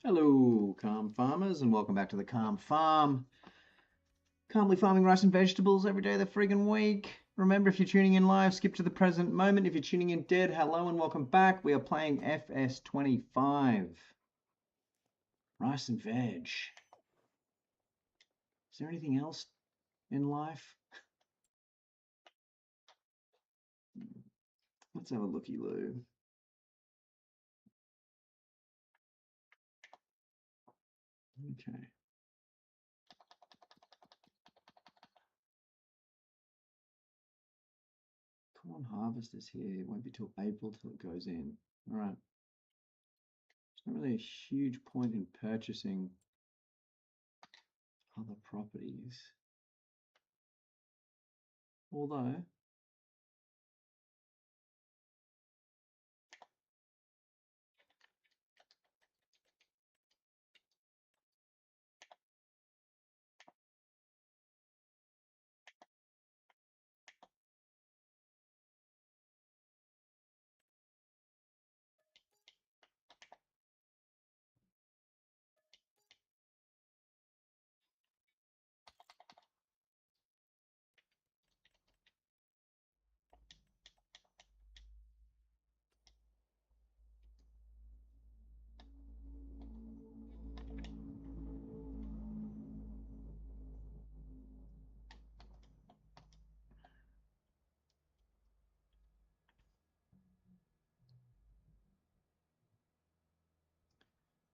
Hello, Calm Farmers, and welcome back to the Calm Farm. Calmly farming rice and vegetables every day of the friggin' week. Remember, if you're tuning in live, skip to the present moment. If you're tuning in dead, hello and welcome back. We are playing FS25. Rice and veg. Is there anything else in life? Let's have a looky-loo. Okay. Corn harvest is here. It won't be till April till it goes in. All right. There's not really a huge point in purchasing other properties. Although,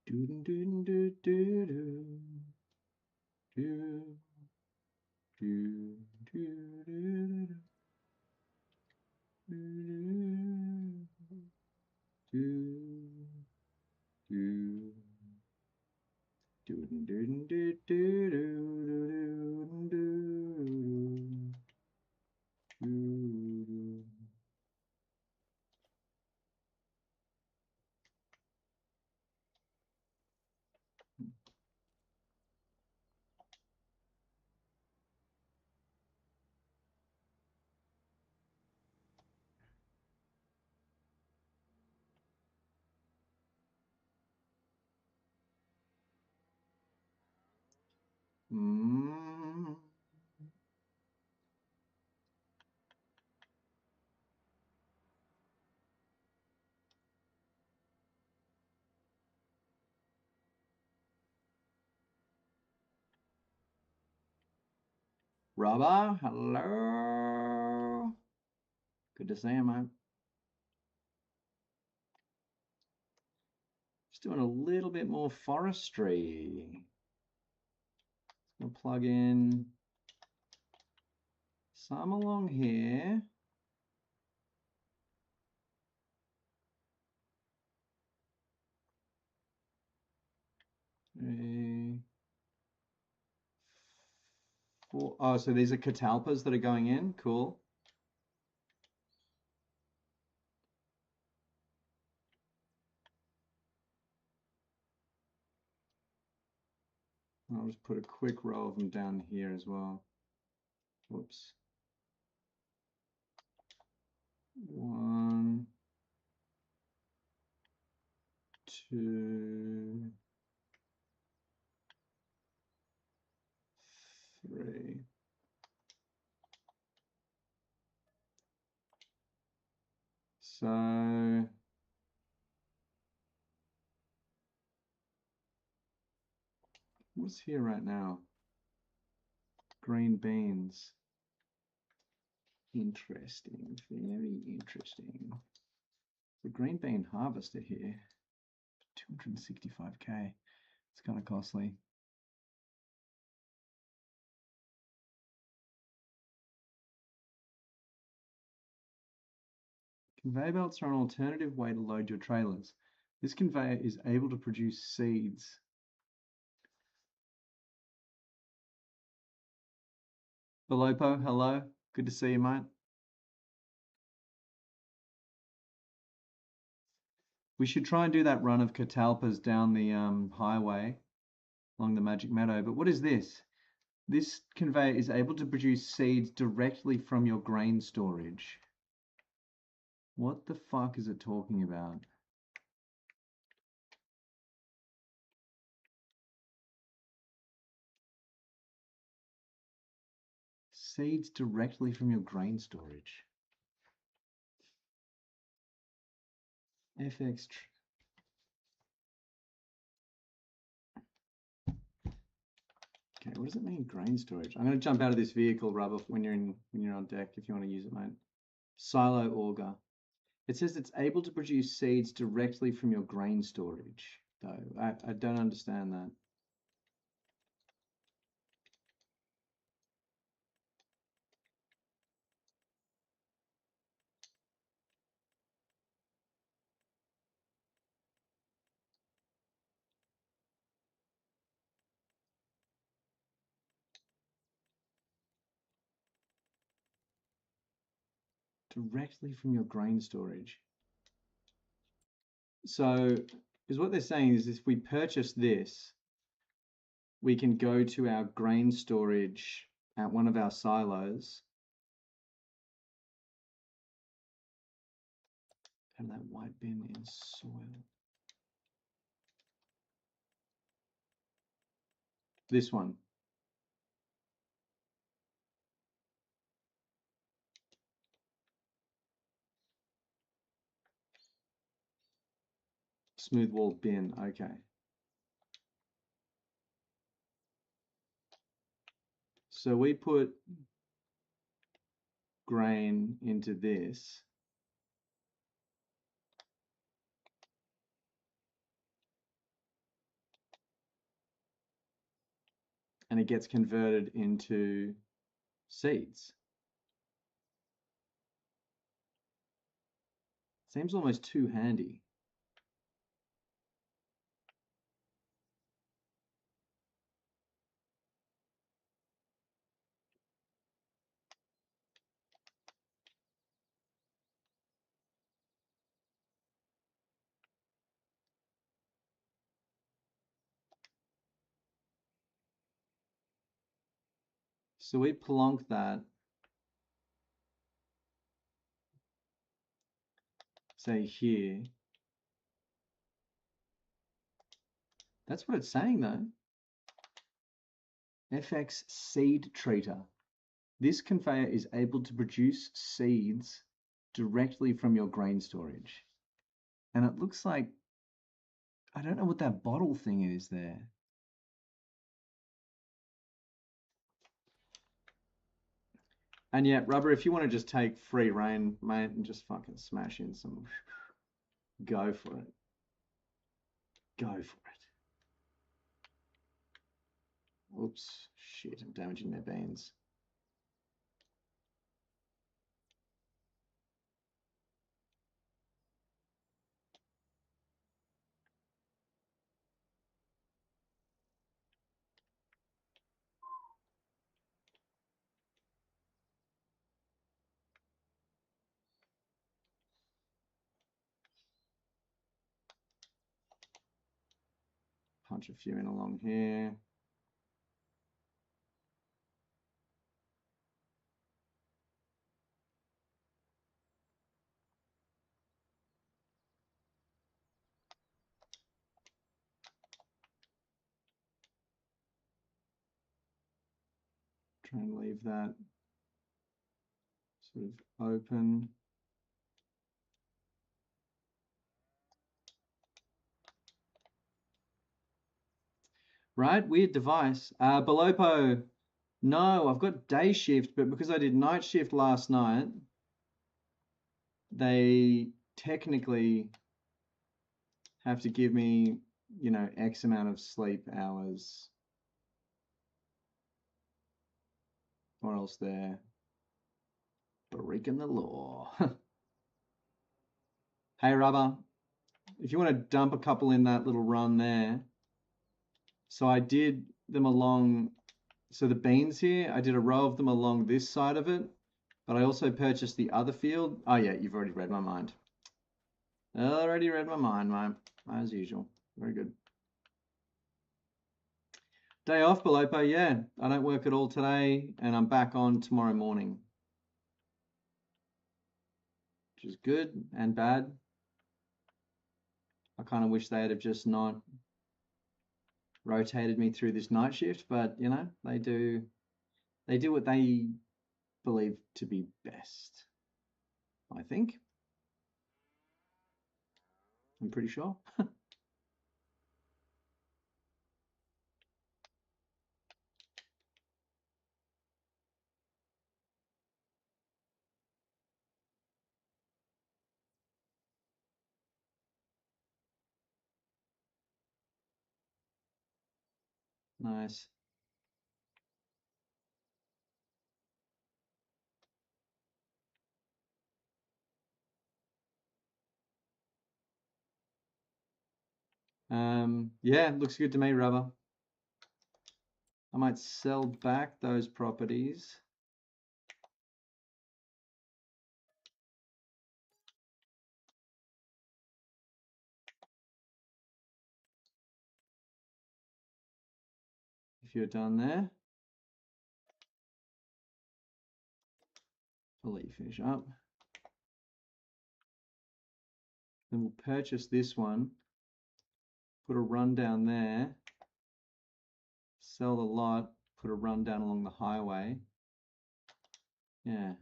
do do do do do do do do do Rubber, hello. Good to see you, mate. Just doing a little bit more forestry. I'll plug in some along here. Oh, so these are catalpas that are going in. Cool. I'll just put a quick row of them down here as well. Whoops. 1, 2, 3. So what's here right now? Green beans. Interesting, very interesting. The green bean harvester here, 265k. It's kind of costly. Conveyor belts are an alternative way to load your trailers. This conveyor is able to produce seeds. Belopo, hello. Good to see you, mate. We should try and do that run of catalpas down the highway along the Magic Meadow. But what is this? This conveyor is able to produce seeds directly from your grain storage. What the fuck is it talking about? Seeds directly from your grain storage. FX. Okay, what does it mean, grain storage? I'm going to jump out of this vehicle, Rubber, when you're on deck, if you want to use it, mate. Silo auger. It says it's able to produce seeds directly from your grain storage, though. I don't understand that. Directly from your grain storage. So, is what they're saying is if we purchase this, we can go to our grain storage at one of our silos. And that white bin in soil. This one. Smooth wall bin, okay. So we put grain into this. And it gets converted into seeds. Seems almost too handy. So we plonk that, say here. That's what it's saying though. FX seed treater. This conveyor is able to produce seeds directly from your grain storage. And it looks like, I don't know what that bottle thing is there. And yet, Rubber, if you want to just take free reign, mate, and just fucking smash in some, go for it. Go for it. Oops, shit, I'm damaging their beans. Punch a few in along here. Try and leave that sort of open. Right, weird device. Belopo, no, I've got day shift, but because I did night shift last night, they technically have to give me, you know, X amount of sleep hours, or else they're breaking the law. Hey, Rubber, if you want to dump a couple in that little run there. So I did them along, so the beans here, I did a row of them along this side of it, but I also purchased the other field. Oh yeah, you've already read my mind. Already read my mind, mate, as usual. Very good. Day off, Belopo, yeah. I don't work at all today, and I'm back on tomorrow morning. Which is good and bad. I kind of wish they had just not rotated me through this night shift, but you know, they do what they believe to be best. I think. I'm pretty sure. Nice. Yeah, looks good to me, Rubber. I might sell back those properties. If you're done there. I'll let you finish up. Then we'll purchase this one, put a run down there, sell the lot, put a run down along the highway. Yeah.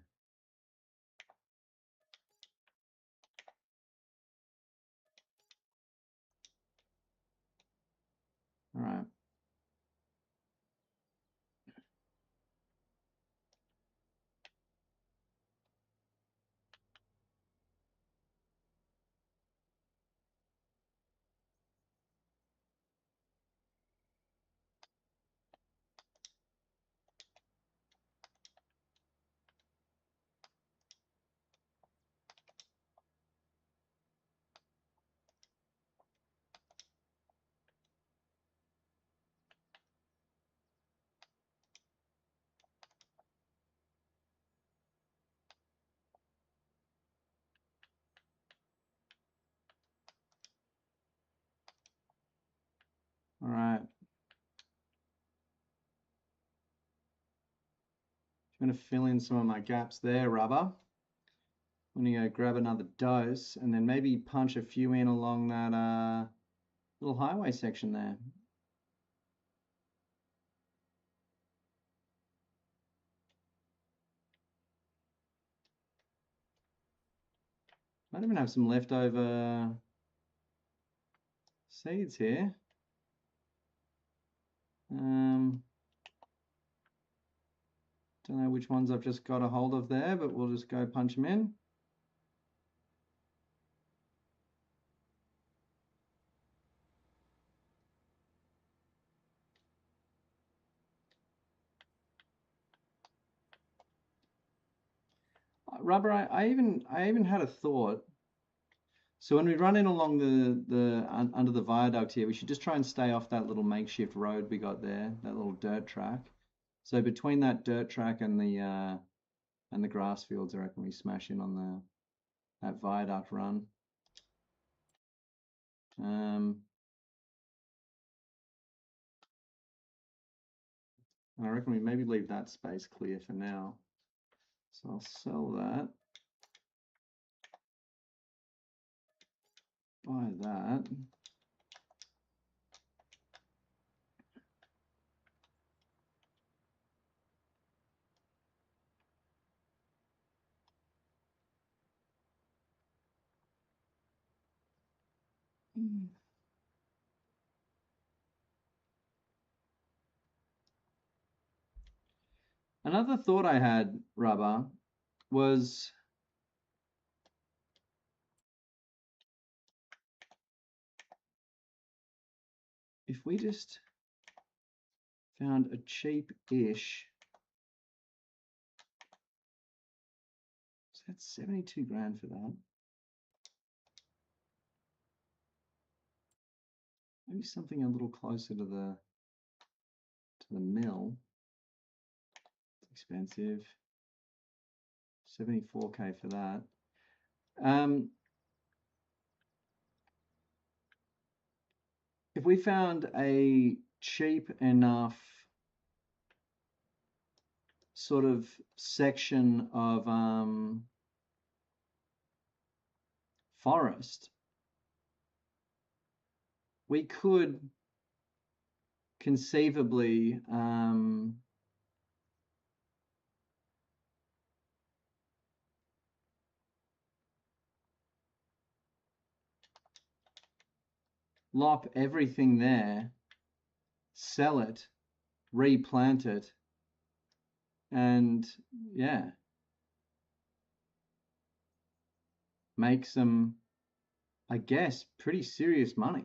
All right. All right. I'm going to fill in some of my gaps there, Rubber. I'm going to go grab another dose and then maybe punch a few in along that little highway section there. Might even have some leftover seeds here. Don't know which ones I've just got a hold of there, but we'll just go punch them in. Rubber, I even had a thought. So when we run in along the under the viaduct here, we should just try and stay off that little makeshift road we got there, that little dirt track. So between that dirt track and the grass fields, I reckon we smash in on that viaduct run. And I reckon we maybe leave that space clear for now. So I'll sell that. Buy that. Another thought I had, Rubber, was if we just found a cheap-ish, so that's 72 grand for that. Maybe something a little closer to the mill. It's expensive. 74k for that. If we found a cheap enough sort of section of forest, we could conceivably lop everything there, sell it, replant it, and yeah, make some, I guess, pretty serious money.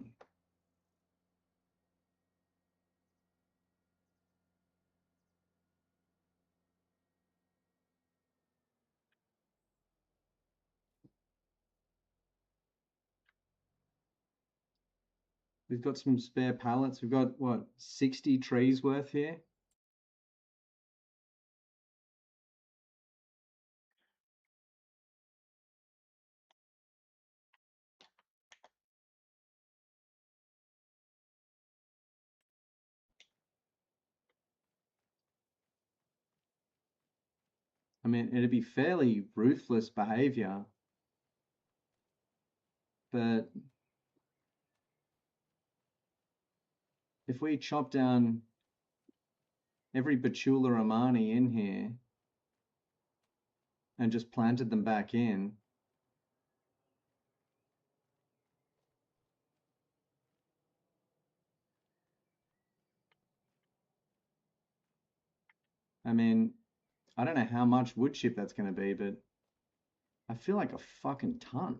We've got some spare pallets. We've got, what, 60 trees worth here? I mean, it'd be fairly ruthless behavior, but if we chop down every Betula Romani in here and just planted them back in, I mean, I don't know how much wood chip that's going to be, but I feel like a fucking ton.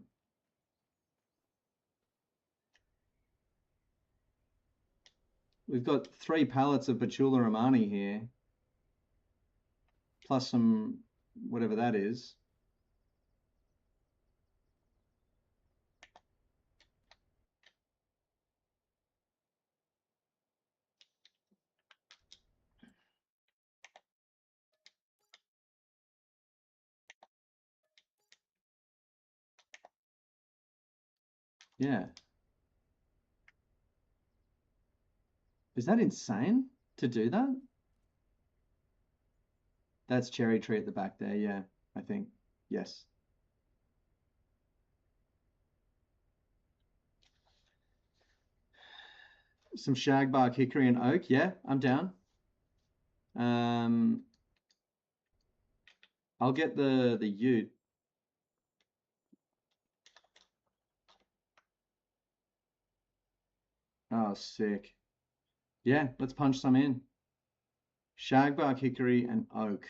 We've got 3 pallets of Betula Romani here, plus some, whatever that is. Yeah. Is that insane to do that? That's cherry tree at the back there, yeah, I think. Yes. Some shagbark, hickory, and oak. Yeah, I'm down. I'll get the ute. Oh, sick. Yeah, let's punch some in. Shagbark, hickory, and oak.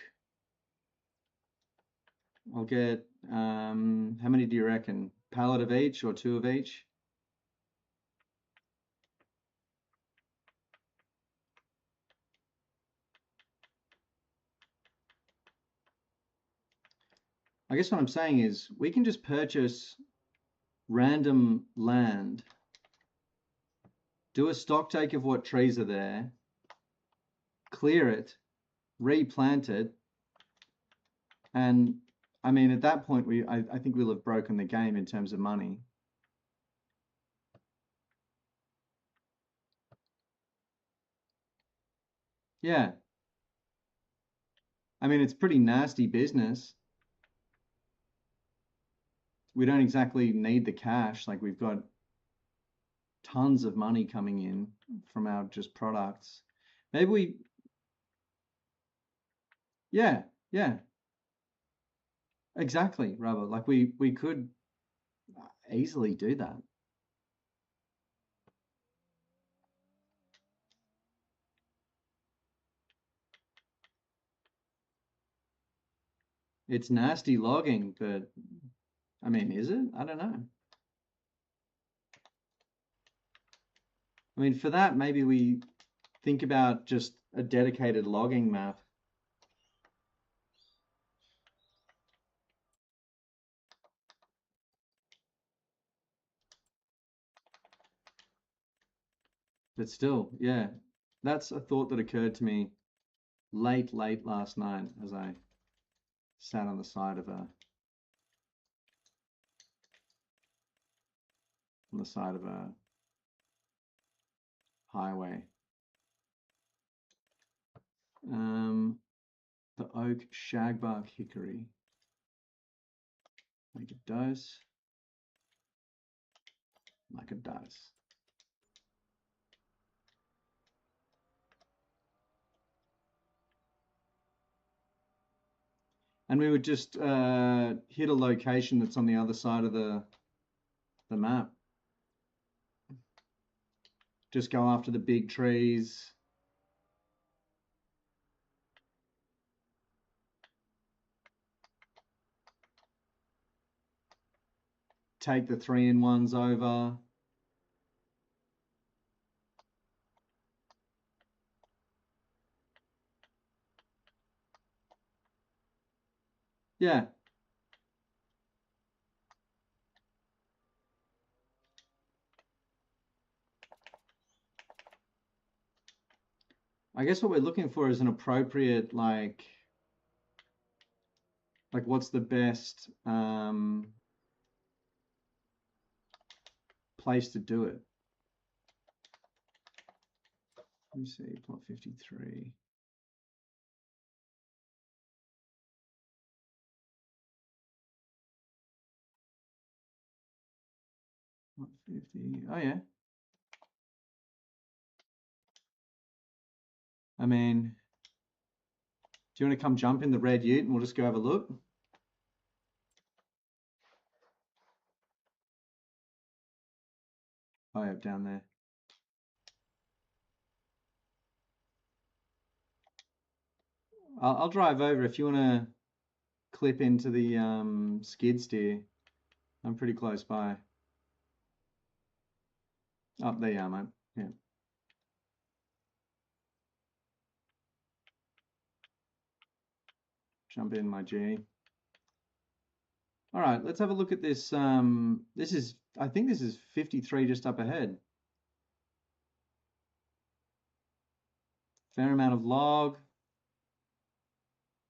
I'll get, how many do you reckon? Pallet of each or 2 of each? I guess what I'm saying is we can just purchase random land, do a stock take of what trees are there, clear it, replant it, and I mean at that point I think we'll have broken the game in terms of money. Yeah. I mean it's pretty nasty business. We don't exactly need the cash, like we've got tons of money coming in from our just products. Maybe we, yeah, yeah, exactly, Rubber. Like we could easily do that. It's nasty logging, but I mean, is it? I don't know. I mean, for that, maybe we think about just a dedicated logging map. But still, yeah, that's a thought that occurred to me late last night as I sat on the side of a highway. The oak, shagbark, hickory. Make a dose. Like a dose. And we would just hit a location that's on the other side of the map. just go after the big trees. Take the 3-in-1s over. Yeah. I guess what we're looking for is an appropriate, like what's the best place to do it? Let me see, plot 53. Plot 50. Oh yeah. I mean, do you want to come jump in the red ute and we'll just go have a look? Oh yeah, down there. I'll drive over if you want to clip into the skid steer. I'm pretty close by. Oh, there you are, mate. Yeah. Jump in, my G. All right, let's have a look at this. I think this is 53 just up ahead. Fair amount of log.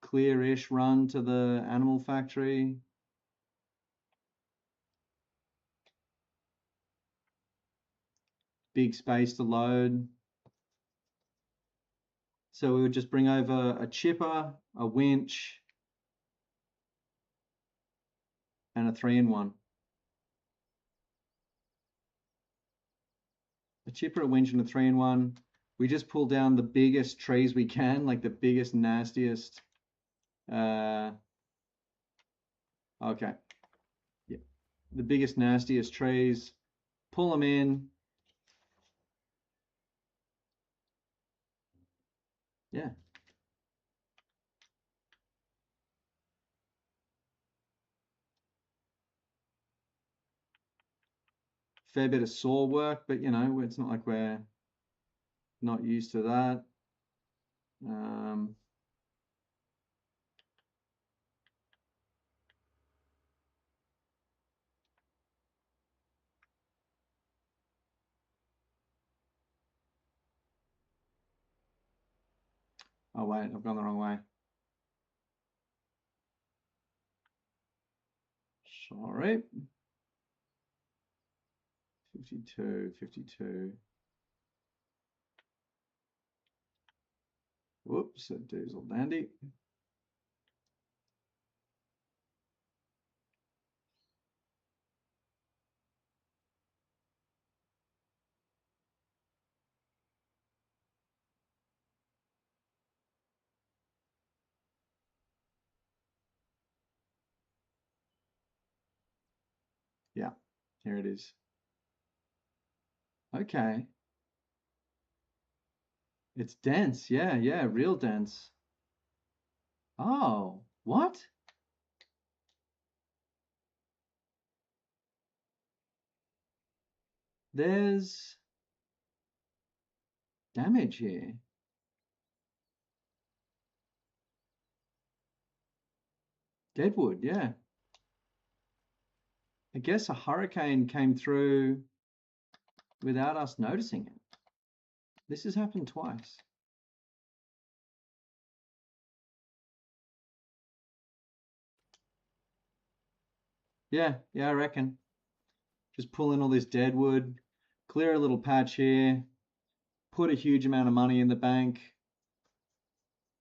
Clear-ish run to the animal factory. Big space to load. So we would just bring over a chipper, a winch, and a 3-in-1. A chipper, a winch, and a 3-in-1. We just pull down the biggest trees we can, like the biggest, nastiest. Okay. Yeah. The biggest, nastiest trees. Pull them in. Yeah. Fair bit of saw work, but you know, it's not like we're not used to that. Oh wait, I've gone the wrong way. Sorry. 52, 52. Whoops, that doozle dandy. Yeah, here it is. Okay. It's dense. Yeah, real dense. Oh, what? There's damage here. Deadwood, yeah. I guess a hurricane came through without us noticing it. This has happened twice. Yeah, I reckon. Just pull in all this deadwood, clear a little patch here, put a huge amount of money in the bank.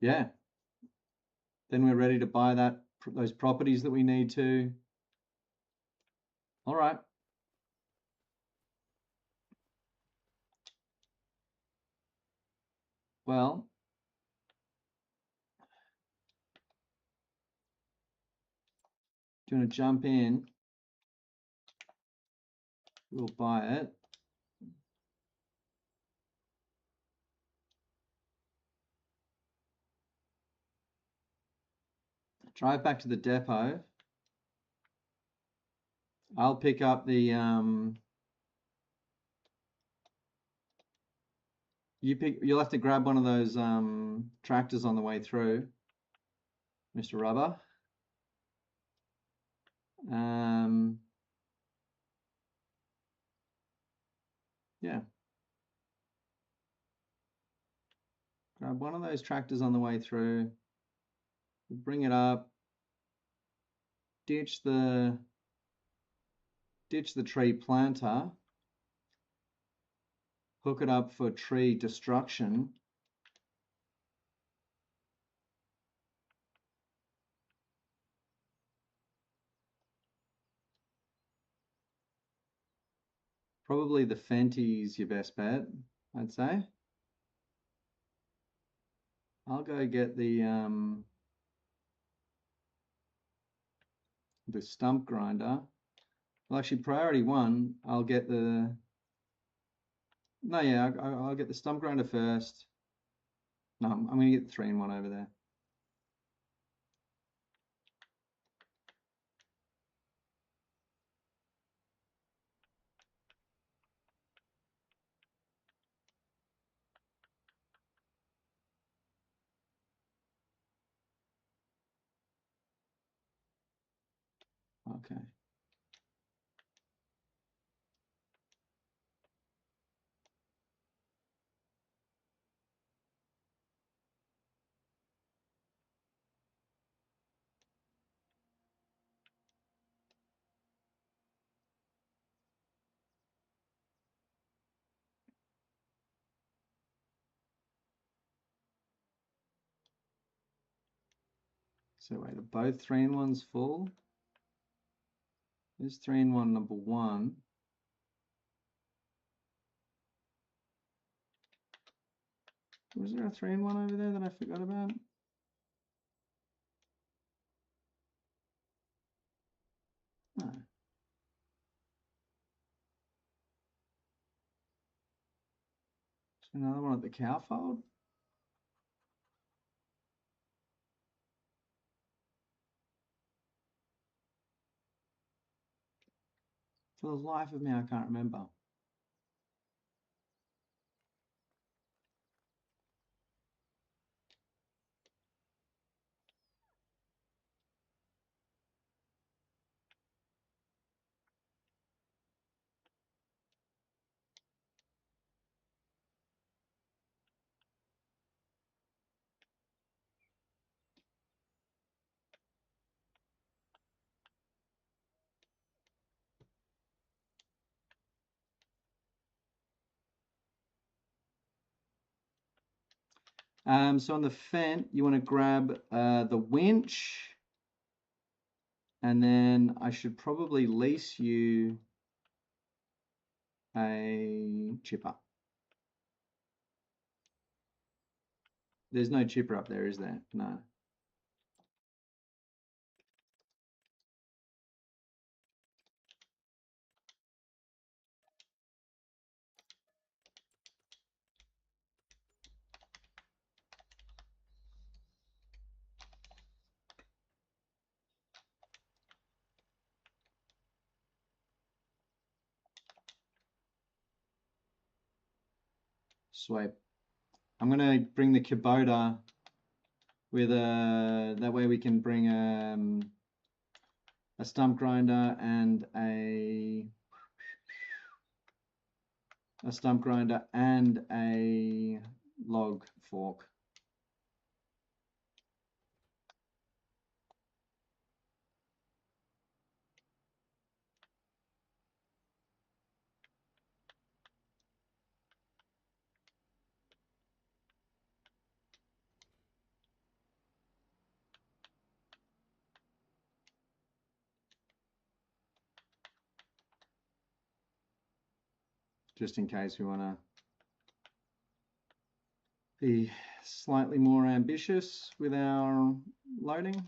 Yeah. Then we're ready to buy those properties that we need to. All right. Well, do you want to jump in? We'll buy it. Drive back to the depot. I'll pick up the you'll have to grab one of those tractors on the way through, Mr. Rubber. Yeah. Grab one of those tractors on the way through, bring it up, ditch the tree planter, hook it up for tree destruction. Probably the Fenty's your best bet, I'd say. I'll go get the stump grinder. Well, actually, priority one, I'll get the... No, yeah, I'll get the stump grinder first. No, I'm going to get the 3-in-1 over there. Okay. So wait, are both 3-in-1s full? There's 3-in-1 number 1. Was there a 3-in-1 over there that I forgot about? No. Is there another one at the cow fold? For the life of me, I can't remember. So on the Fendt, you want to grab the winch, and then I should probably lease you a chipper. There's no chipper up there, is there? No. Sweet. I'm gonna bring the Kubota with that way we can bring a stump grinder and a stump grinder and a log fork. Just in case we want to be slightly more ambitious with our loading.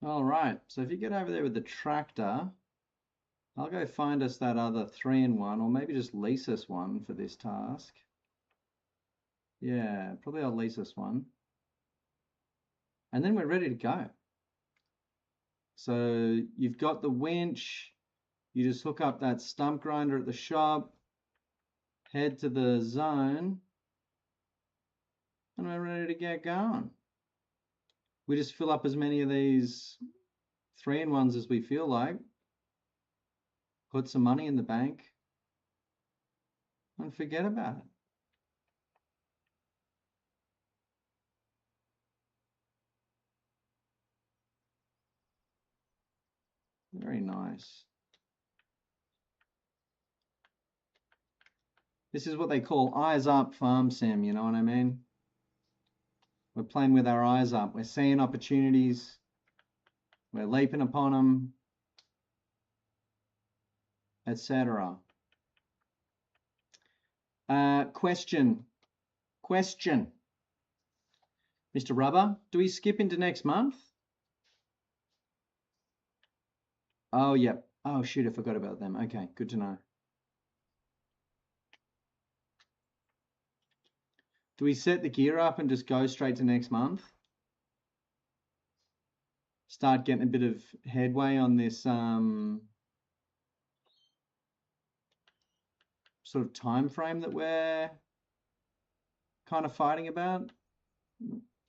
All right, so if you get over there with the tractor, I'll go find us that other 3-in-1, or maybe just lease us one for this task. Yeah, probably I'll lease us one. And then we're ready to go. So you've got the winch, you just hook up that stump grinder at the shop, head to the zone, and we're ready to get going. We just fill up as many of these 3-in-1s as we feel like, put some money in the bank, and forget about it. Very nice. This is what they call eyes up farm sim, you know what I mean? We're playing with our eyes up. We're seeing opportunities. We're leaping upon them, etc. Question. Mr. Rubber, do we skip into next month? Oh, yep. Oh, shoot, I forgot about them. Okay, good to know. Do we set the gear up and just go straight to next month? Start getting a bit of headway on this sort of time frame that we're kind of fighting about?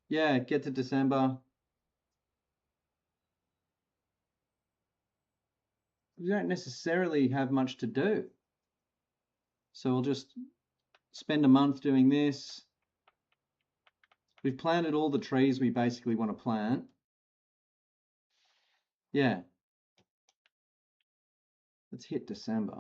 Yeah, get to December. We don't necessarily have much to do. So we'll just spend a month doing this. We've planted all the trees we basically want to plant. Yeah. Let's hit December.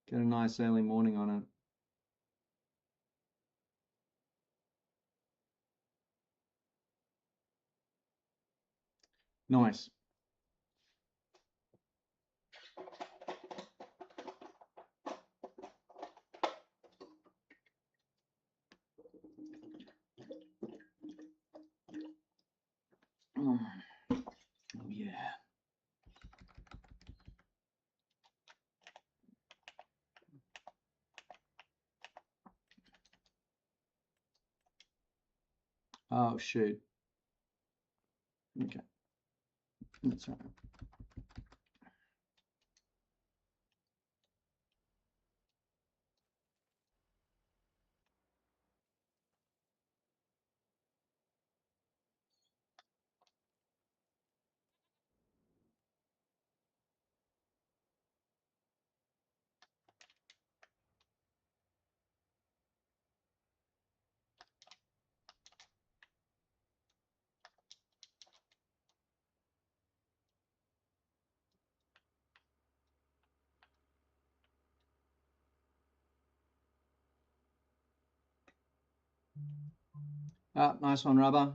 Get a nice early morning on it. Nice. Oh, yeah. Oh, shoot. Okay. That's all right. Ah, nice one, Rubber.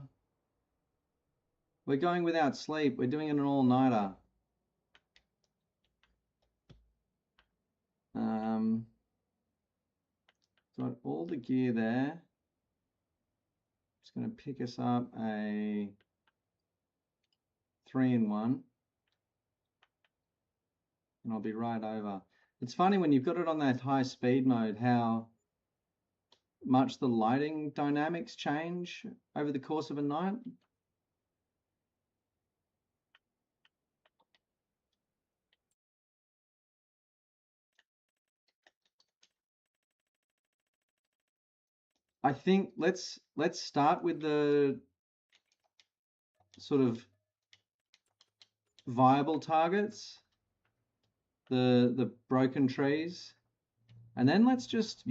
We're going without sleep. We're doing an all-nighter. Got all the gear there. It's going to pick us up a 3-in-1. And I'll be right over. It's funny when you've got it on that high speed mode, how much the lighting dynamics change over the course of a night. I think let's start with the sort of viable targets, the broken trees, and then let's just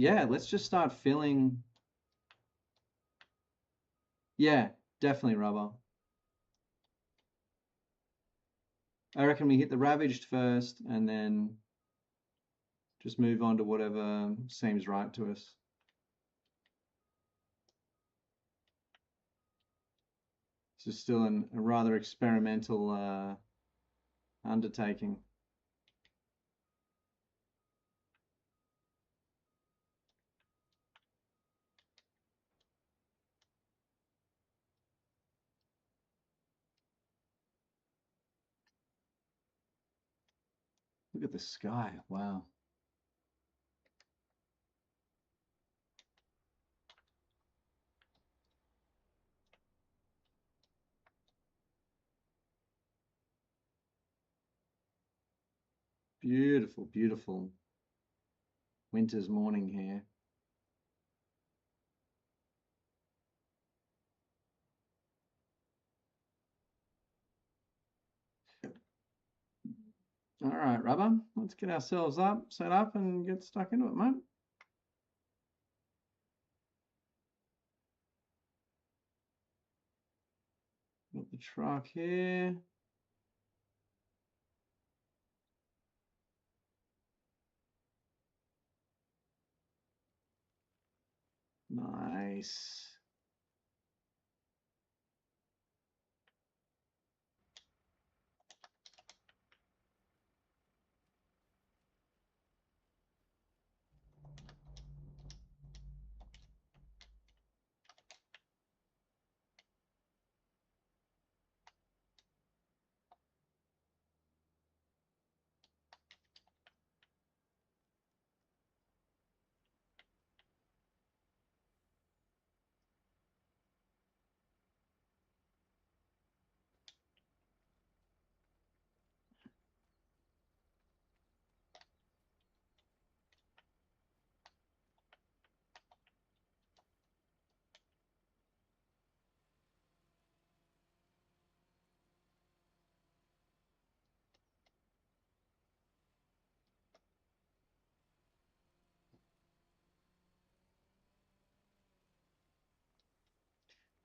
start filling. Yeah, definitely Rubber. I reckon we hit the ravaged first and then just move on to whatever seems right to us. This is still a rather experimental undertaking. Look at the sky. Wow. Beautiful, beautiful winter's morning here. All right, Rubber, let's get ourselves set up and get stuck into it, mate. Got the truck here. Nice.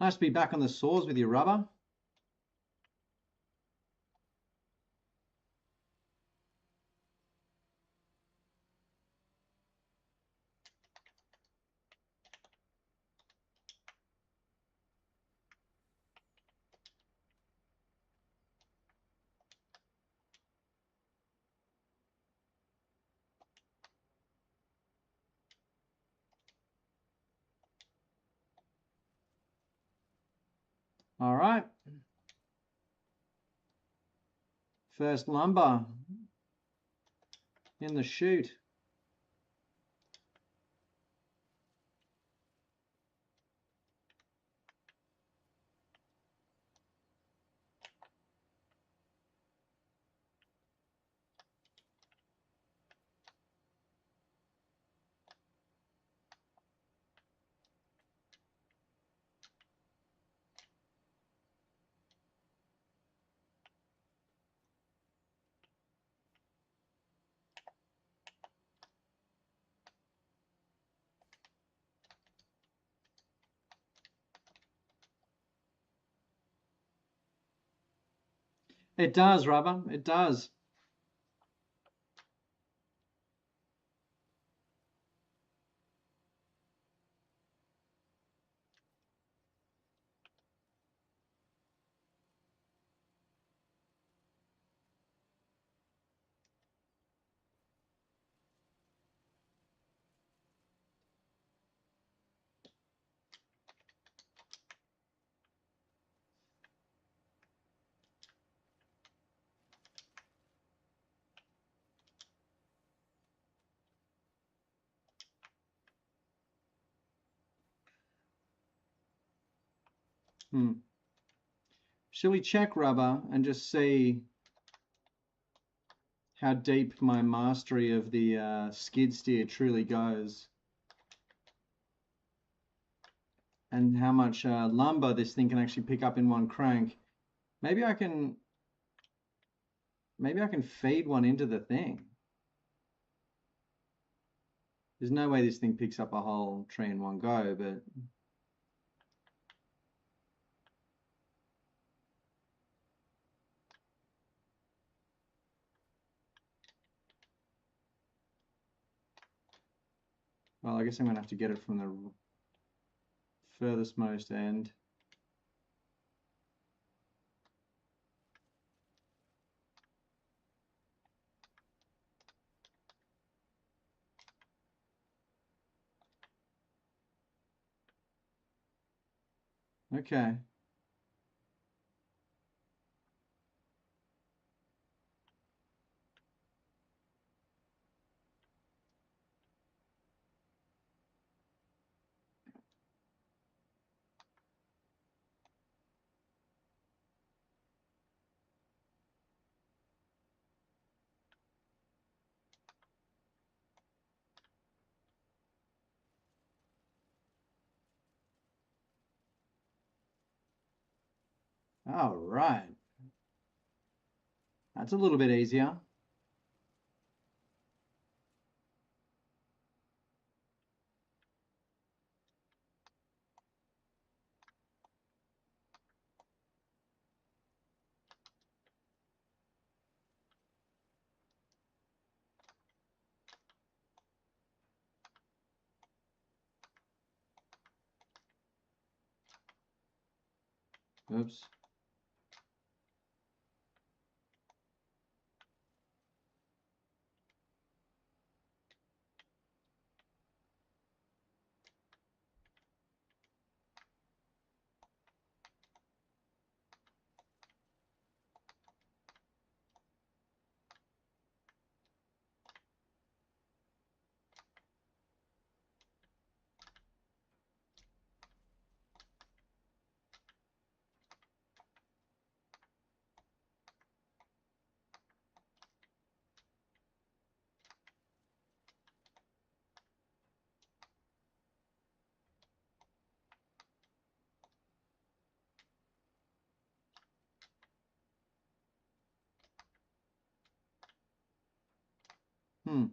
Nice to be back on the saws with you, Rubber. All right. First lumber in the chute. It does, Rubber. It does. Shall we check, Rubber, and just see how deep my mastery of the skid steer truly goes? And how much lumber this thing can actually pick up in one crank. Maybe I can feed one into the thing. There's no way this thing picks up a whole tree in one go, but well, I guess I'm gonna have to get it from the furthest most end. Okay. All right. That's a little bit easier. Oops. Hmm.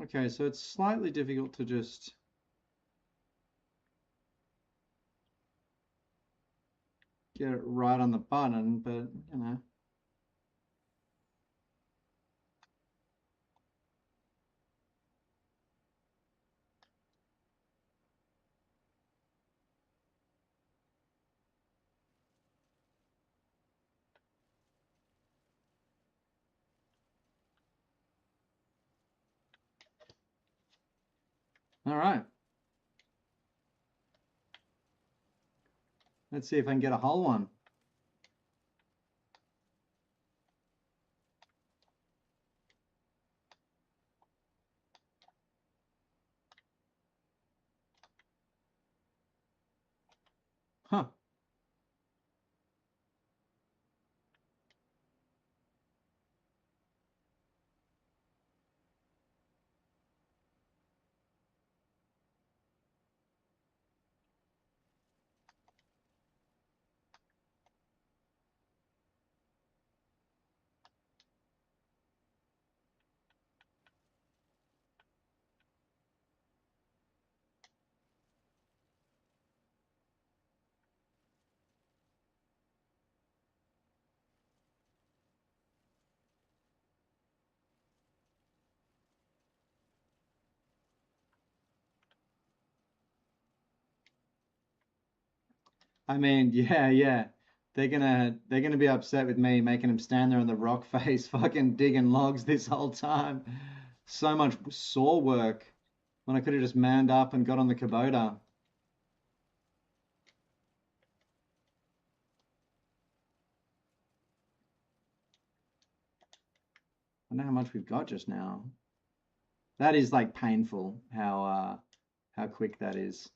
Okay, so it's slightly difficult to just get it right on the button, but you know. All right. Let's see if I can get a whole one. Huh. I mean, yeah. They're gonna be upset with me making them stand there on the rock face, fucking digging logs this whole time. So much saw work when I could have just manned up and got on the Kubota. I don't know how much we've got just now. That is like painful how quick that is.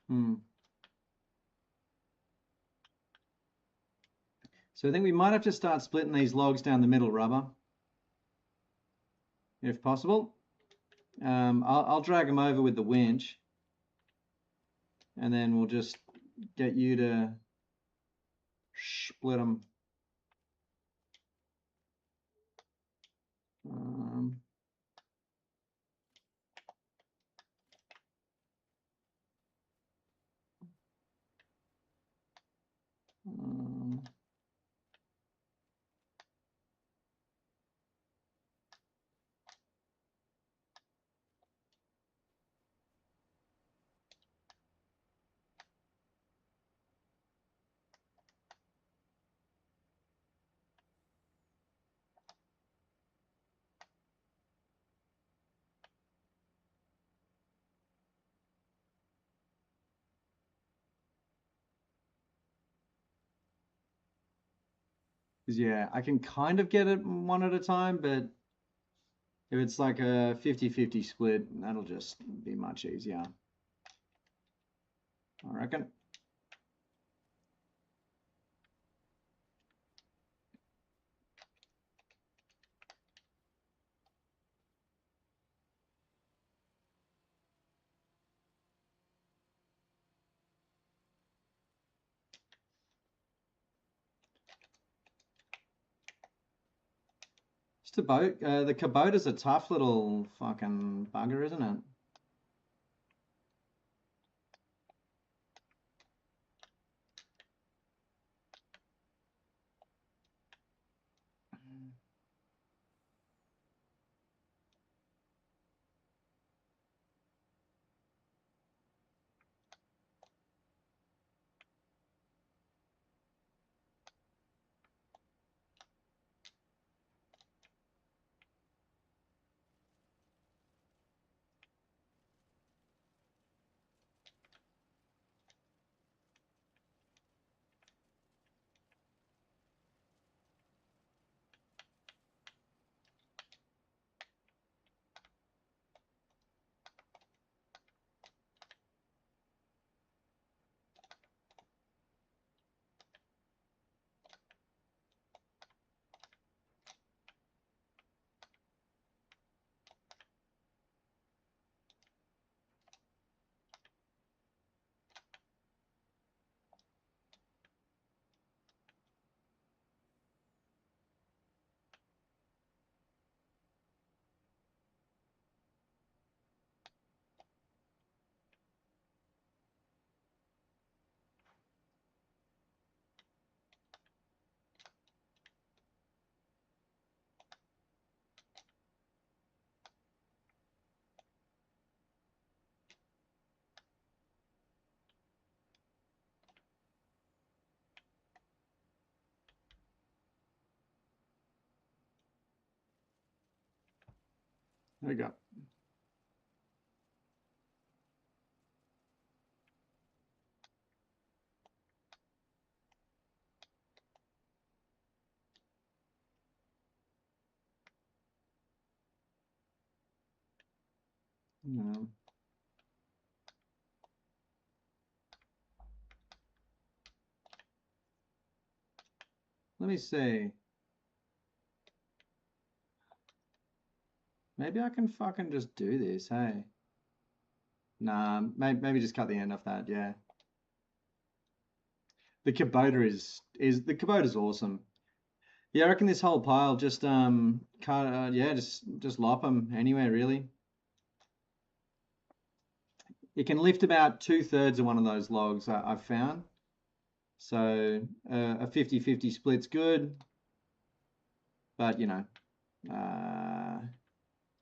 Hmm. So I think we might have to start splitting these logs down the middle, Rubber, if possible. I'll drag them over with the winch, and then we'll just get you to split them. Um, um, yeah, I can kind of get it one at a time, but if it's like a 50-50 split, that'll just be much easier, I reckon. Just a boat. The Kubota's a tough little fucking bugger, isn't it? There we go. Let me see. Maybe I can fucking just do this, hey? Nah, maybe just cut the end off that, yeah. The Kubota's awesome. Yeah, I reckon this whole pile just cut yeah, just lop them anywhere really. You can lift about 2/3 of one of those logs I've found. So a 50-50 split's good, but you know,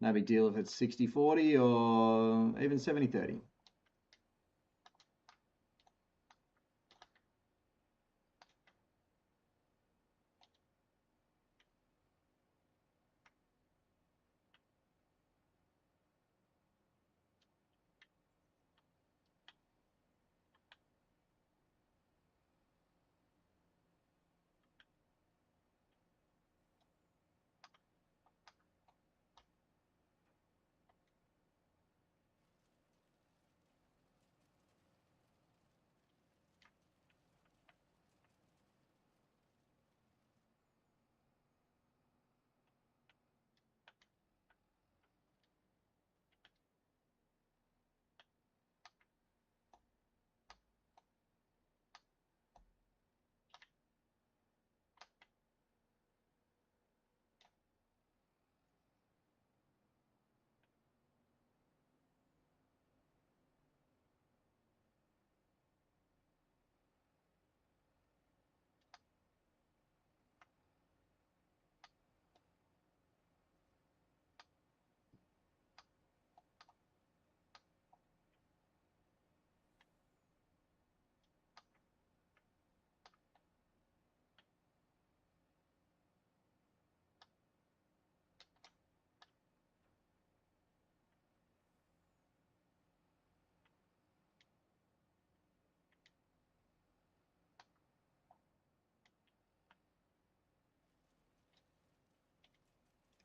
no big deal if it's 60-40 or even 70-30.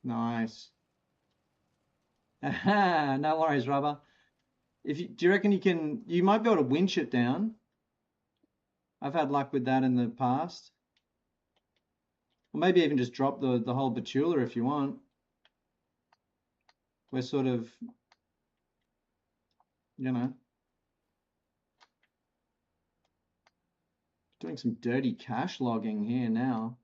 Nice. No worries, Rubber. Do you reckon you might be able to winch it down? I've had luck with that in the past. Or maybe even just drop the whole Betula if you want. We're sort of, you know, doing some dirty cache logging here now.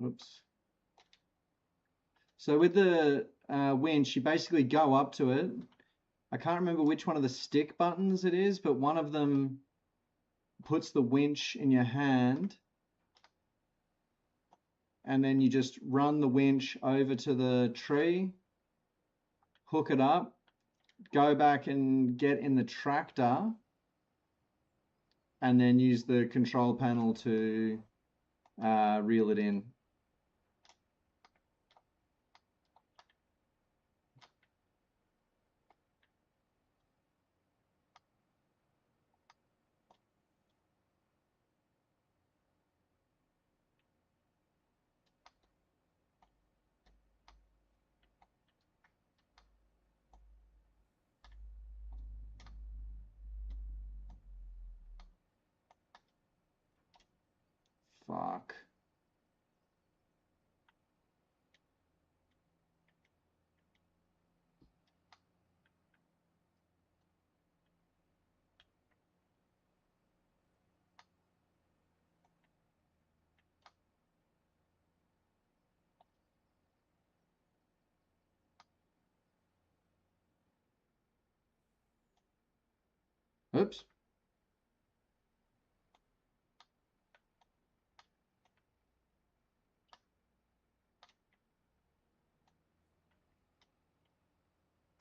Oops. So with the winch, you basically go up to it. I can't remember which one of the stick buttons it is, but one of them puts the winch in your hand, and then you just run the winch over to the tree, hook it up, go back and get in the tractor, and then use the control panel to reel it in. Fuck. Oops.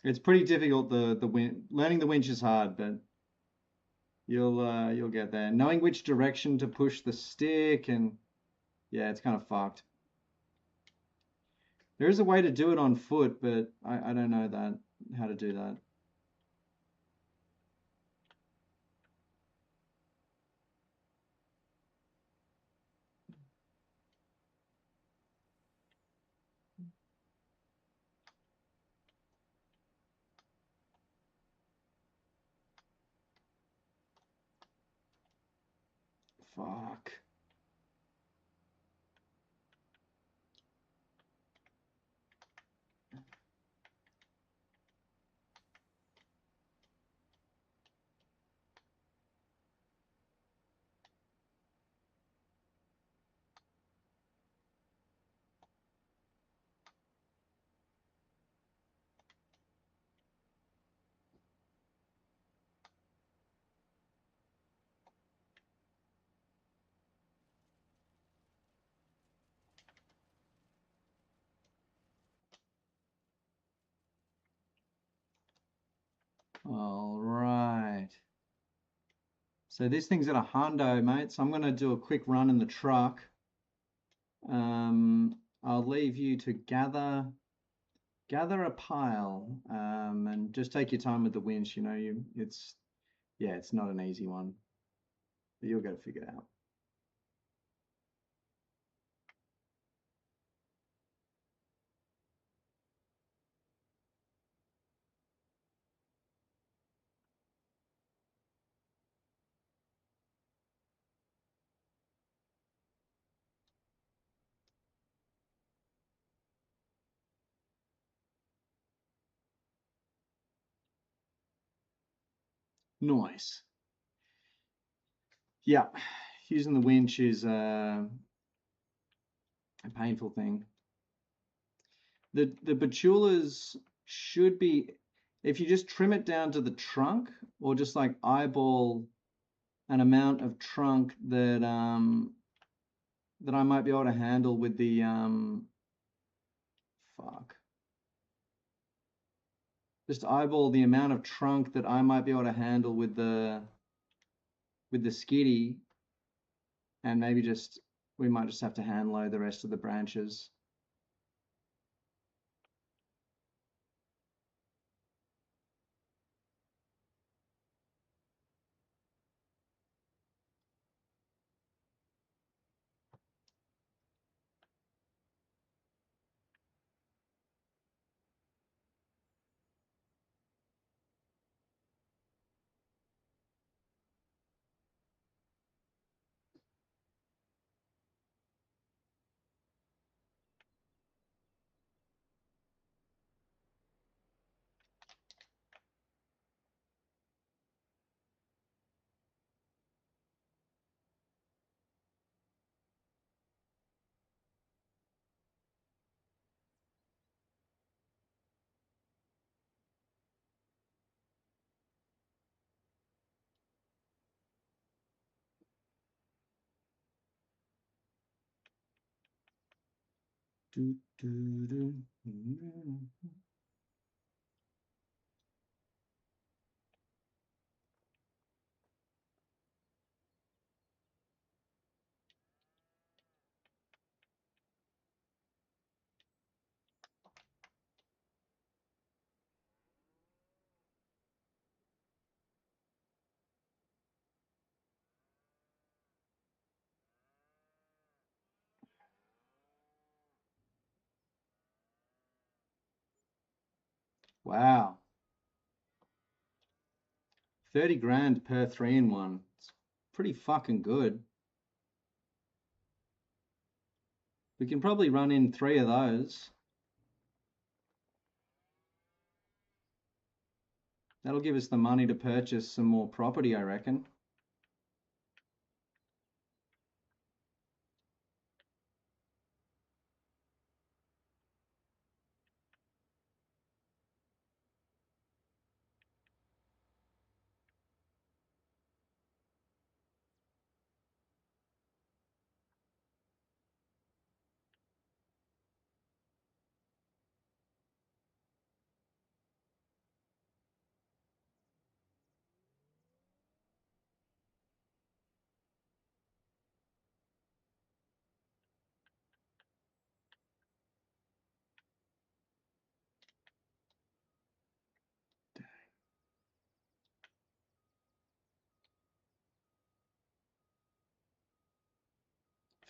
It's pretty difficult. Learning the winch is hard, but you'll get there. Knowing which direction to push the stick, and yeah, it's kind of fucked. There is a way to do it on foot, but I don't know how to do that. Fuck. All right. So this thing's at a hundo, mate. So I'm going to do a quick run in the truck. I'll leave you to gather a pile, and just take your time with the winch. You know, it's not an easy one, but you'll get it figured out. Nice. Yeah, using the winch is a painful thing. The Betulas should be, if you just trim it down to the trunk, or just like eyeball an amount of trunk that that I might be able to handle with the fuck. Just eyeball the amount of trunk that I might be able to handle with the skiddy, and maybe we might just have to hand load the rest of the branches. Do, do, do. Wow. 30 grand per 3-in-1. It's pretty fucking good. We can probably run in 3 of those. That'll give us the money to purchase some more property, I reckon.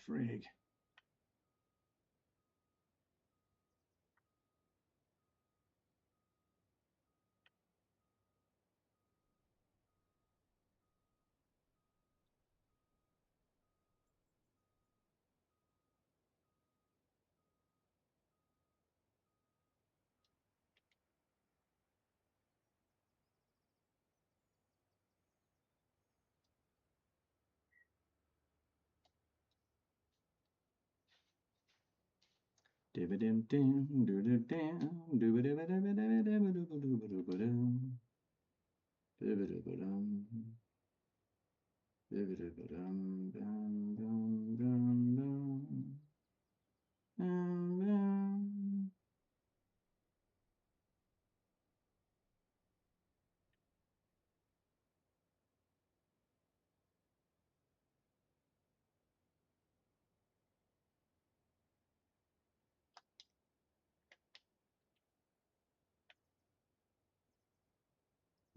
Frig.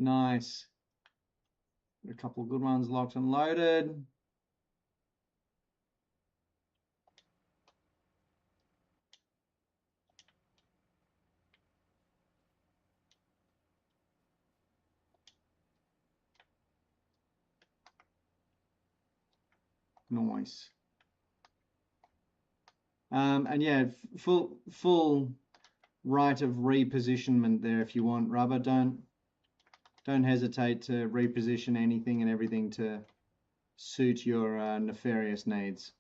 Nice. A couple of good ones locked and loaded. Nice. And yeah, full right of repositionment there if you want, Rubber. Don't hesitate to reposition anything and everything to suit your nefarious needs.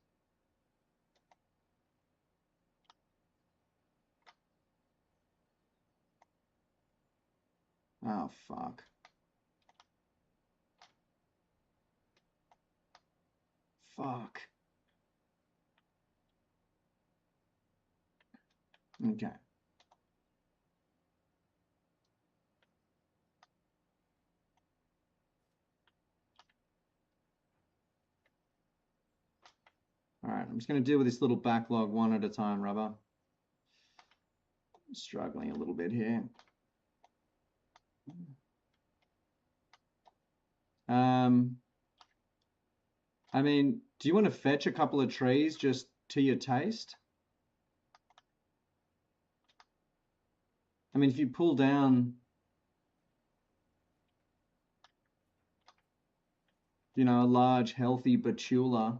Oh, fuck. Fuck. Okay. All right, I'm just going to deal with this little backlog one at a time, Rubber. Struggling a little bit here. I mean, do you want to fetch a couple of trees just to your taste? I mean, if you pull down, you know, a large, healthy Betula,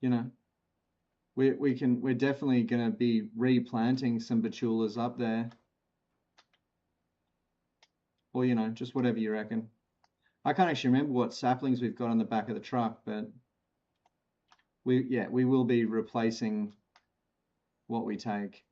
you know, we're definitely going to be replanting some Betulas up there. Or, you know, just whatever you reckon. I can't actually remember what saplings we've got on the back of the truck, but we will be replacing what we take.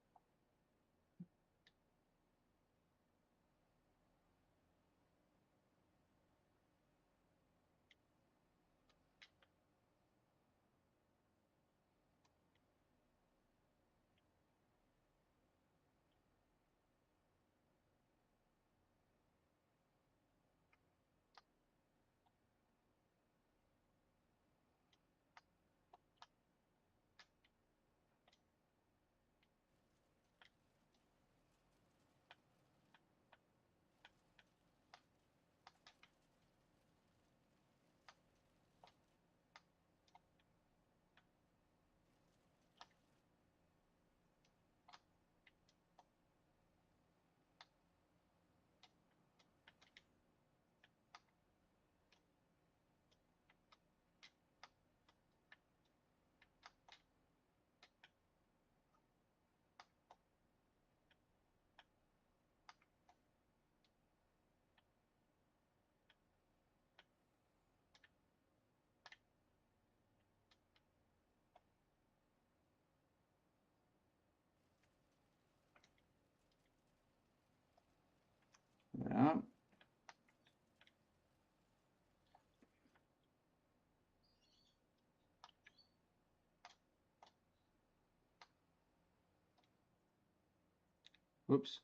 Whoops.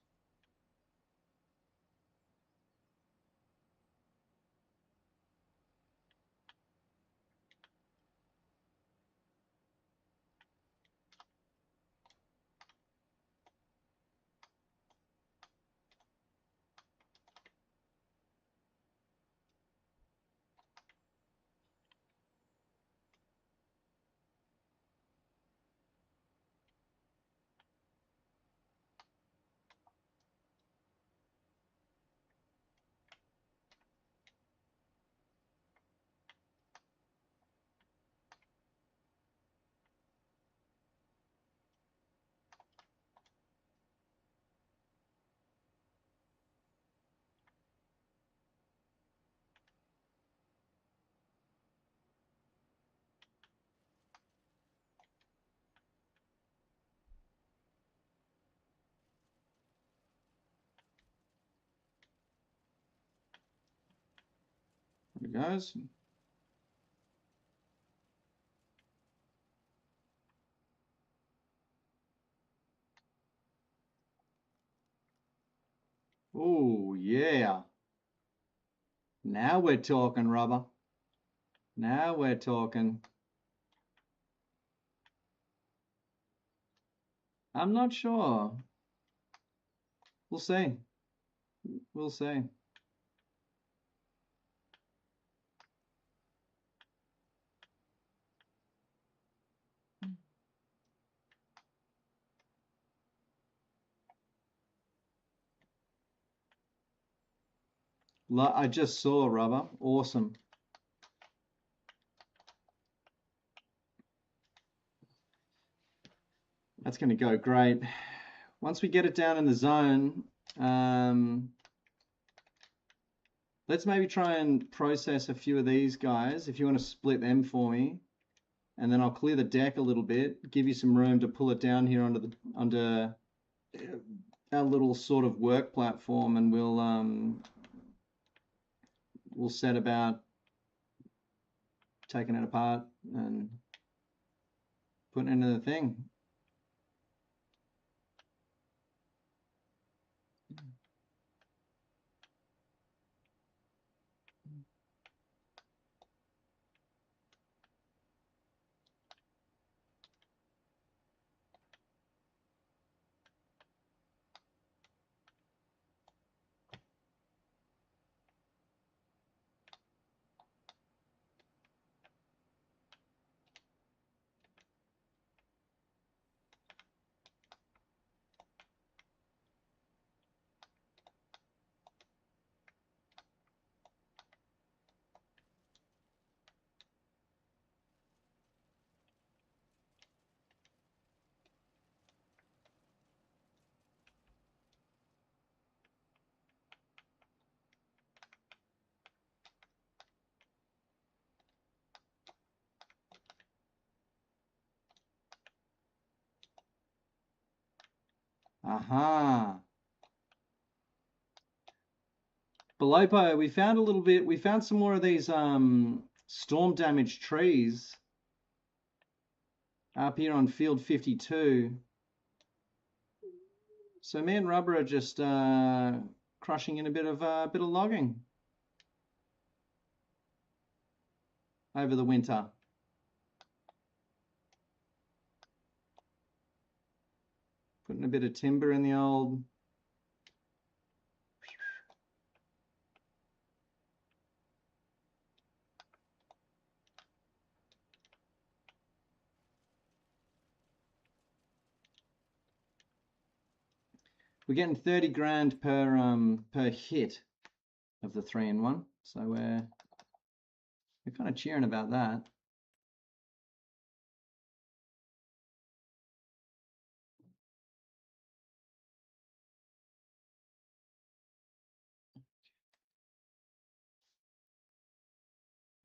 There it goes. Oh, yeah. Now we're talking, rubber. Now we're talking. I'm not sure. We'll see. We'll see. I just saw rubber. Awesome. That's going to go great. Once we get it down in the zone, let's maybe try and process a few of these guys. If you want to split them for me, and then I'll clear the deck a little bit, give you some room to pull it down here under our little sort of work platform, and we'll set about taking it apart and putting it into the thing. Aha. Belopo, we found a little bit, we found some more of these storm damaged trees up here on field 52. So me and Rubber are just crushing in a bit of logging over the winter. Putting a bit of timber in the old. We're getting 30 grand per hit of the 3-in-1, so we're kind of cheering about that.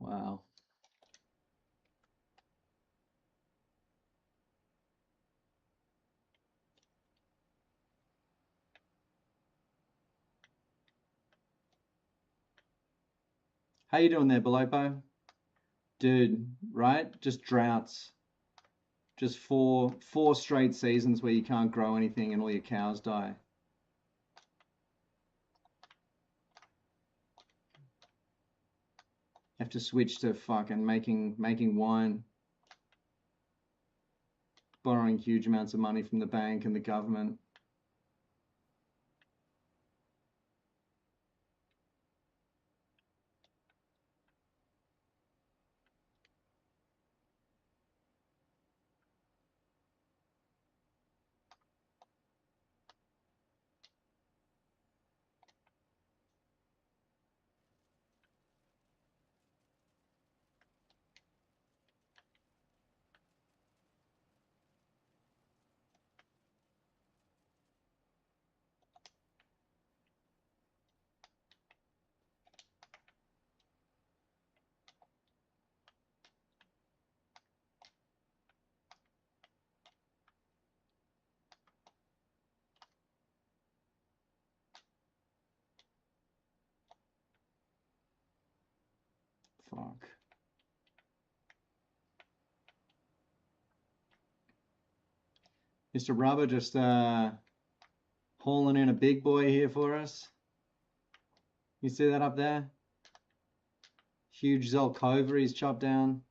Wow. How you doing there, Belopo? Dude, right? Just droughts. Just four straight seasons where you can't grow anything and all your cows die. Have to switch to fucking making wine, borrowing huge amounts of money from the bank and the government. Fuck. Mr. Rubber just hauling in a big boy here for us. You see that up there? Huge Zelkova he's chopped down.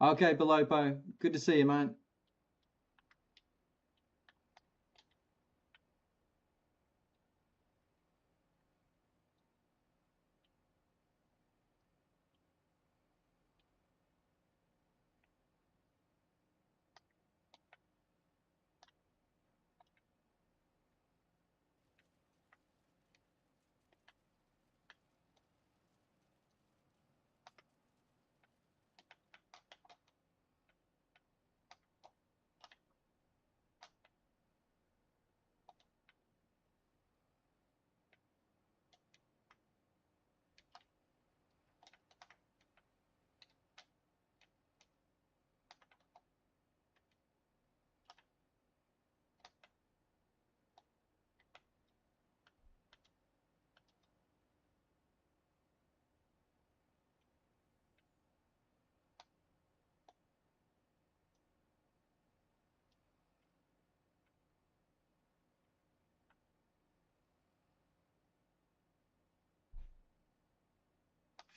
Okay, Belopo. Good to see you, mate.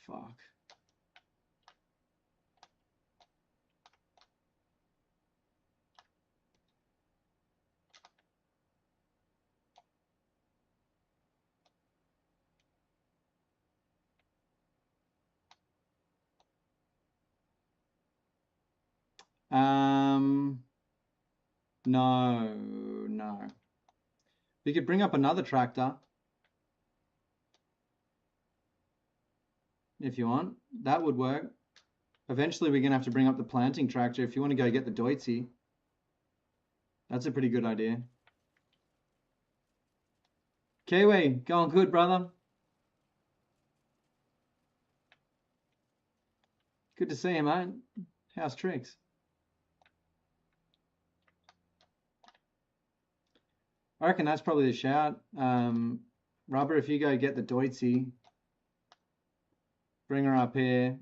Fuck. No. We could bring up another tractor if you want. That would work. Eventually we're going to have to bring up the planting tractor if you want to go get the Deutzy. That's a pretty good idea. Kiwi, going good, brother. Good to see you, mate. How's tricks? I reckon that's probably the shout. Rubber, if you go get the Deutzy, bring her up here.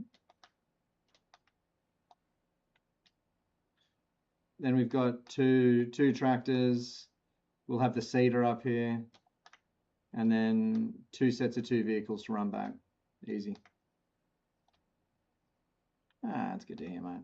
Then we've got two tractors. We'll have the seeder up here. And then 2 sets of 2 vehicles to run back. Easy. That's good to hear, mate.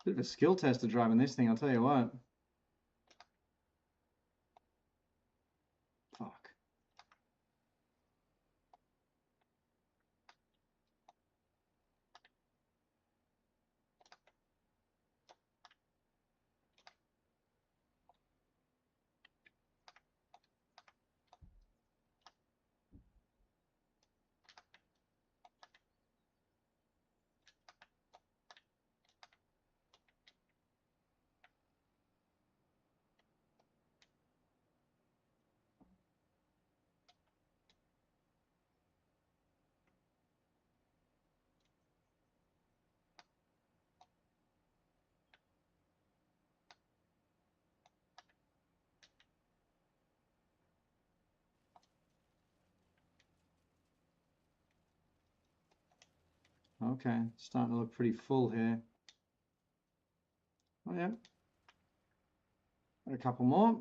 Bit of a skill tester driving this thing, I'll tell you what. Fuck. okay. Starting to look pretty full here. Oh, yeah. Got a couple more.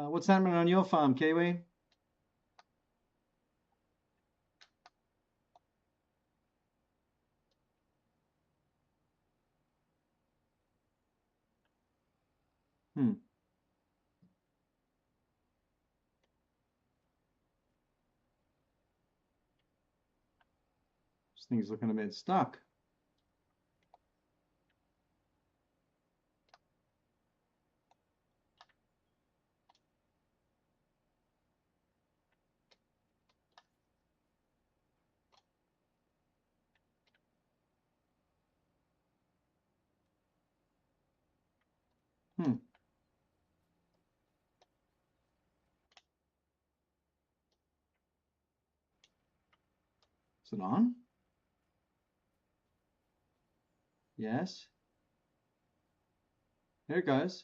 What's happening on your farm, Kiwi? This thing's looking a bit stuck. Is it on? Yes. Here it goes.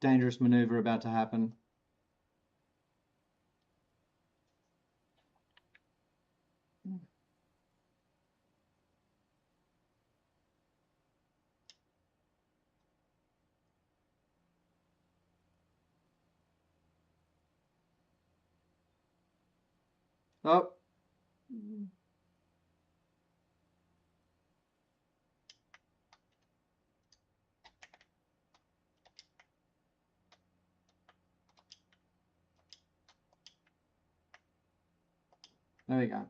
Dangerous maneuver about to happen. Oh. There we go.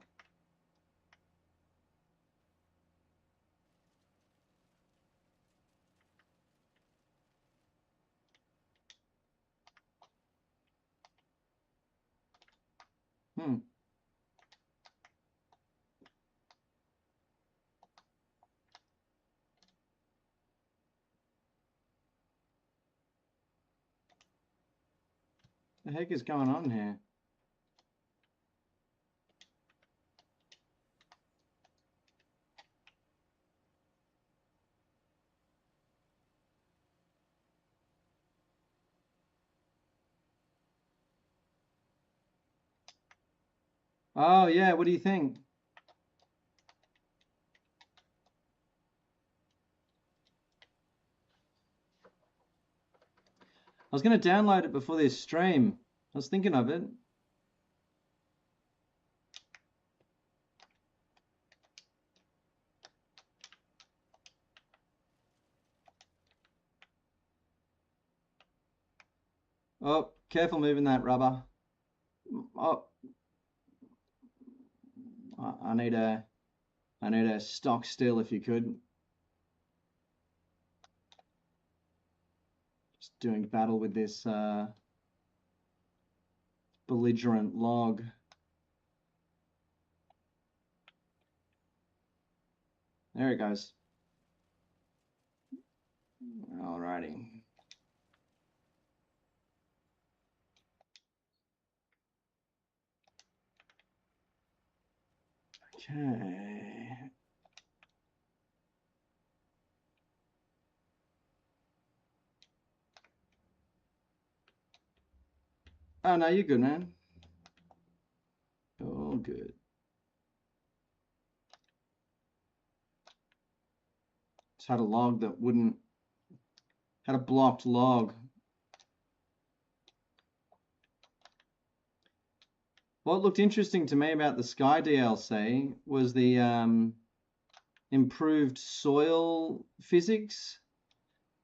The heck is going on here? Oh, yeah, what do you think? I was going to download it before this stream. I was thinking of it. Oh, careful moving that rubber. Oh, I need a stock still if you could. Just doing battle with this belligerent log. There it goes. Alrighty. Okay. Oh, no, you're good, man. All good. Just had a log that wouldn't, had a blocked log. What looked interesting to me about the Sky DLC was the improved soil physics.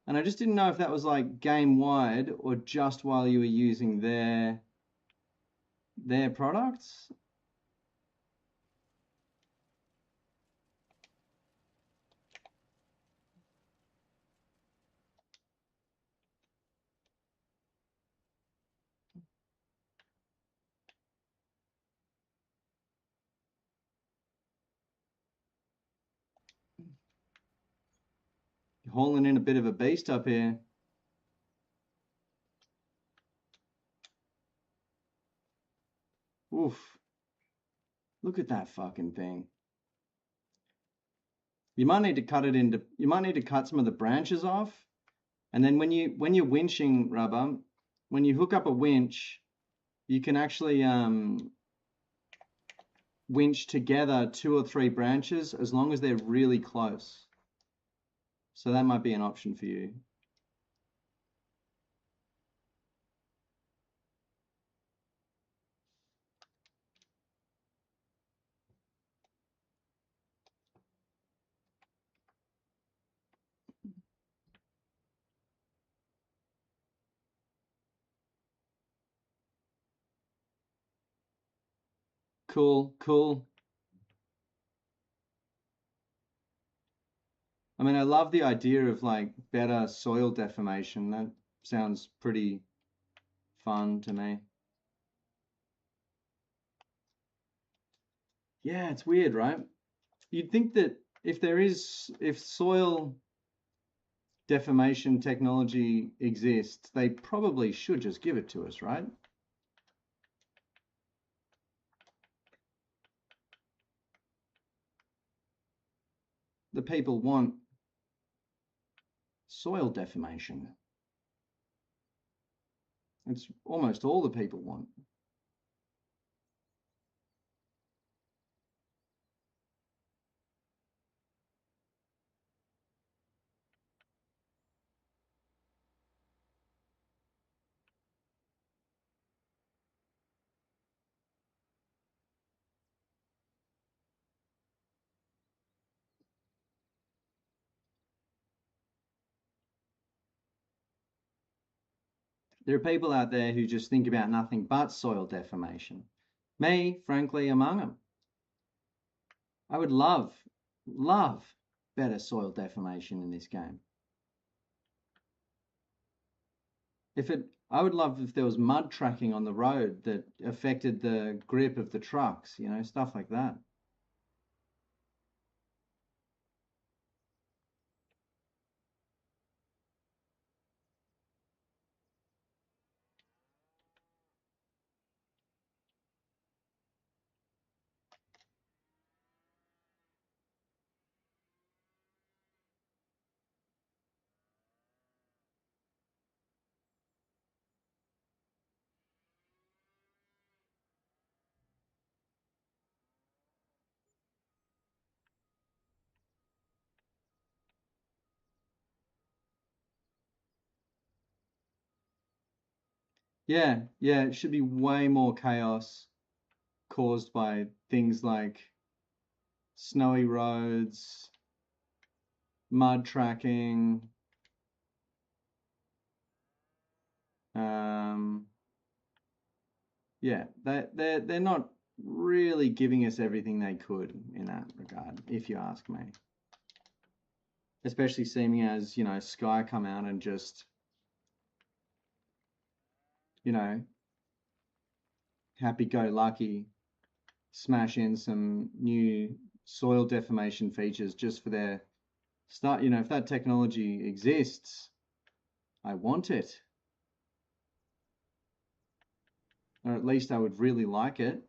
And I just didn't know if that was like game wide or just while you were using their products. You're hauling in a bit of a beast up here. Oof. Look at that fucking thing. You might need to cut some of the branches off. And then when you're winching, Rubber, when you hook up a winch, you can actually winch together 2 or 3 branches as long as they're really close. So that might be an option for you. Cool, cool. I mean, I love the idea of like better soil deformation. That sounds pretty fun to me. Yeah, it's weird, right? You'd think that if soil deformation technology exists, they probably should just give it to us, right? The people want soil deformation. It's almost all the people want. There are people out there who just think about nothing but soil deformation. Me, frankly, among them. I would love better soil deformation in this game. I would love if there was mud tracking on the road that affected the grip of the trucks, stuff like that. Yeah, yeah, it should be way more chaos caused by things like snowy roads, mud tracking, um, yeah, they're not really giving us everything they could in that regard, if you ask me. Especially seeming as, Sky come out and just, happy-go-lucky, smash in some new soil deformation features just for their start. If that technology exists, I want it. Or at least I would really like it.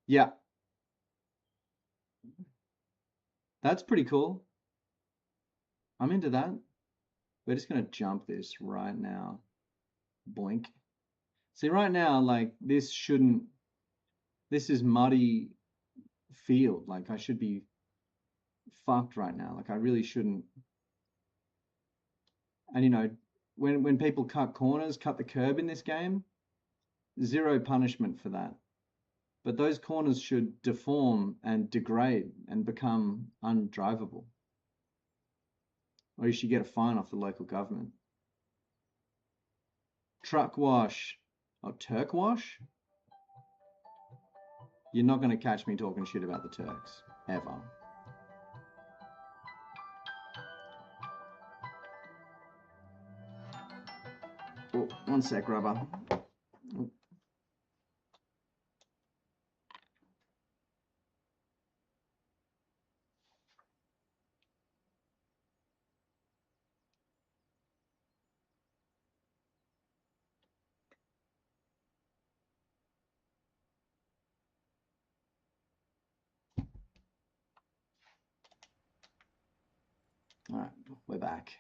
Yeah, that's pretty cool. I'm into that. We're just gonna jump this right now. Boink. See, right now, like this is muddy field. Like, I should be fucked right now. Like, I really shouldn't. And, you know, when people cut corners, cut the curb in this game, zero punishment for that. But those corners should deform and degrade and become undrivable. Or you should get a fine off the local government. Truck wash. Oh, Turk wash? You're not going to catch me talking shit about the Turks. Ever. Oh, one sec, rubber. Oh. All right, we're back.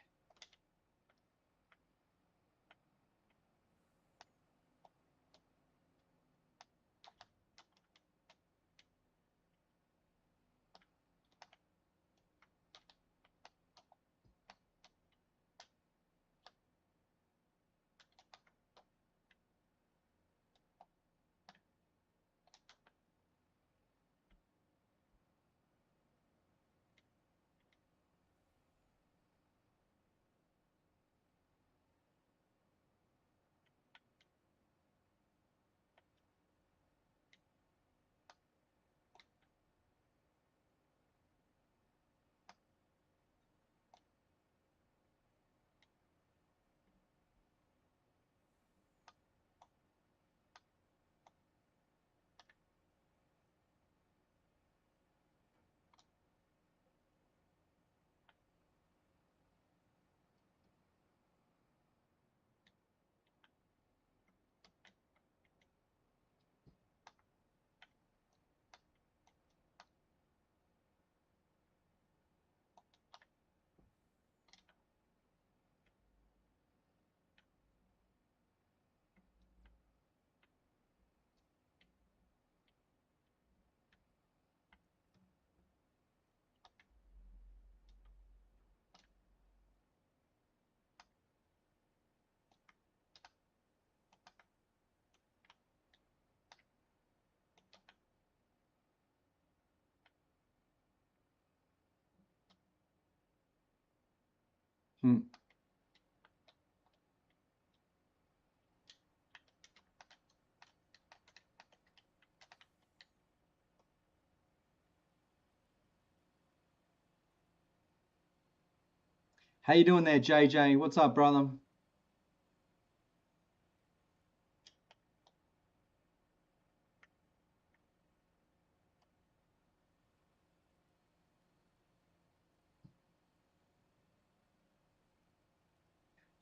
How you doing there, JJ? What's up, brother?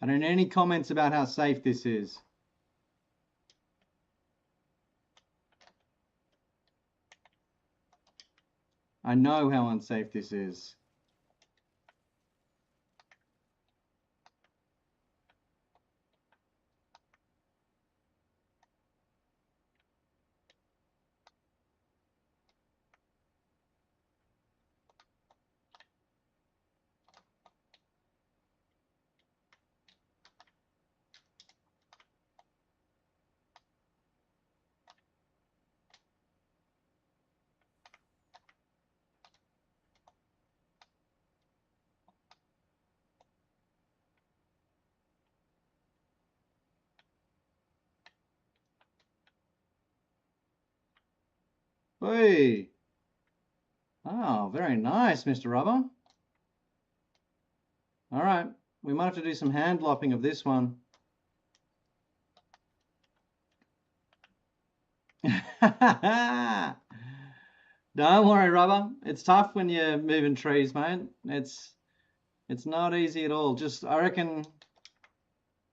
I don't know any comments about how safe this is. I know how unsafe this is. Hey. Oh, very nice, Mr. Rubber. All right, we might have to do some hand lopping of this one. Don't worry, Rubber. It's tough when you're moving trees, mate. It's not easy at all. Just, I reckon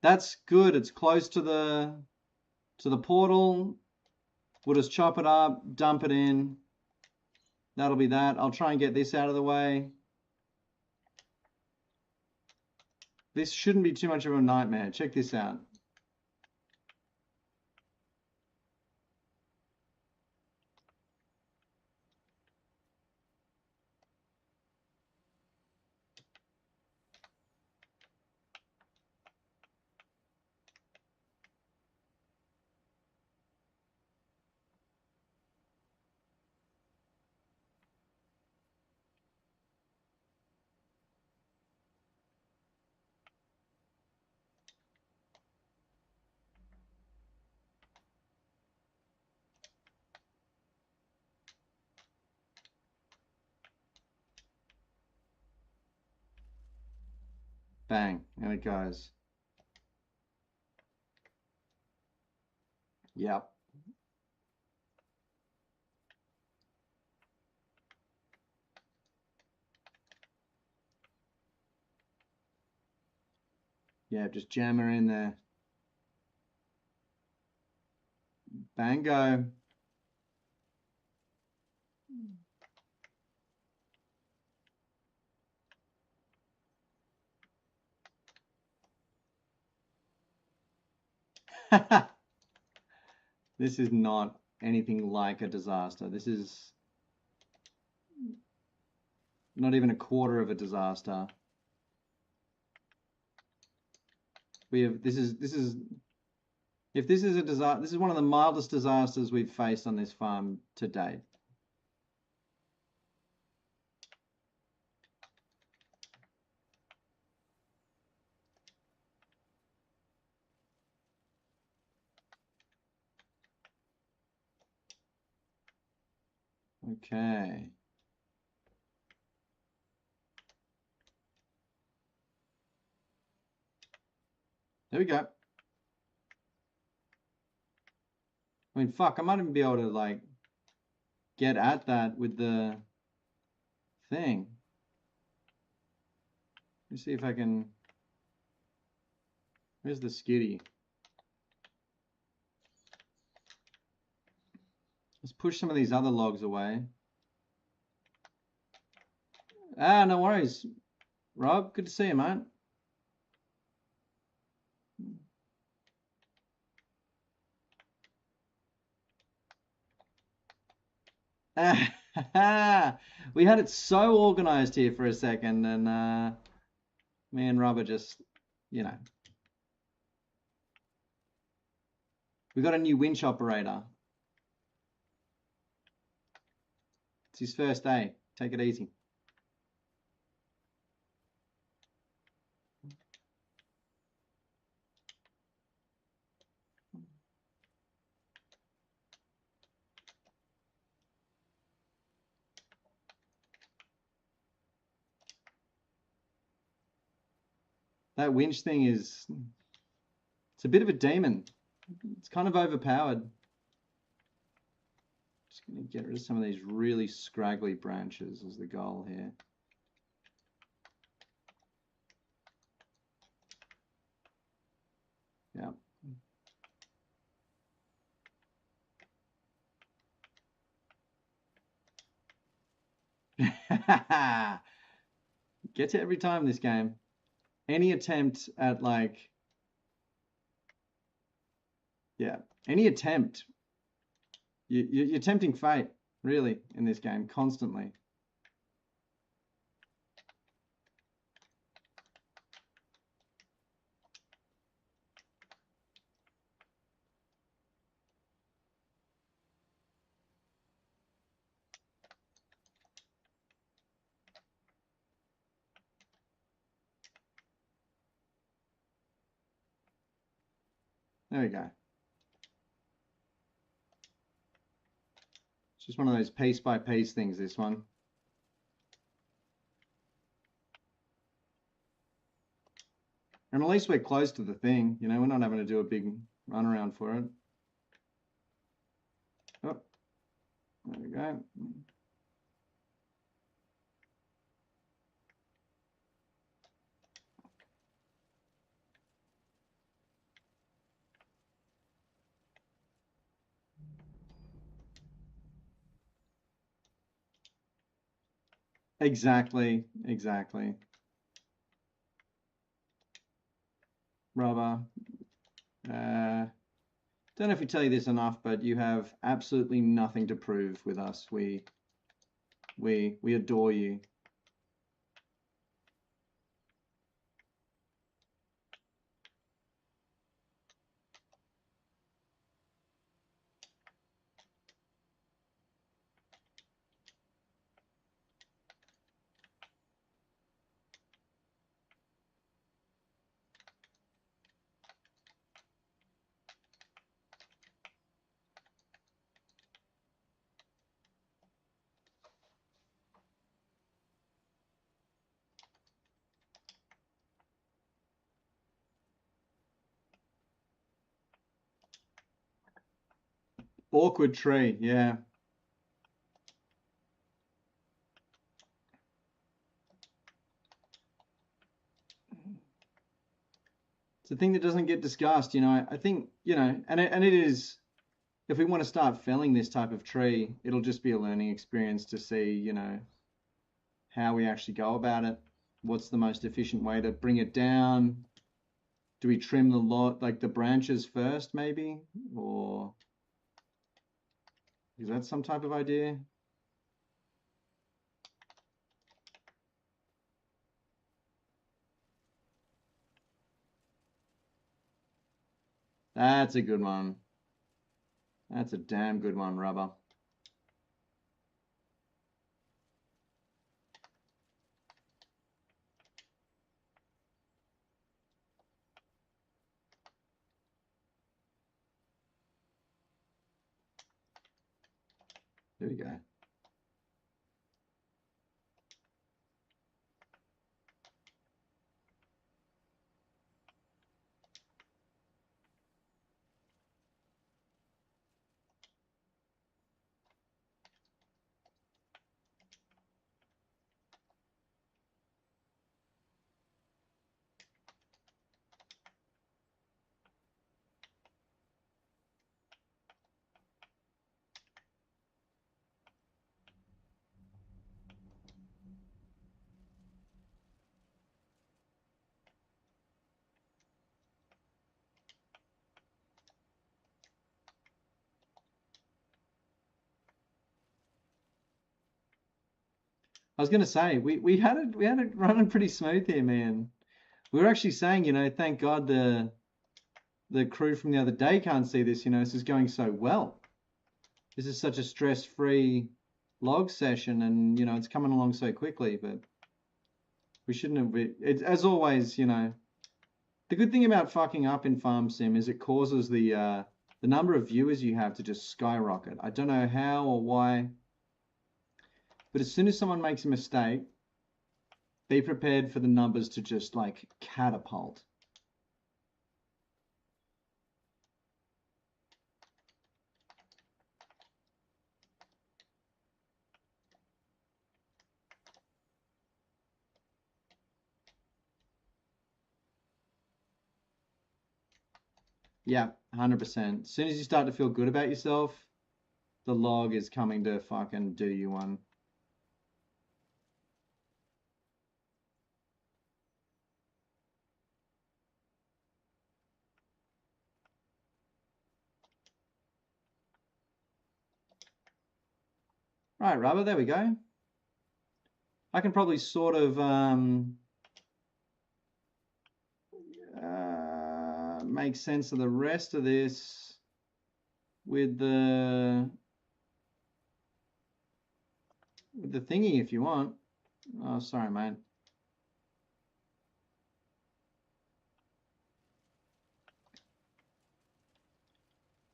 that's good. It's close to the portal. We'll just chop it up, dump it in. That'll be that. I'll try and get this out of the way. This shouldn't be too much of a nightmare. Check this out. Bang, and it goes. Yep. Yeah, just jam her in there. Bango. This is not anything like a disaster. This is not even a quarter of a disaster. We have this is if this is a disaster, this is one of the mildest disasters we've faced on this farm to date. Okay. There we go. I mean, fuck, I might even be able to, like, get at that with the thing. Let me see if I can... Where's the skitty? Let's push some of these other logs away. Ah, no worries. Rob, good to see you, mate. We had it so organized here for a second, and me and Rob are just, you know. We got a new winch operator. It's his first day. Take it easy. That winch thing is, it's a bit of a demon. It's kind of overpowered. Just going to get rid of some of these really scraggly branches is the goal here. Yeah. Gets it every time this game. Any attempt at like, yeah, any attempt, you're tempting fate, really, in this game, constantly. There we go. It's just one of those piece by piece things, this one. And at least we're close to the thing, you know, we're not having to do a big run around for it. Oh, there we go. Exactly. Rubber. Don't know if we tell you this enough, but you have absolutely nothing to prove with us. We adore you. Awkward tree, yeah. It's a thing that doesn't get discussed, you know. I think, you know, and it is, if we want to start felling this type of tree, it'll just be a learning experience to see, you know, how we actually go about it. What's the most efficient way to bring it down? Do we trim the lot, like the branches first, maybe? Or is that some type of idea? That's a good one. That's a damn good one, Rubber. There we go. I was gonna say we had it running pretty smooth here, man. We were actually saying, you know, thank God the crew from the other day can't see this, you know, this is going so well. This is such a stress-free log session and, you know, it's coming along so quickly, but we shouldn't have it's as always, you know, the good thing about fucking up in Farm Sim is it causes the number of viewers you have to just skyrocket. I don't know how or why, but as soon as someone makes a mistake, be prepared for the numbers to just like catapult. Yeah, 100%. As soon as you start to feel good about yourself, the log is coming to fucking do you one. Right, Rubber, there we go. I can probably sort of make sense of the rest of this with the thingy if you want. Oh, sorry, mate.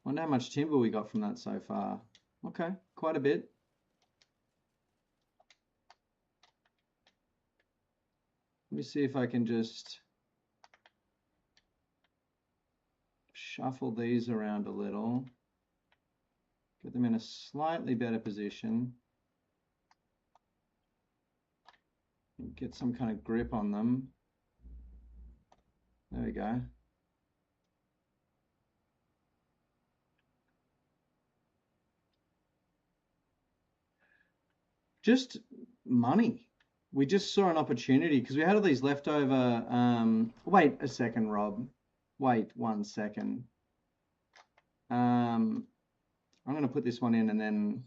Wonder how much timber we got from that so far. Okay, quite a bit. Let me see if I can just shuffle these around a little. Get them in a slightly better position. Get some kind of grip on them. There we go. Just money. We just saw an opportunity because we had all these leftover. Wait a second, Rob. Wait 1 second. I'm going to put this one in and then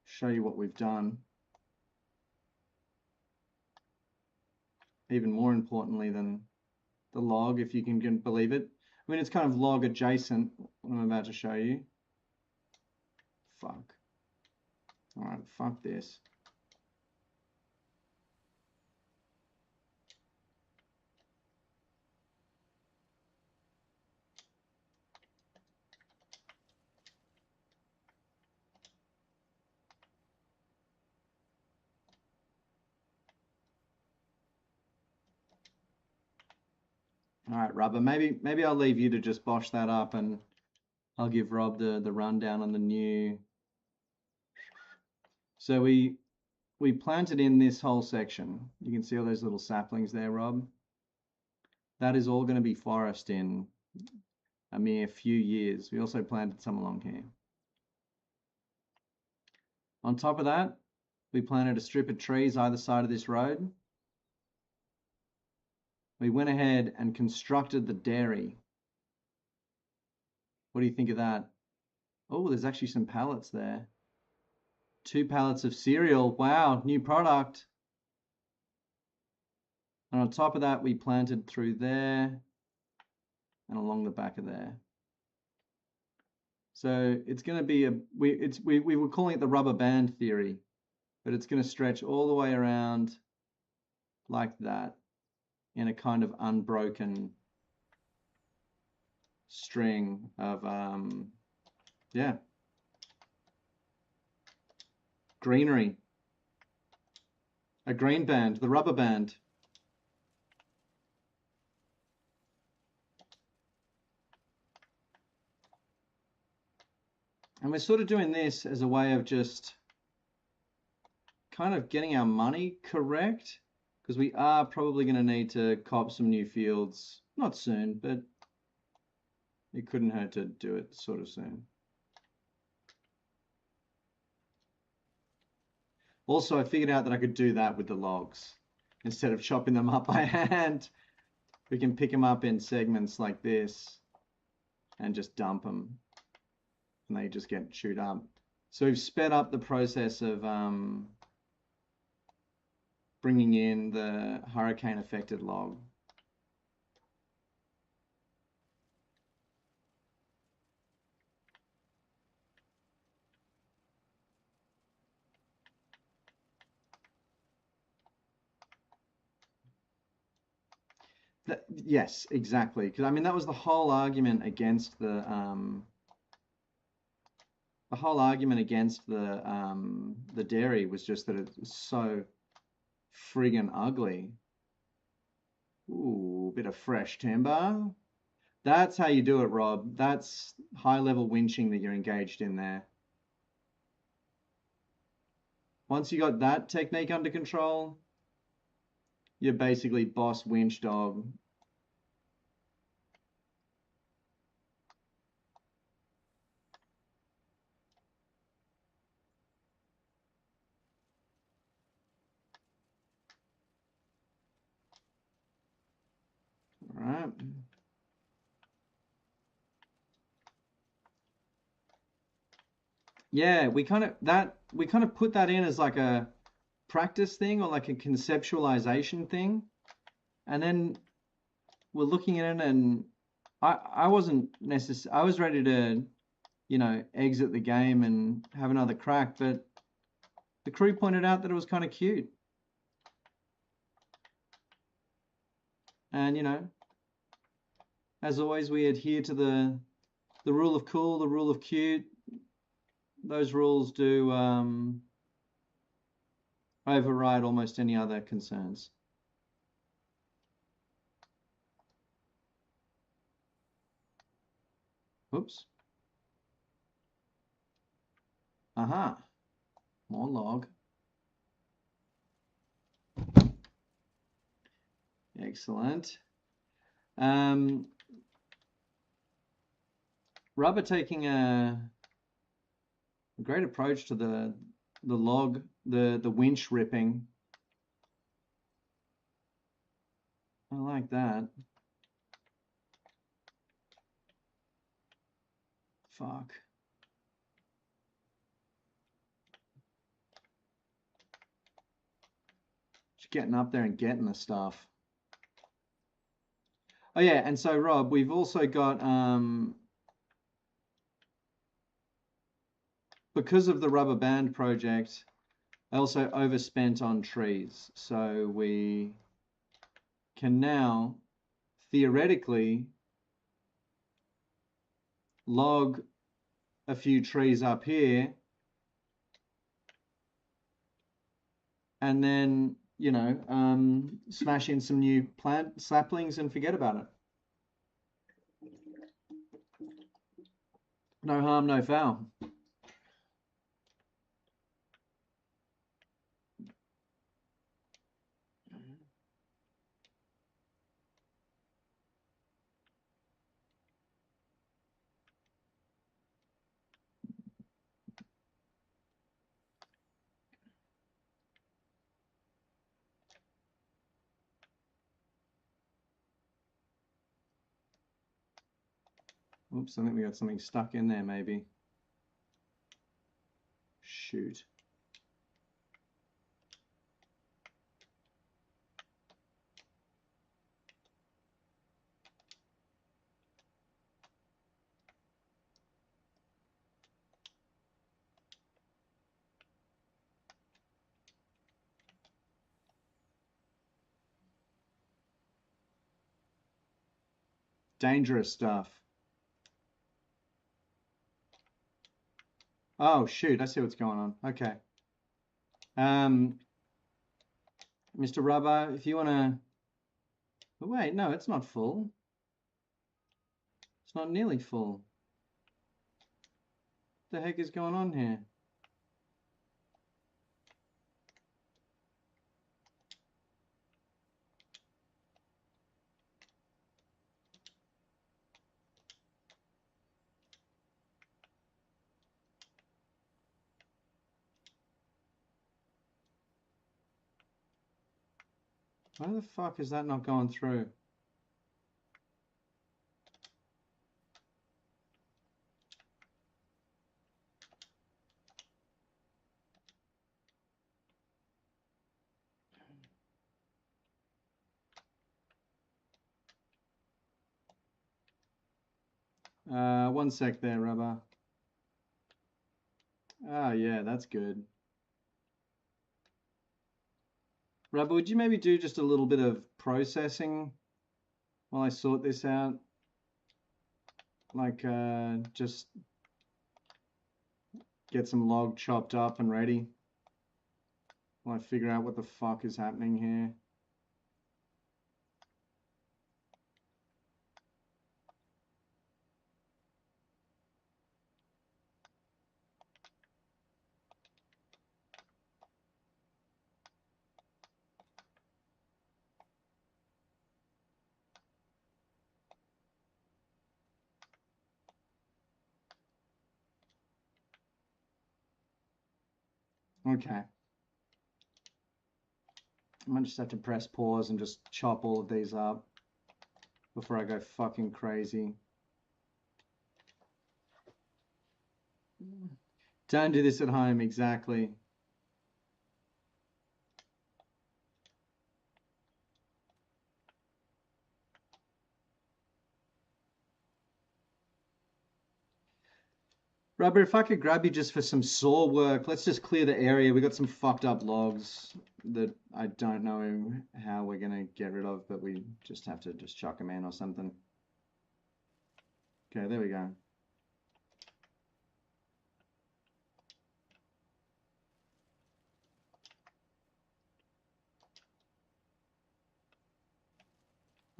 show you what we've done. Even more importantly than the log, if you can believe it. I mean, it's kind of log adjacent, what I'm about to show you. Fuck. All right, fuck this. All right, Rubber, maybe I'll leave you to just bosh that up and I'll give Rob the rundown on the new. So we planted in this whole section. You can see all those little saplings there, Rob. That is all going to be forest in a mere few years. We also planted some along here. On top of that, we planted a strip of trees either side of this road. We went ahead and constructed the dairy. What do you think of that? Oh, there's actually some pallets there. 2 pallets of cereal. Wow, new product. And on top of that, we planted through there and along the back of there. So it's going to be we were calling it the rubber band theory, but it's going to stretch all the way around like that in a kind of unbroken string of yeah, greenery. A green band, the rubber band. And we're sort of doing this as a way of just kind of getting our money correct, because we are probably going to need to cop some new fields. Not soon, but it couldn't hurt to do it sort of soon. Also, I figured out that I could do that with the logs. Instead of chopping them up by hand, we can pick them up in segments like this and just dump them. And they just get chewed up. So we've sped up the process of bringing in the hurricane affected log. Yes, exactly. Because I mean that was the whole argument against the dairy was just that it's so friggin' ugly. Ooh, bit of fresh timber. That's how you do it, Rob. That's high level winching that you're engaged in there. Once you got that technique under control, you're basically boss winch dog. All right. Yeah, we kind of put that in as like a practice thing or like a conceptualization thing. And then we're looking at it and I wasn't necessarily, I was ready to, you know, exit the game and have another crack, but the crew pointed out that it was kind of cute. And, you know, as always, we adhere to the rule of cool, the rule of cute. Those rules do override almost any other concerns. Oops. Aha. More log. Excellent. Rubber taking a great approach to the log, the winch ripping. I like that. Fuck. Just getting up there and getting the stuff. Oh yeah, and so Rob, we've also got because of the rubber band project, I also overspent on trees. So we can now theoretically log a few trees up here and then, you know, smash in some new plant saplings and forget about it. No harm, no foul. Oops, I think we got something stuck in there, maybe. Shoot. Dangerous stuff. Oh, shoot, I see what's going on. Okay. Mr. Rubber, if you want to... Oh, wait, no, it's not full. It's not nearly full. What the heck is going on here? Why the fuck is that not going through? One sec there, Rubber. Ah, yeah, that's good. Rubber, would you maybe do just a little bit of processing while I sort this out? Like, just get some log chopped up and ready while I figure out what the fuck is happening here. Okay. I might just have to press pause and just chop all of these up before I go fucking crazy. Don't do this at home, exactly. Rubber, if I could grab you just for some saw work, let's just clear the area. We got some fucked up logs that I don't know how we're gonna get rid of, but we just have to just chuck them in or something. Okay, there we go.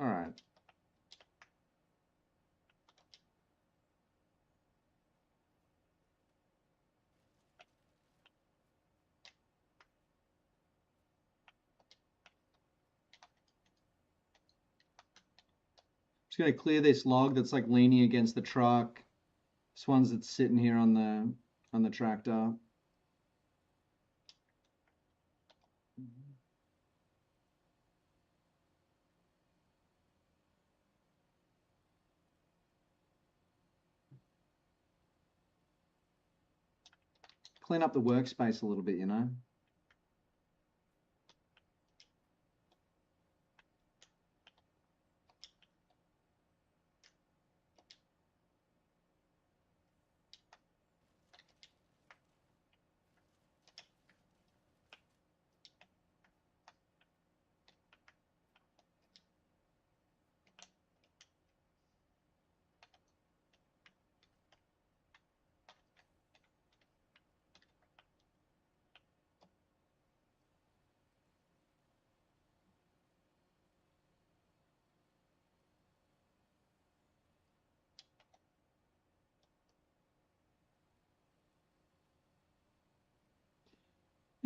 All right. Just gonna clear this log that's like leaning against the truck. This one's that's sitting here on the tractor. Clean up the workspace a little bit, you know.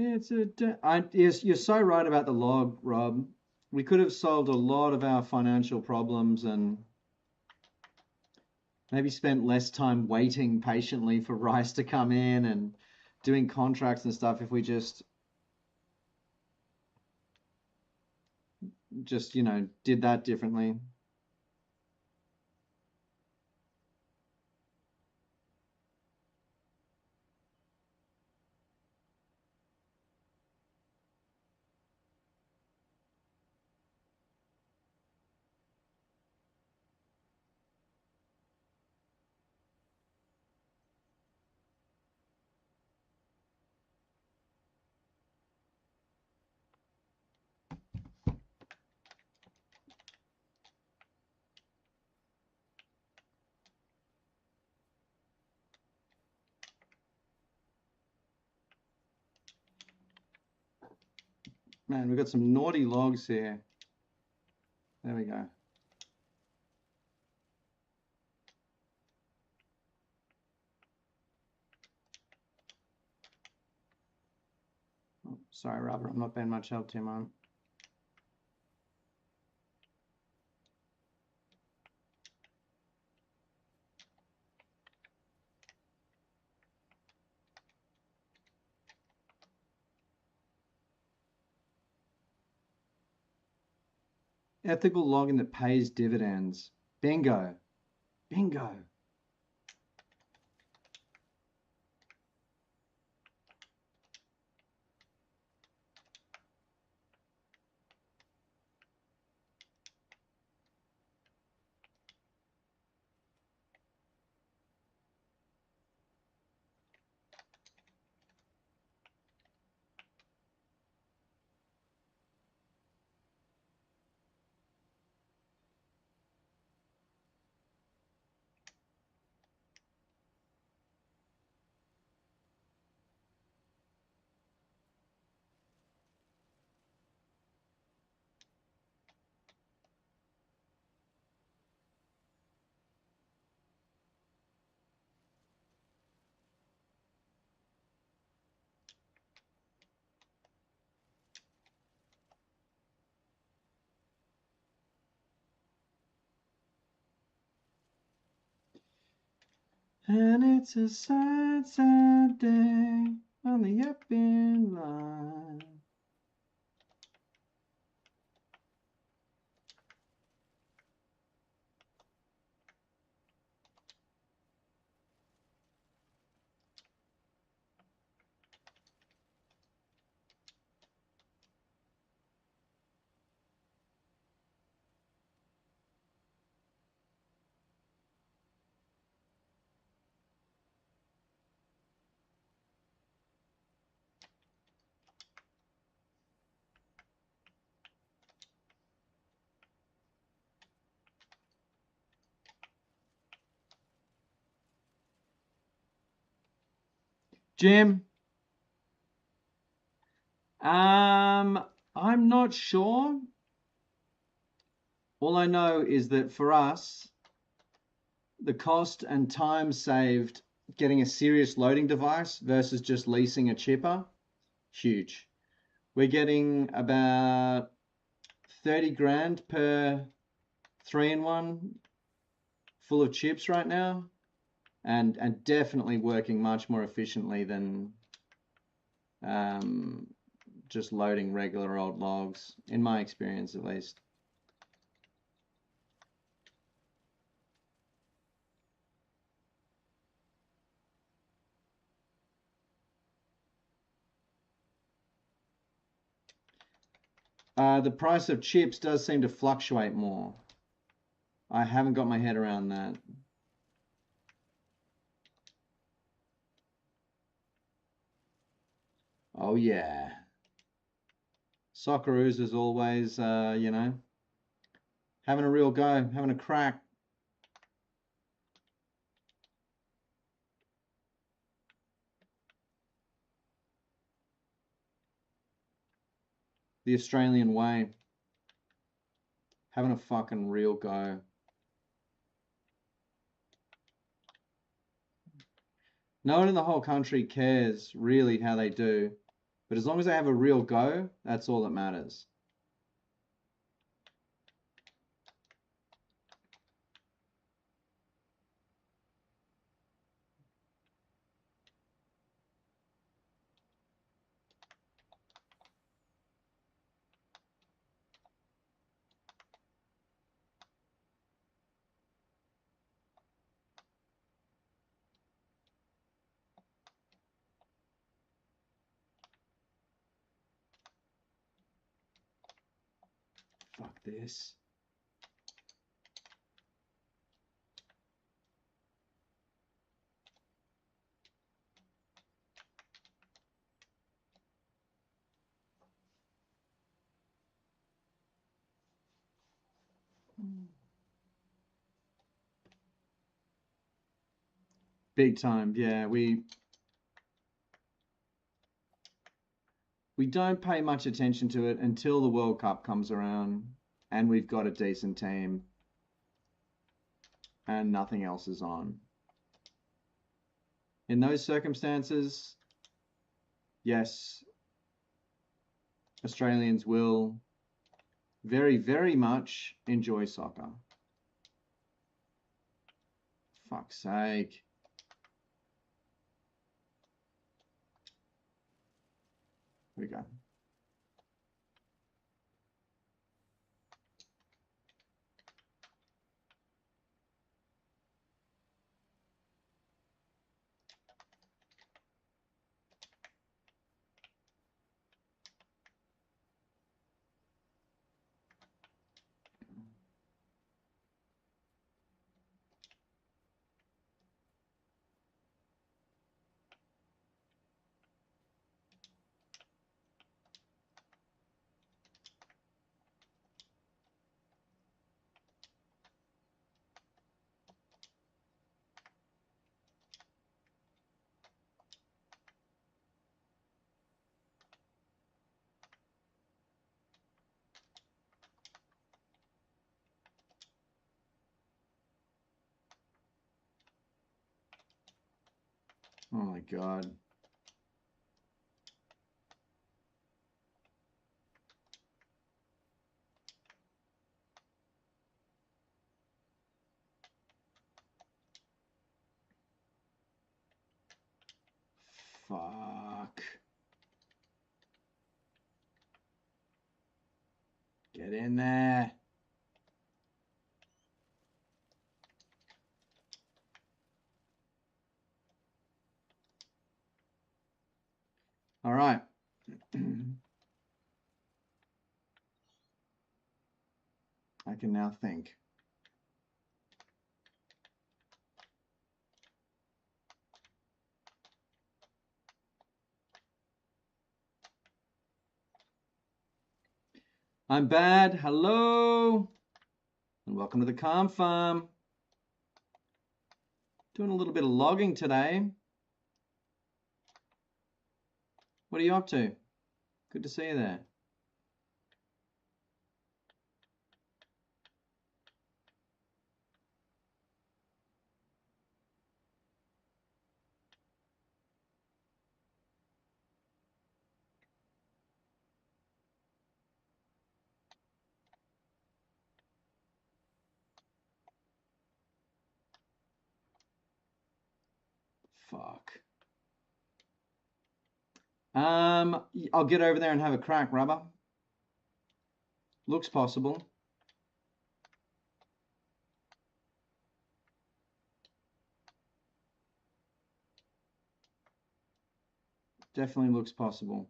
Yes, you're so right about the log, Rob. We could have solved a lot of our financial problems and maybe spent less time waiting patiently for rice to come in and doing contracts and stuff if we just did that differently. Man, we've got some naughty logs here. There we go. Oh, sorry, Robert, I'm not being much help to you, man. Ethical logging that pays dividends. Bingo. Bingo. And it's a sad, sad day on the Epping line. Jim, I'm not sure. All I know is that for us, the cost and time saved getting a serious loading device versus just leasing a chipper, huge. We're getting about 30 grand per 3-in-1 full of chips right now, and definitely working much more efficiently than just loading regular old logs, in my experience at least. The price of chips does seem to fluctuate more. I haven't got my head around that. Oh yeah. Socceroos is always, having a real go, having a crack. The Australian way. Having a fucking real go. No one in the whole country cares really how they do. But as long as they have a real go, that's all that matters. Fuck this. Big time, yeah. We don't pay much attention to it until the World Cup comes around and we've got a decent team and nothing else is on. In those circumstances, yes, Australians will very, very much enjoy soccer. Fuck's sake. Here we go. Oh my God. Fuck. Get in there. All right. I can now think. I'm bad. Hello. And welcome to the Calm Farm. Doing a little bit of logging today. What are you up to? Good to see you there. Fuck. I'll get over there and have a crack, Rubber. Looks possible. Definitely looks possible.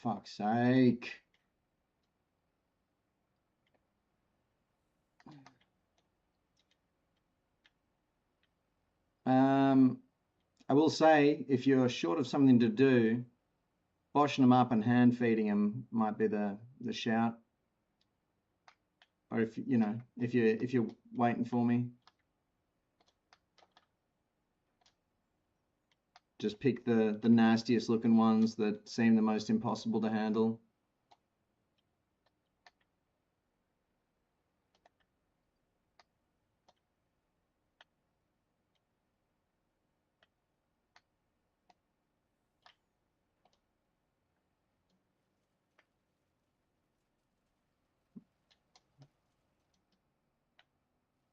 Fuck's sake. I will say, if you're short of something to do, boshing them up and hand feeding them might be the shout. Or if you're waiting for me. Just pick the nastiest looking ones that seem the most impossible to handle.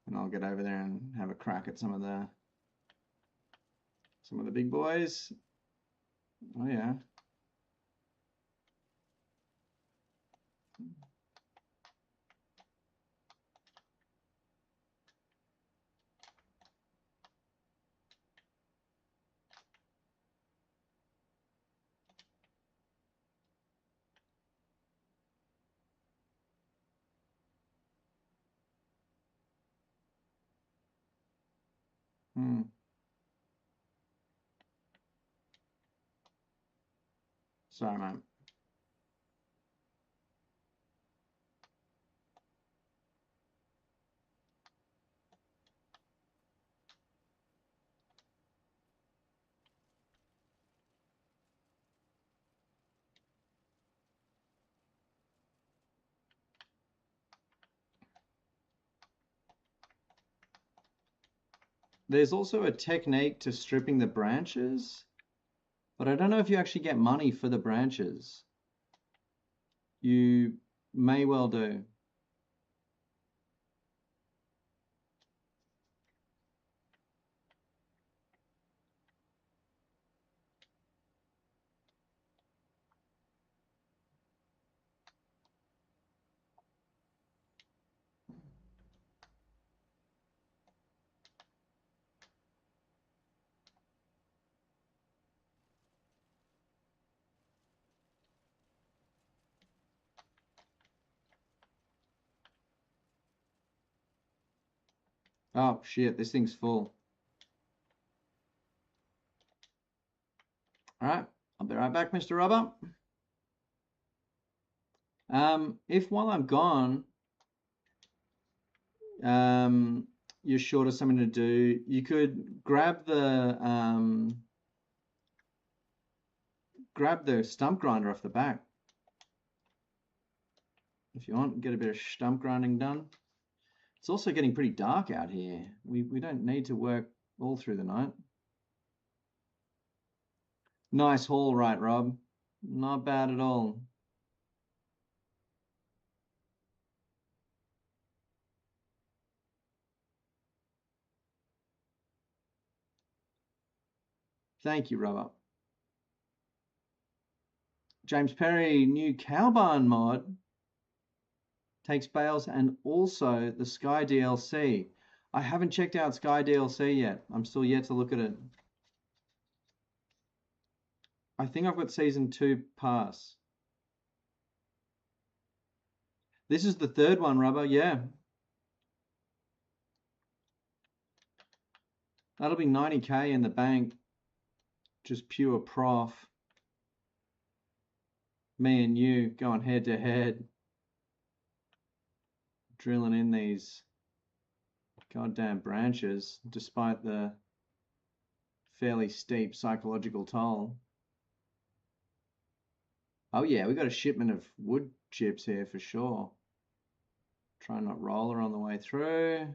And I'll get over there and have a crack at some of the big boys. Oh yeah. Sorry, mate. There's also a technique to stripping the branches, but I don't know if you actually get money for the branches. You may well do. Oh shit, this thing's full. All right, I'll be right back, Mr. Rubber. If while I'm gone, you're short of something to do, you could grab the stump grinder off the back. If you want, get a bit of stump grinding done. It's also getting pretty dark out here. We don't need to work all through the night. Nice haul, right, Rob? Not bad at all. Thank you, Robert. James Perry, new cow barn mod takes bales and also the Sky DLC. I haven't checked out Sky DLC yet. I'm still yet to look at it. I think I've got season 2 pass. This is the third one, Rubber. Yeah. That'll be 90k in the bank. Just pure prof. Me and you going head to head. Drilling in these goddamn branches despite the fairly steep psychological toll. Oh yeah, we got a shipment of wood chips here for sure. Try and not roll her on the way through.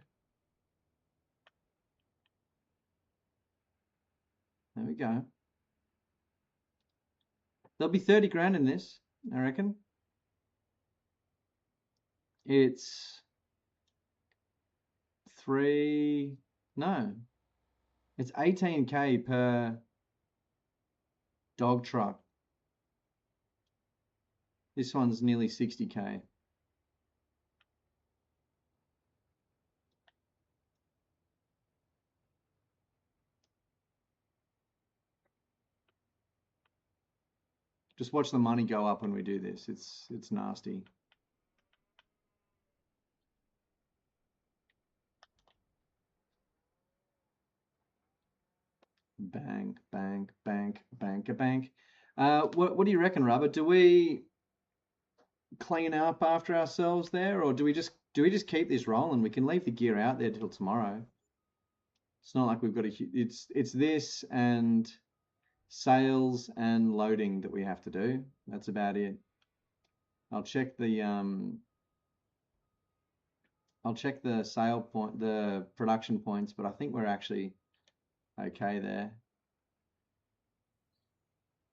There we go. There'll be 30 grand in this, I reckon. It's it's 18k per dog truck. This one's nearly 60k. Just watch the money go up when we do this. It's nasty. Bang, bang, bang, bank, a bank. What do you reckon, Robert? Do we clean up after ourselves there, or do we just keep this rolling? We can leave the gear out there till tomorrow. It's not like we've got it's this and sales and loading that we have to do. That's about it. I'll check the sale point, the production points, but I think we're actually okay there.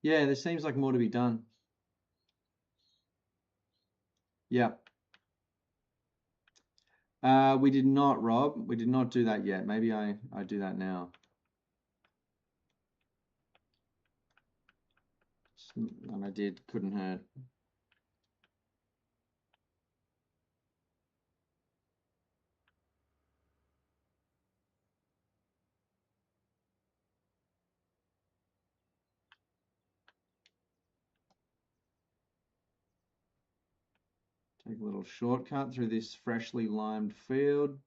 Yeah, there seems like more to be done. Yeah. We did not, Rob. We did not do that yet. Maybe I do that now. And I did, couldn't hurt. Take a little shortcut through this freshly limed field.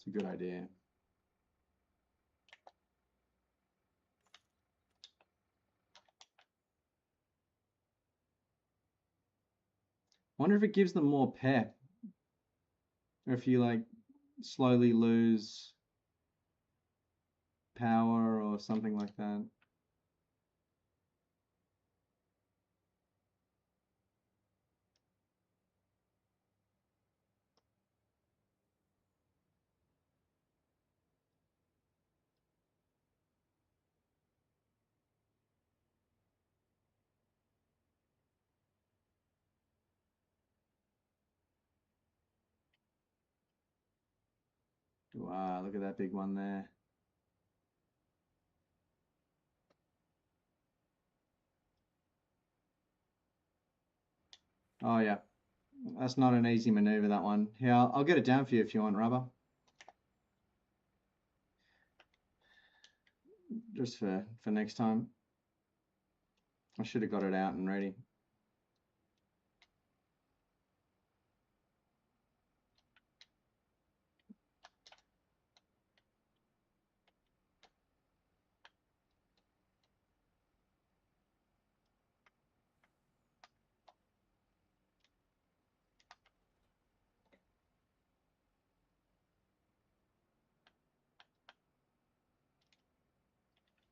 It's a good idea. Wonder if it gives them more pep, or if you like slowly lose power or something like that. Wow, look at that big one there. Oh yeah, that's not an easy maneuver, that one. Yeah, I'll get it down for you if you want, Rubber. Just for next time. I should have got it out and ready.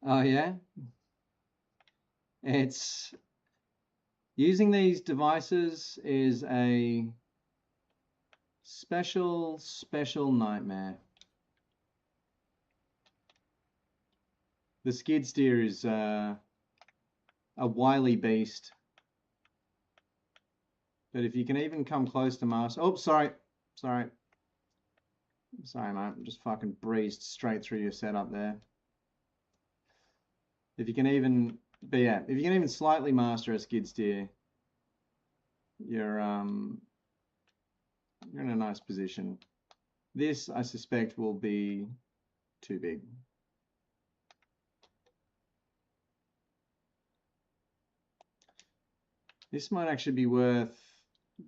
Oh yeah? It's using these devices is a special nightmare. The skid steer is a wily beast. But if you can even come close to master... Oh, sorry, mate. Just fucking breezed straight through your setup there. If you can even... But yeah, if you can even slightly master a skid steer, you're in a nice position. This, I suspect, will be too big. This might actually be worth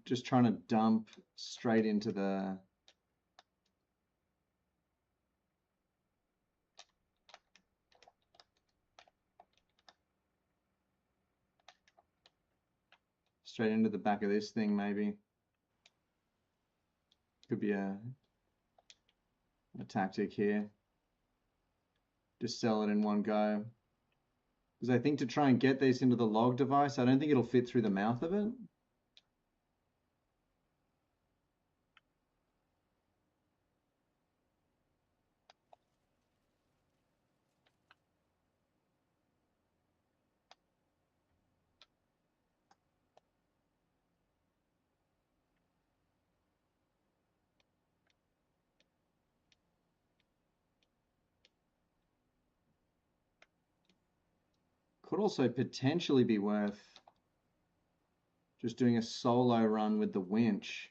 just trying to dump straight into the... Straight into the back of this thing, maybe. Could be a tactic here. Just sell it in one go. Because I think to try and get this into the log device, I don't think it'll fit through the mouth of it. Could also potentially be worth just doing a solo run with the winch.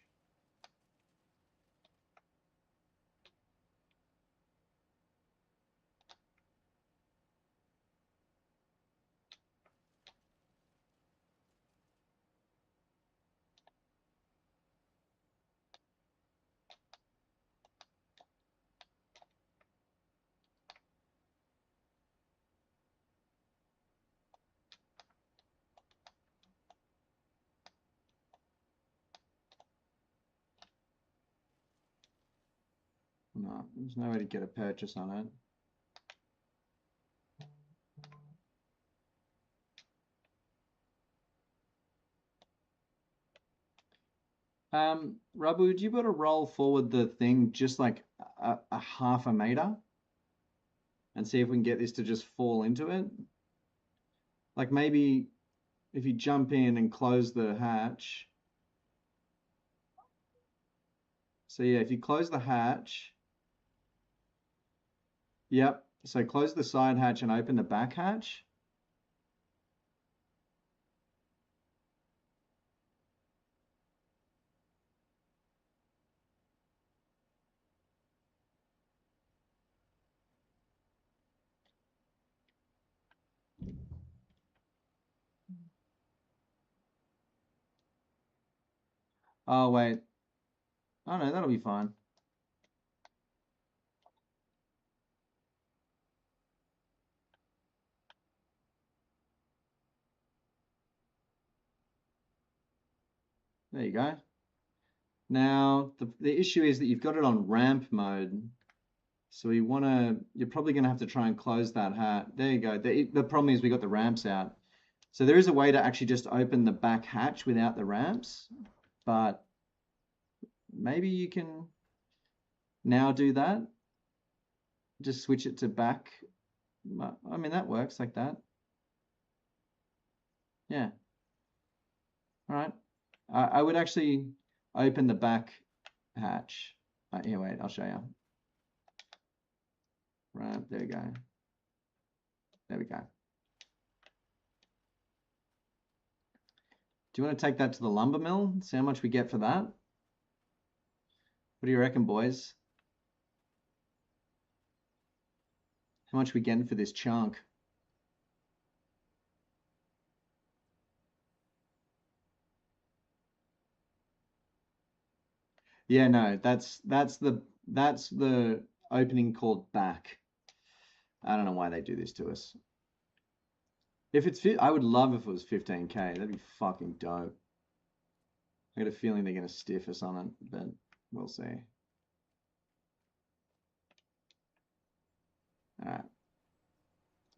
Oh, there's no way to get a purchase on it. Rabu, would you be able to roll forward the thing just like a half a meter and see if we can get this to just fall into it? Like maybe if you jump in and close the hatch. So yeah, if you close the hatch, yep. So close the side hatch and open the back hatch. Oh wait. Oh no, that'll be fine. There you go. Now, the issue is that you've got it on ramp mode. So you're probably going to have to try and close that hatch. There you go. The problem is we got the ramps out. So there is a way to actually just open the back hatch without the ramps, but maybe you can now do that. Just switch it to back. I mean, that works like that. Yeah. All right. I would actually open the back hatch. Here, wait, I'll show you. Right, there we go. There we go. Do you want to take that to the lumber mill? See how much we get for that? What do you reckon, boys? How much we getting for this chunk? Yeah, no, that's the opening called back. I don't know why they do this to us. If it's I would love if it was 15K. That'd be fucking dope. I got a feeling they're gonna stiff us on it, but we'll see. All right.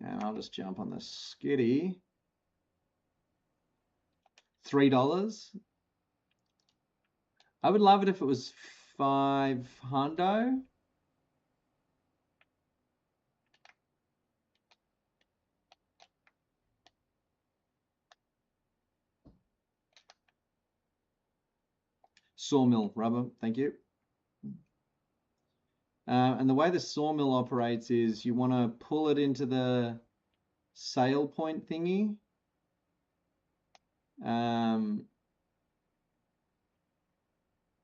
And I'll just jump on the skitty. $3. I would love it if it was 500. Sawmill rubber, thank you. And the way the sawmill operates is you want to pull it into the sale point thingy.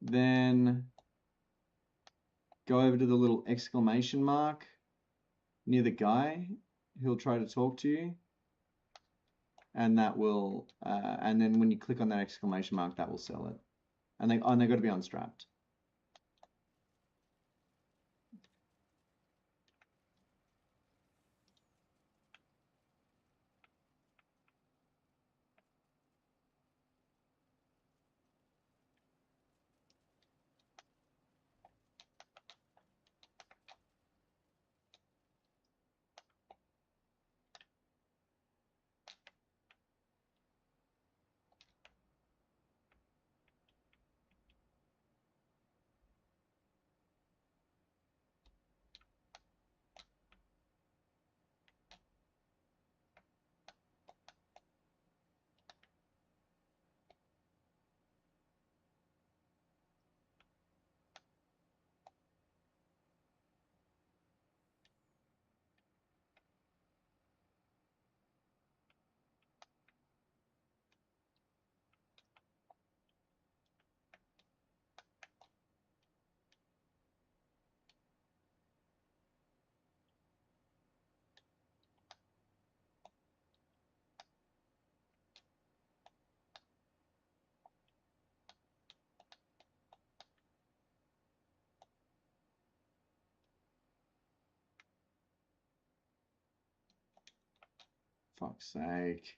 Then go over to the little exclamation mark near the guy. He'll try to talk to you. And that will, and then when you click on that exclamation mark, that will sell it. And they got to be unstrapped. Fuck's sake.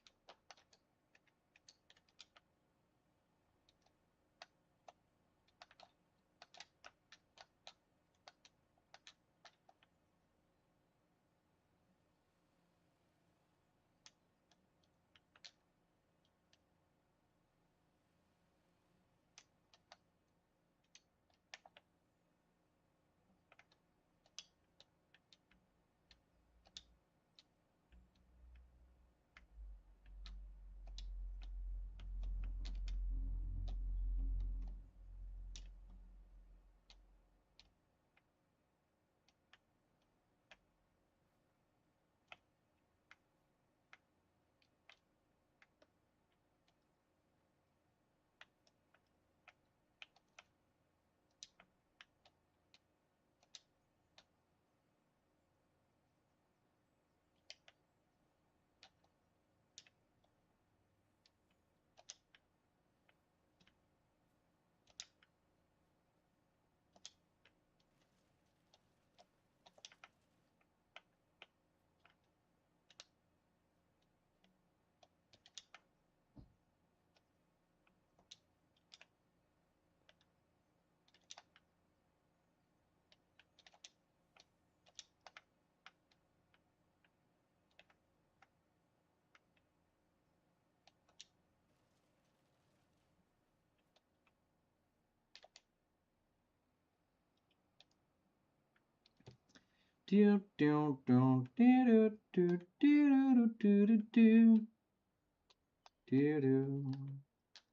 Do do do do do do do do do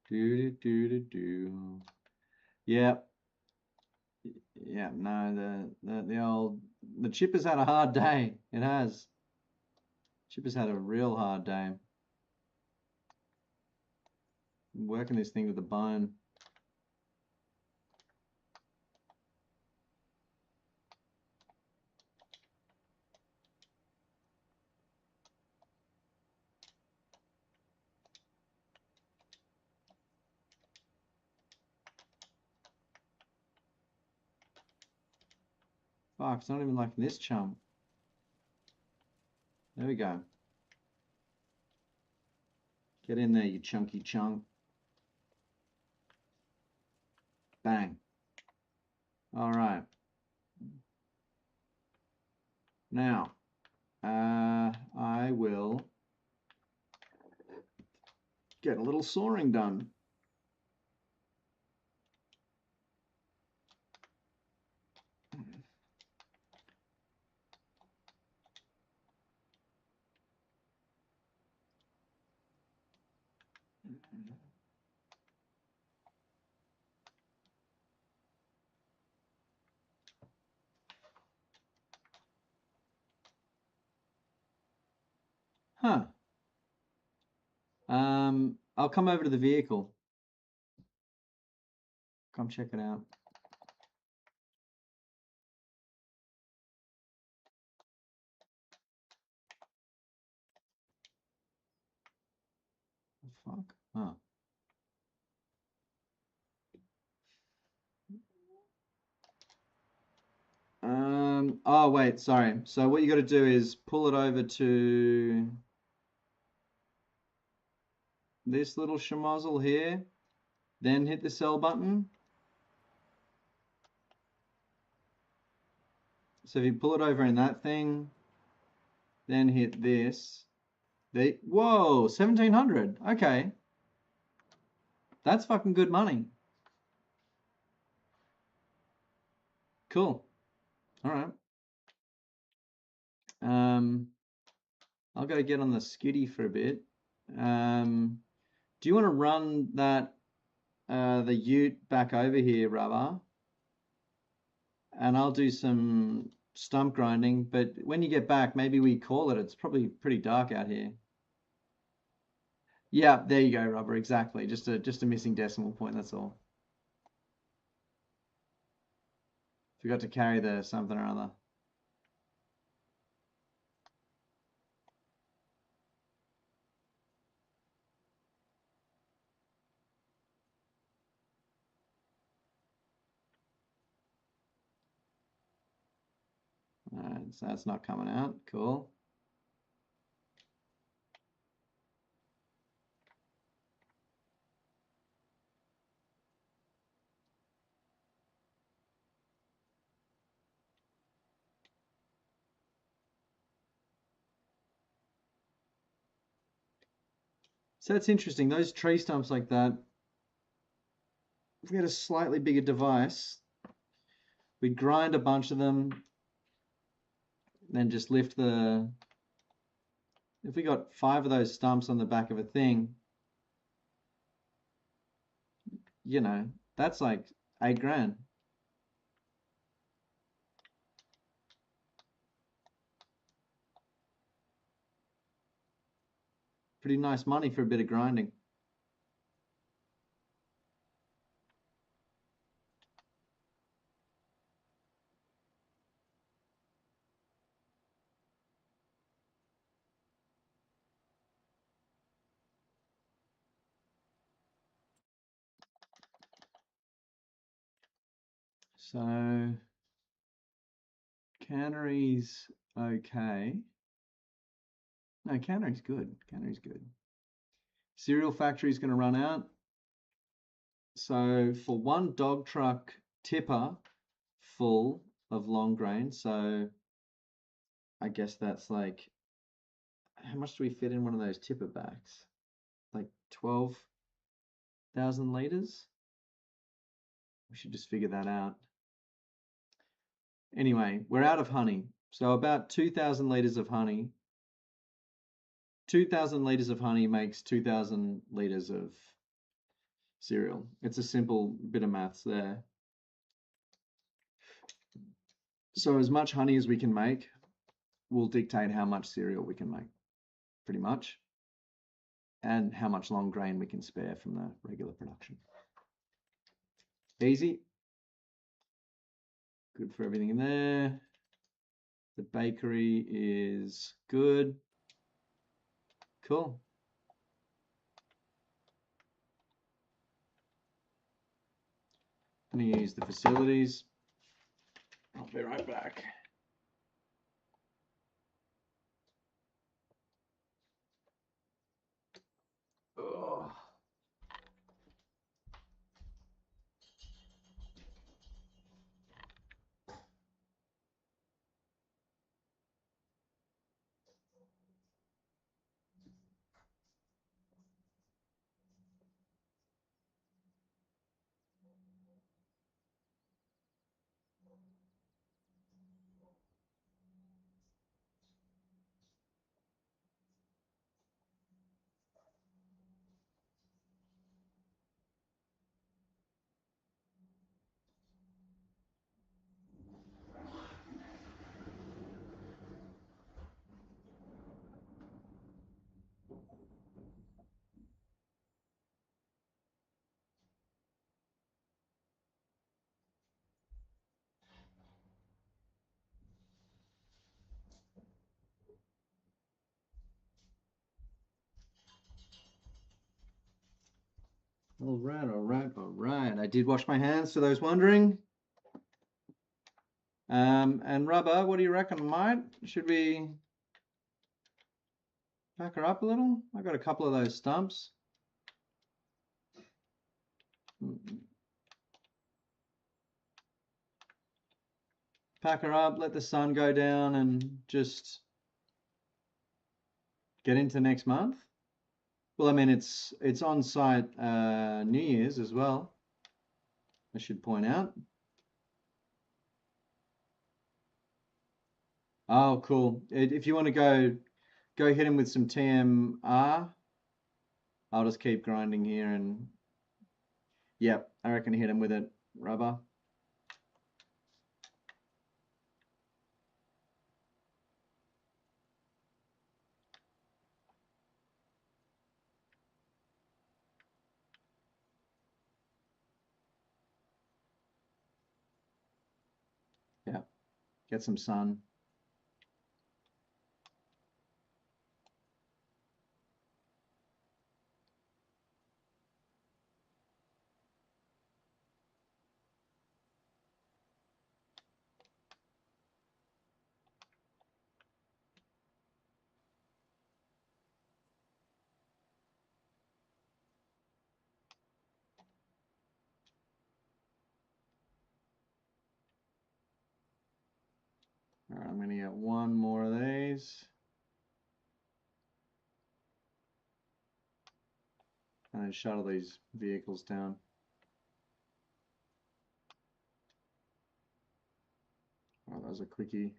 do do do do. Yep. Yeah, no, the chip has had a hard day. It has. Chip has had a real hard day. I'm working this thing with the bone. Fuck, it's not even like this chum. There we go. Get in there, you chunky chunk. Bang. All right. Now, I will get a little sawing done. Huh. I'll come over to the vehicle. Come check it out. Fuck. Huh. Oh wait, sorry. So what you got to do is pull it over to this little schmozzle here, then hit the sell button. So if you pull it over in that thing, then hit this. Whoa, 1700. Okay. That's fucking good money. Cool. All right. I'll go get on the skiddy for a bit. Do you want to run that the ute back over here, Rubber? And I'll do some stump grinding, but when you get back, maybe we call it. It's probably pretty dark out here. Yeah, there you go, Rubber. Exactly. Just a missing decimal point, that's all. Forgot to carry the something or other. Alright, so that's not coming out. Cool. So that's interesting. Those tree stumps like that, if we had a slightly bigger device, we'd grind a bunch of them, then just lift the... If we got 5 of those stumps on the back of a thing, you know, that's like 8 grand. Pretty nice money for a bit of grinding. So cannery's okay. No, cannery's good. Cannery's good. Cereal factory's going to run out. So for one dog truck tipper full of long grain, so I guess that's like, how much do we fit in one of those tipper bags? Like 12,000 liters? We should just figure that out. Anyway, we're out of honey. So about 2,000 liters of honey. 2,000 liters of honey makes 2,000 liters of cereal. It's a simple bit of maths there. So as much honey as we can make will dictate how much cereal we can make, pretty much, and how much long grain we can spare from the regular production. Easy. Good for everything in there. The bakery is good. Cool. I'm going to use the facilities. I'll be right back. Oh. All right, all right, all right. I did wash my hands, for those wondering. And Rubber, what do you reckon, mate? Should we back her up a little? I got a couple of those stumps. Pack her up, let the sun go down, and just get into next month. Well, I mean, it's on site New Year's as well, I should point out. Oh, cool. If you want to go hit him with some TMR, I'll just keep grinding here and yep, I reckon hit him with it, Rubber. Yeah, get some sun. All right, I'm going to get one more of these. And then shuttle these vehicles down. Oh, that was a quickie.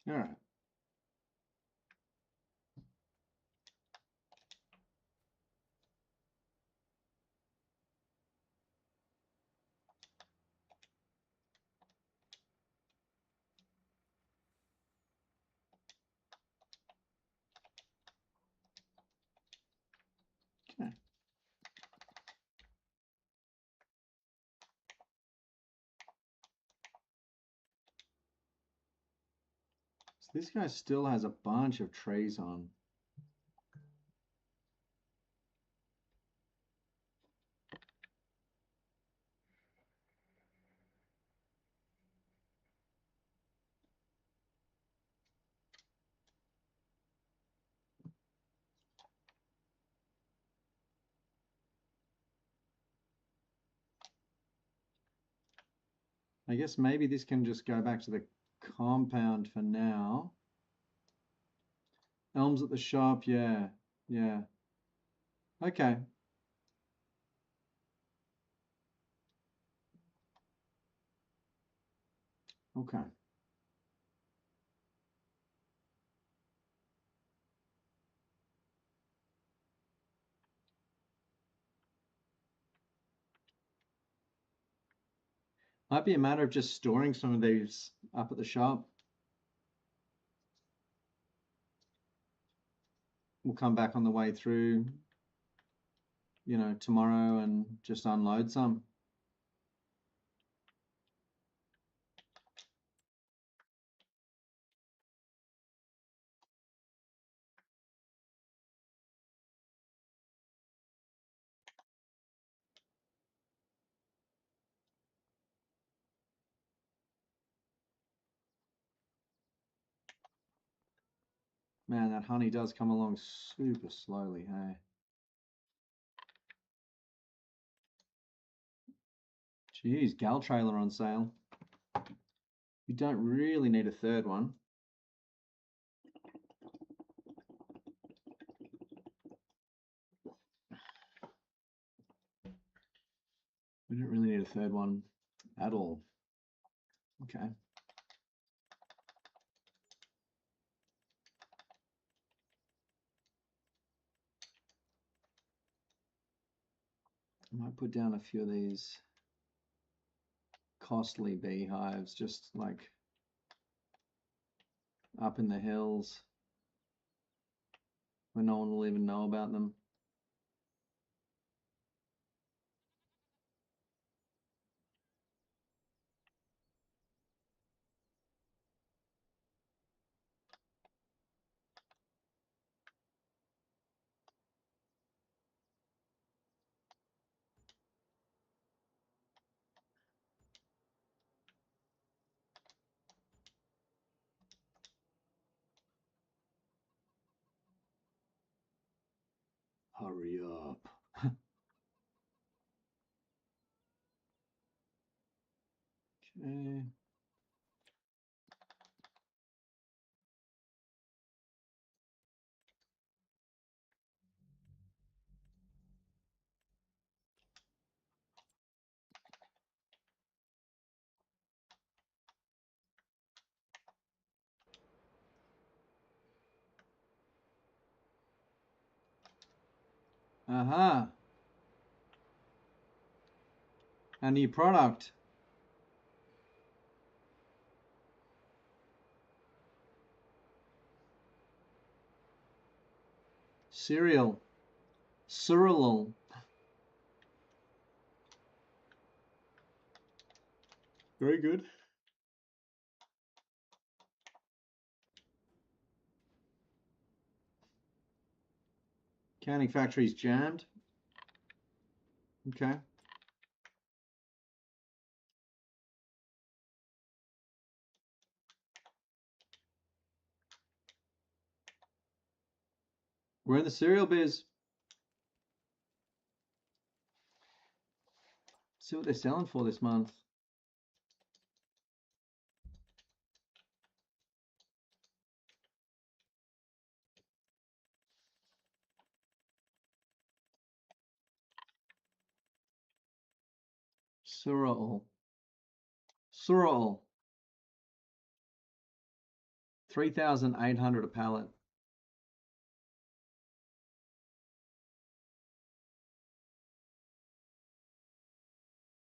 All right. Okay. So this guy still has a bunch of trees on. I guess maybe this can just go back to the compound for now. Elms at the shop, yeah, yeah. Okay. Okay. Might be a matter of just storing some of these up at the shop. We'll come back on the way through, you know, tomorrow and just unload some. Man, that honey does come along super slowly, hey? Geez, Gal trailer on sale. You don't really need a third one. We don't really need a third one at all. Okay. I might put down a few of these costly beehives, just like up in the hills where no one will even know about them. Hurry up. Okay. Aha. A new product. Cereal. Cereal. Very good. Canning factory's jammed. Okay. We're in the cereal biz. See what they're selling for this month. Cereal. Cereal. 3,800 a pallet.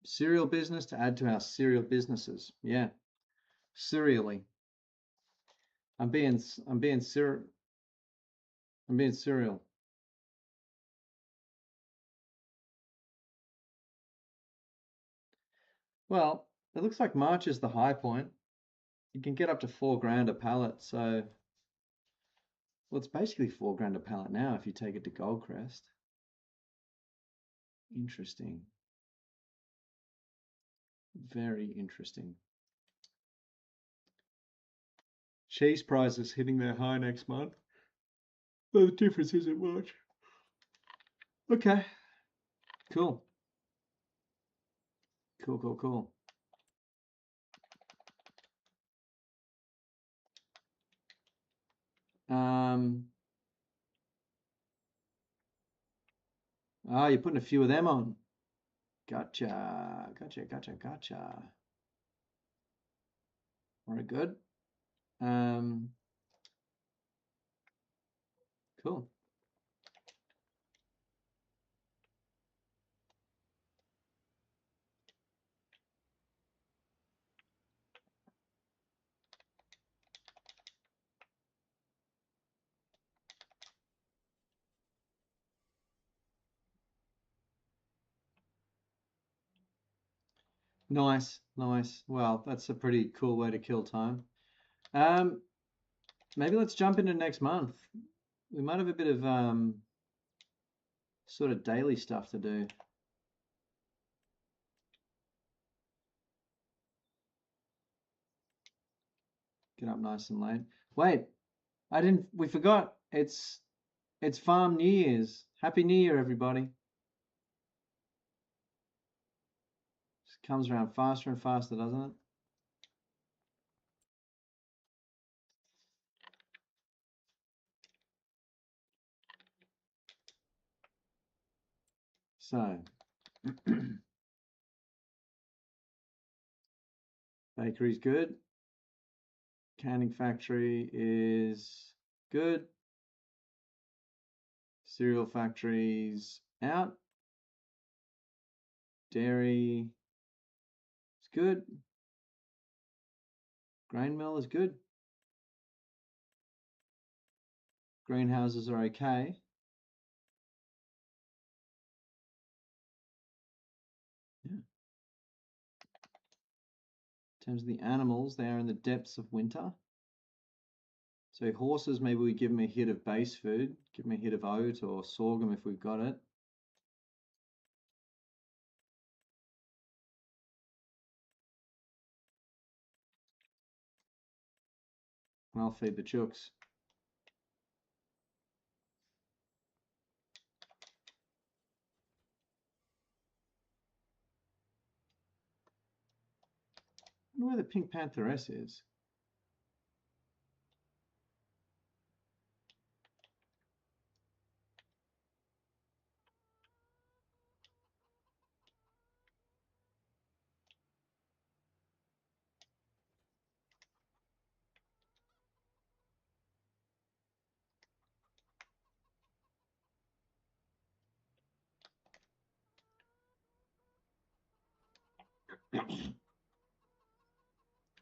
Cereal business to add to our cereal businesses. Yeah. Serially. I'm being serial. Well, it looks like March is the high point. You can get up to 4 grand a pallet. So, well, it's basically 4 grand a pallet now if you take it to Goldcrest. Interesting. Very interesting. Cheese prices hitting their high next month. Well, the difference isn't much. Okay. Cool. Cool, cool, cool. Oh, you're putting a few of them on. Gotcha, gotcha, gotcha, gotcha. Very good. Cool. Nice, nice. Well, that's a pretty cool way to kill time. Maybe let's jump into next month. We might have a bit of sort of daily stuff to do. Get up nice and late. Wait, we forgot. It's Farm New Year's. Happy New Year, everybody. Just comes around faster and faster, doesn't it? So, bakery's good. Canning factory is good. Cereal factory's out. Dairy is good. Grain mill is good. Greenhouses are okay. Yeah. In terms of the animals, they are in the depths of winter. So horses, maybe we give them a hit of base food, give them a hit of oat or sorghum if we've got it. And I'll feed the chooks. I wonder where the pink pantheress is.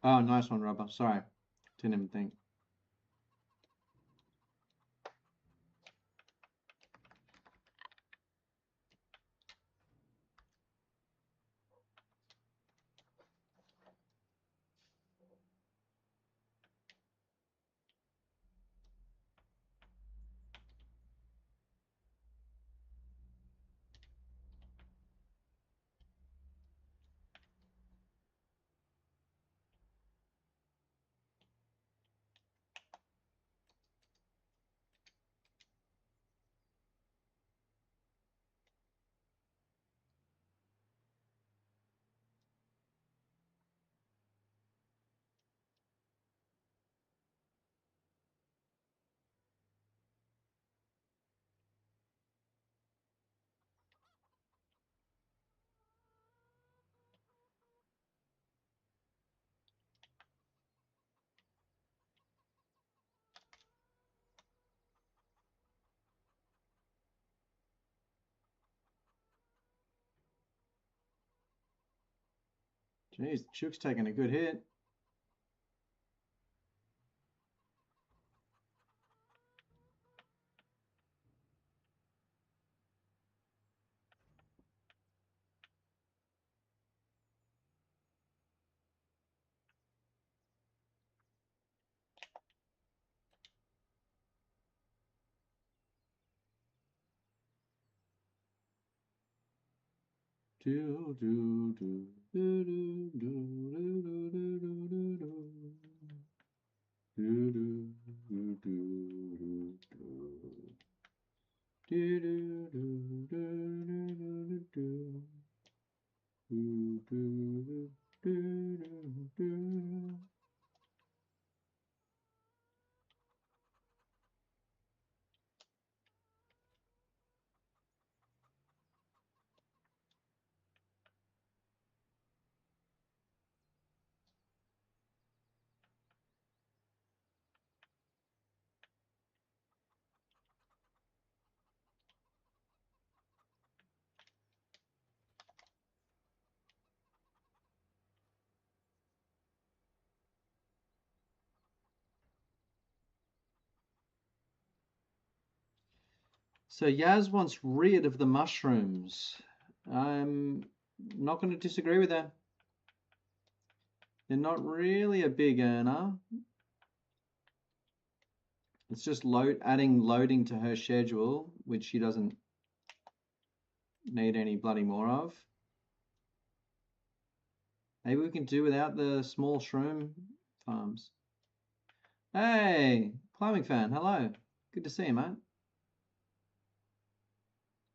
Oh, nice one, Rubber. Sorry. Didn't even think. Jeez, the chook's taking a good hit. Do do do do do do do do do do do do do do. So Yaz wants rid of the mushrooms. I'm not going to disagree with that. They're not really a big earner. It's just adding loading to her schedule, which she doesn't need any bloody more of. Maybe we can do without the small shroom farms. Hey, climbing fan, hello. Good to see you, mate.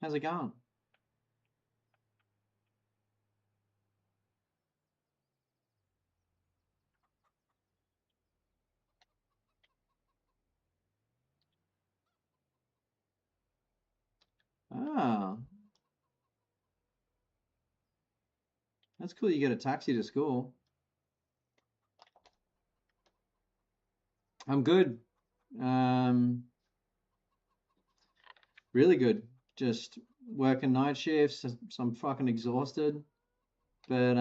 How's it going? Ah, that's cool. You get a taxi to school. I'm good. Really good. Just working night shifts, so I'm fucking exhausted. But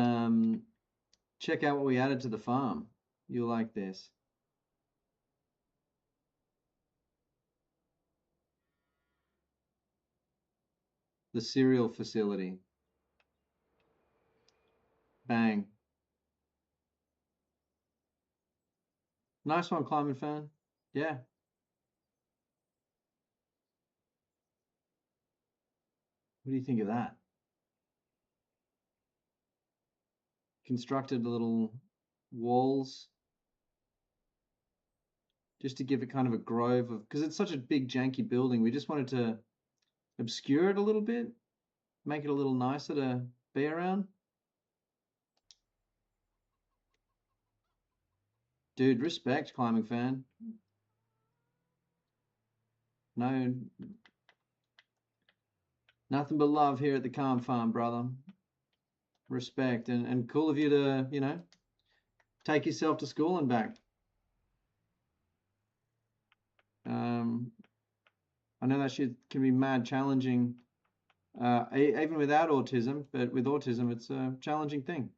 check out what we added to the farm. You'll like this. The cereal facility. Bang. Nice one, climbing fan. Yeah. What do you think of that? Constructed little walls just to give it kind of a grove of, because it's such a big janky building, we just wanted to obscure it a little bit, make it a little nicer to be around. Dude, respect, climbing fan. No, nothing but love here at the Calm Farm, brother. Respect, and cool of you to, take yourself to school and back. I know that shit can be mad challenging, even without autism, but with autism, it's a challenging thing.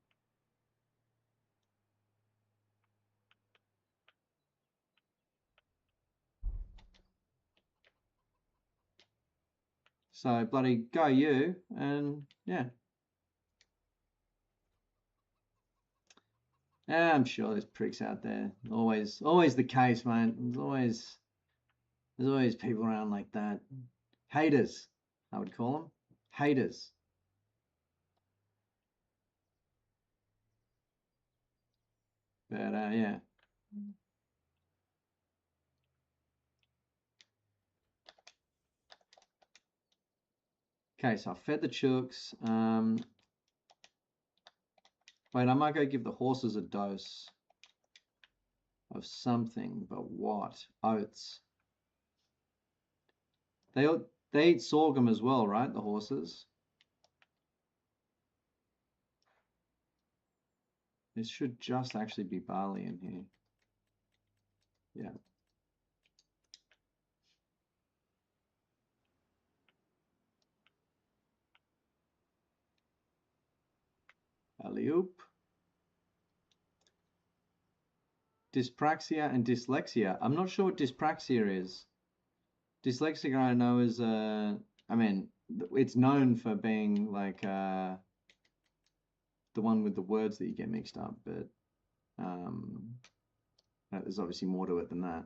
So bloody go you, and yeah. Yeah, I'm sure there's pricks out there. Always the case, mate. There's always people around like that. Haters, I would call them. Haters. But yeah. Okay, so I fed the chooks. Wait, I might go give the horses a dose of something, but what? Oats. They eat sorghum as well, right? The horses. This should just actually be barley in here. Yeah. Alley-oop. Dyspraxia and dyslexia. I'm not sure what dyspraxia is. Dyslexia I know is I mean, it's known for being like the one with the words that you get mixed up, but there's obviously more to it than that.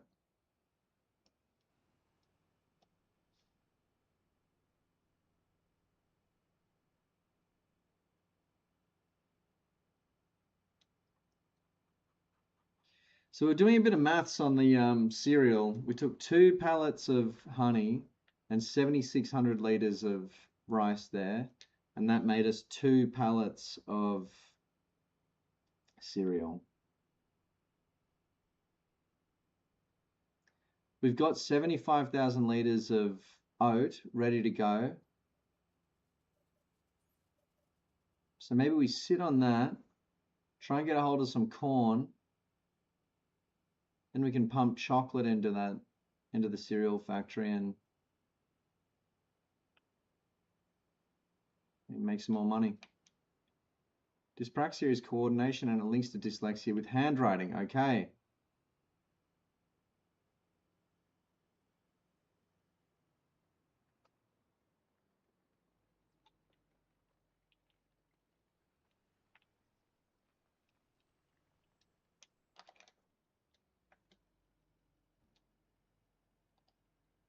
So we're doing a bit of maths on the cereal. We took 2 pallets of honey and 7,600 liters of rice there, and that made us 2 pallets of cereal. We've got 75,000 liters of oat ready to go. So maybe we sit on that, try and get a hold of some corn, and we can pump chocolate into the cereal factory and make some more money. Dyspraxia is coordination and it links to dyslexia with handwriting. Okay.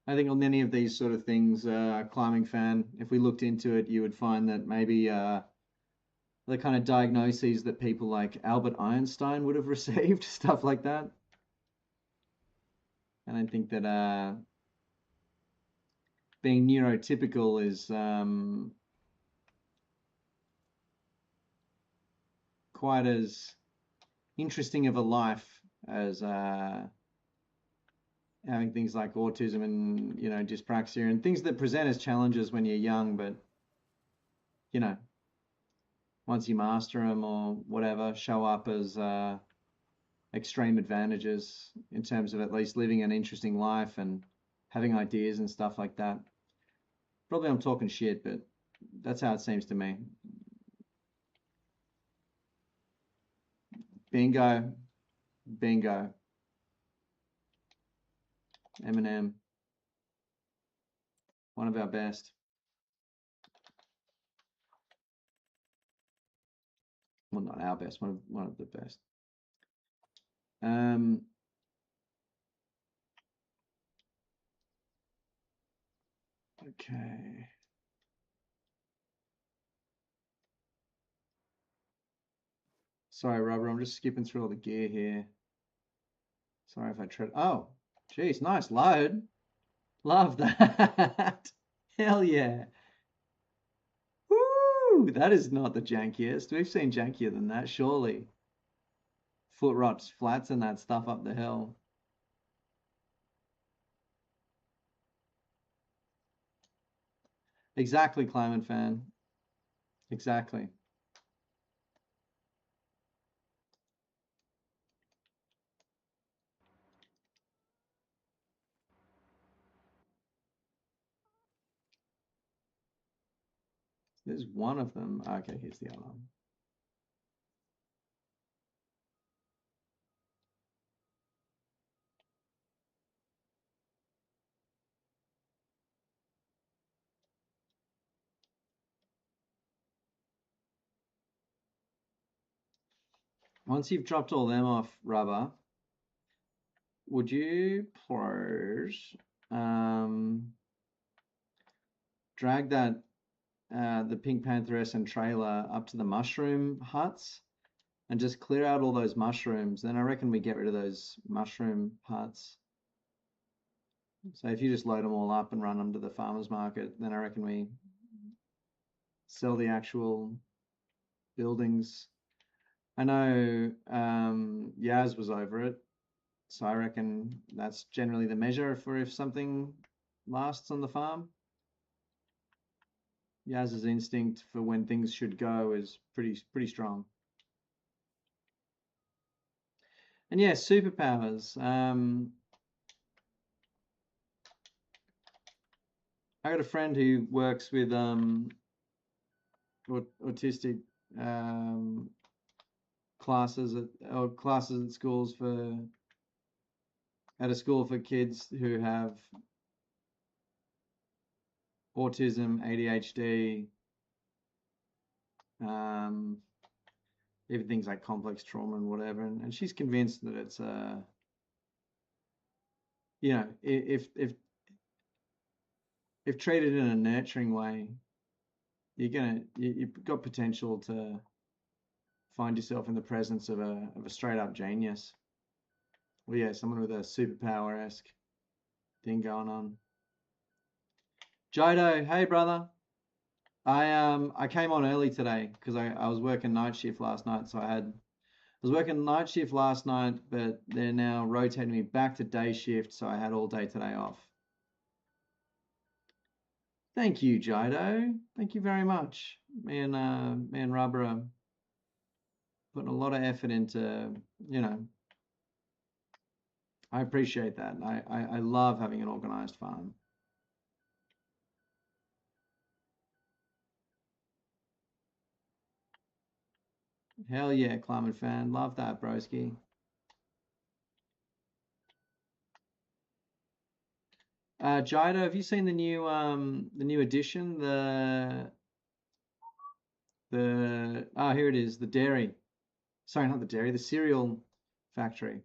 I think on any of these sort of things, climbing fan, if we looked into it, you would find that maybe the kind of diagnoses that people like Albert Einstein would have received, stuff like that. And I think that being neurotypical is quite as interesting of a life as having things like autism and, you know, dyspraxia and things that present as challenges when you're young, but, you know, once you master them or whatever, show up as extreme advantages in terms of at least living an interesting life and having ideas and stuff like that. Probably I'm talking shit, but that's how it seems to me. Bingo. Bingo. Eminem. One of our best. Well, not our best, one of the best. Okay. Sorry, Robert, I'm just skipping through all the gear here. Sorry if I tread. Oh, geez, nice load. Love that. Hell yeah. Woo! That is not the jankiest. We've seen jankier than that, surely. Foot rots, flats and that stuff up the hill. Exactly, Climate Fan. Exactly. There's one of them. Okay, here's the other one. Once you've dropped all them off, Rubber, would you please drag that the Pink Panther SN trailer up to the mushroom huts and just clear out all those mushrooms? Then I reckon we get rid of those mushroom huts. So if you just load them all up and run them to the farmer's market, then I reckon we sell the actual buildings. I know Yaz was over it, so I reckon that's generally the measure for if something lasts on the farm. Yaz's instinct for when things should go is pretty strong. And yeah, superpowers. I got a friend who works with autistic classes at schools at a school for kids who have autism, ADHD, even things like complex trauma and whatever. And she's convinced that it's you know, if treated in a nurturing way, you've got potential to find yourself in the presence of a straight up genius. Well, yeah, someone with a superpower-esque thing going on. Jodo, hey brother. I came on early today because I was working night shift last night, so I was working night shift last night, but they're now rotating me back to day shift, so I had all day today off. Thank you, Jodo. Thank you very much. Me and Rubber are putting a lot of effort into, you know, I appreciate that. I love having an organized farm. Hell yeah, Climate Fan. Love that, broski. Jida, have you seen the new edition? Here it is, the dairy. Sorry, not the dairy, the cereal factory.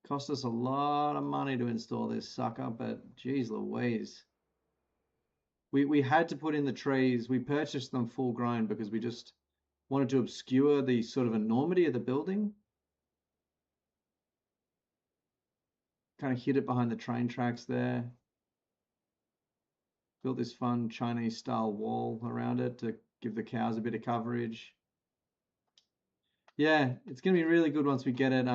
Cost us a lot of money to install this sucker, but geez Louise. We had to put in the trees. We purchased them full grown because we just wanted to obscure the sort of enormity of the building. Kind of hid it behind the train tracks there. Built this fun Chinese style wall around it to give the cows a bit of coverage. Yeah, it's gonna be really good once we get it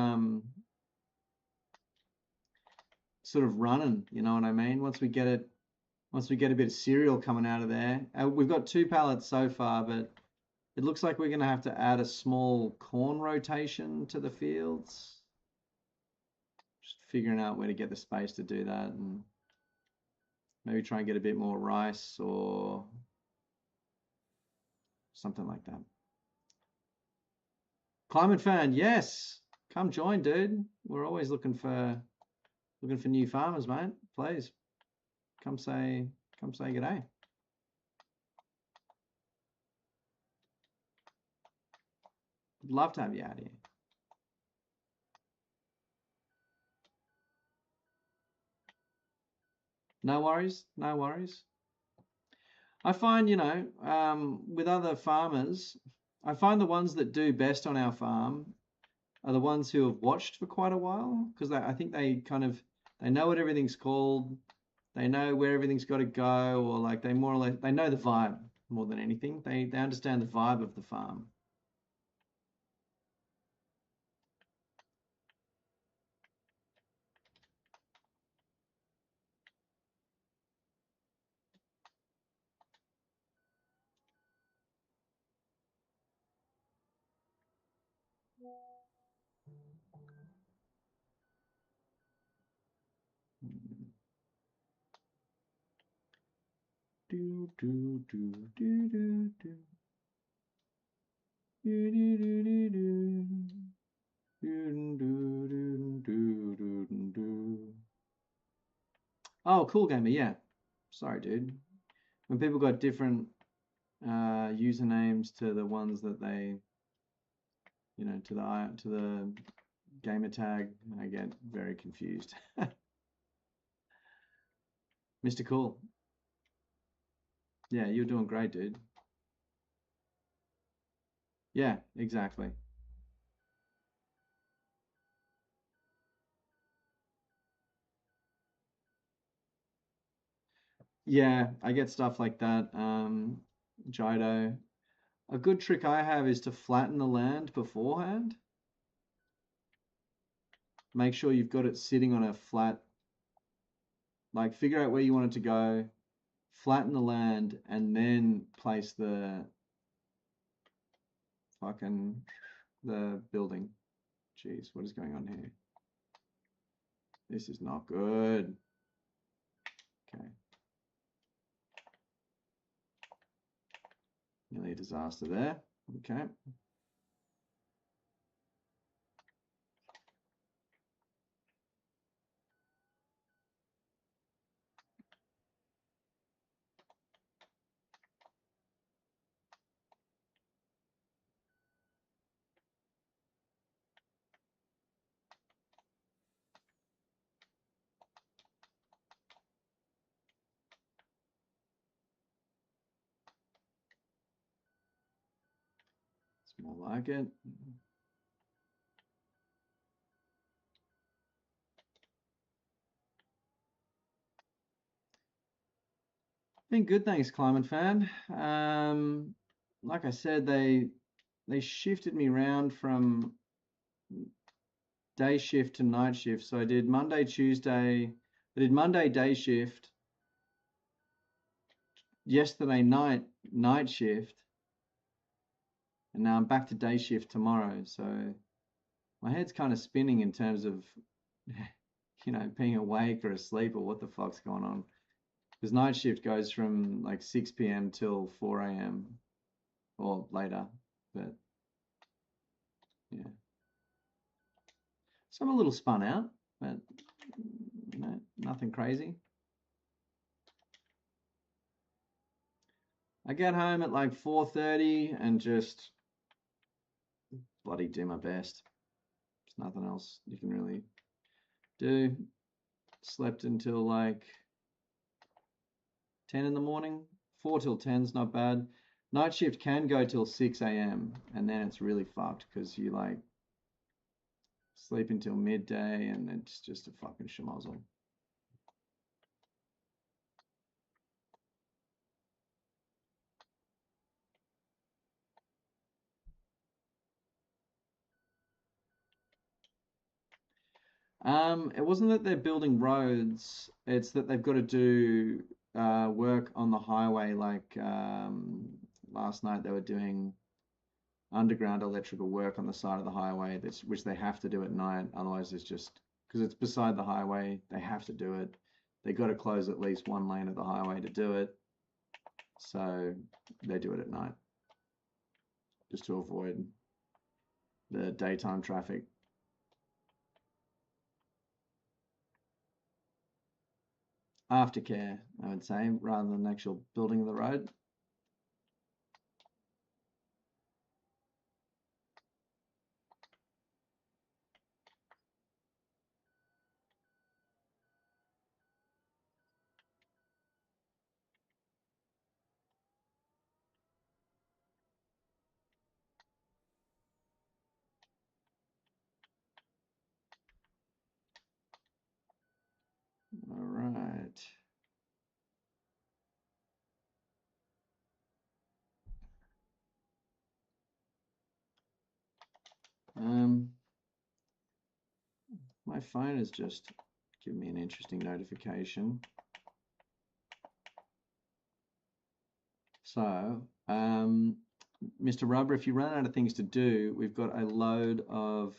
sort of running, you know what I mean? Once we get a bit of cereal coming out of there. We've got 2 pallets so far, but it looks like we're gonna have to add a small corn rotation to the fields. Just figuring out where to get the space to do that, and maybe try and get a bit more rice or something like that. Climate Fan, yes. Come join, dude. We're always looking for new farmers, mate. Please. Come say g'day. Would love to have you out here. No worries, no worries. I find, with other farmers, I find the ones that do best on our farm are the ones who have watched for quite a while, because I think they know what everything's called, they know where everything's got to go, or like they more or less they know the vibe more than anything. They understand the vibe of the farm. Do do do do do do. Do do do do do. Do do do do do do. Oh, Cool Gamer, yeah. Sorry, dude. When people got different usernames to the ones that they, to the gamer tag, I get very confused. Mr. Cool. Yeah, you're doing great, dude. Yeah, exactly. Yeah, I get stuff like that. Jido. A good trick I have is to flatten the land beforehand. Make sure you've got it sitting on a flat, like figure out where you want it to go, flatten the land, and then place the building. Jeez, what is going on here? This is not good. Okay. Nearly a disaster there. Okay. It's more like it. Been good, thanks, Climate Fan. Like I said, they shifted me around from day shift to night shift. So I did Monday, Tuesday. I did Monday day shift, yesterday night shift, and now I'm back to day shift tomorrow. So my head's kind of spinning in terms of, being awake or asleep or what the fuck's going on. Because night shift goes from like 6 p.m. till 4 a.m. or later. But yeah. So I'm a little spun out, but nothing crazy. I get home at like 4:30 and just bloody do my best. There's nothing else you can really do. Slept until like 10 in the morning. 4 till 10's not bad. Night shift can go till 6 a.m. and then it's really fucked because you like sleep until midday and it's just a fucking schmozzle. It wasn't that they're building roads, it's that they've got to do work on the highway. Like last night, they were doing underground electrical work on the side of the highway, which they have to do at night. Otherwise, it's just because it's beside the highway, they have to do it. They got to close at least one lane of the highway to do it. So they do it at night just to avoid the daytime traffic. Aftercare, I would say, rather than actual building of the road. All right. My phone has just given me an interesting notification. So, Mr. Rubber, if you run out of things to do, we've got a load of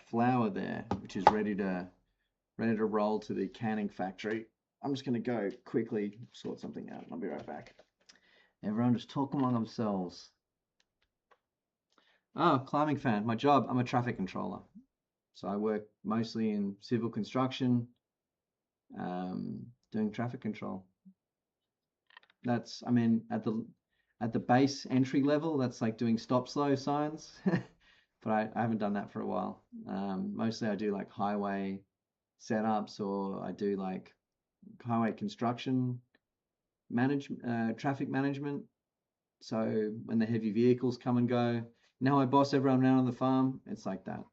flour there, which is ready to roll to the canning factory. I'm just going to go quickly sort something out. I'll be right back. Everyone just talk among themselves. Oh, Climbing Fan. My job, I'm a traffic controller. So I work mostly in civil construction, doing traffic control. That's, I mean, at the base entry level, that's like doing stop slow signs. But I haven't done that for a while. Mostly I do like highway setups, or I do like highway construction traffic management. So when the heavy vehicles come and go, now I boss everyone around on the farm. It's like that.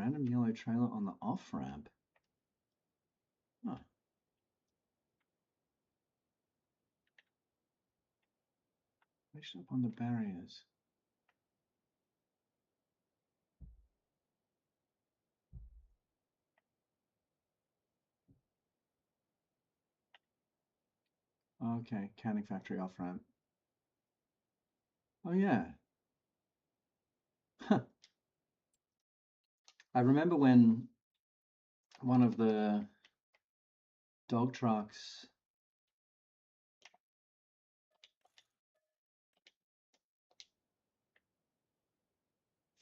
random yellow trailer on the off-ramp. Oh. Pushed up on the barriers. Okay, canning factory off-ramp. Oh yeah. I remember when one of the dog trucks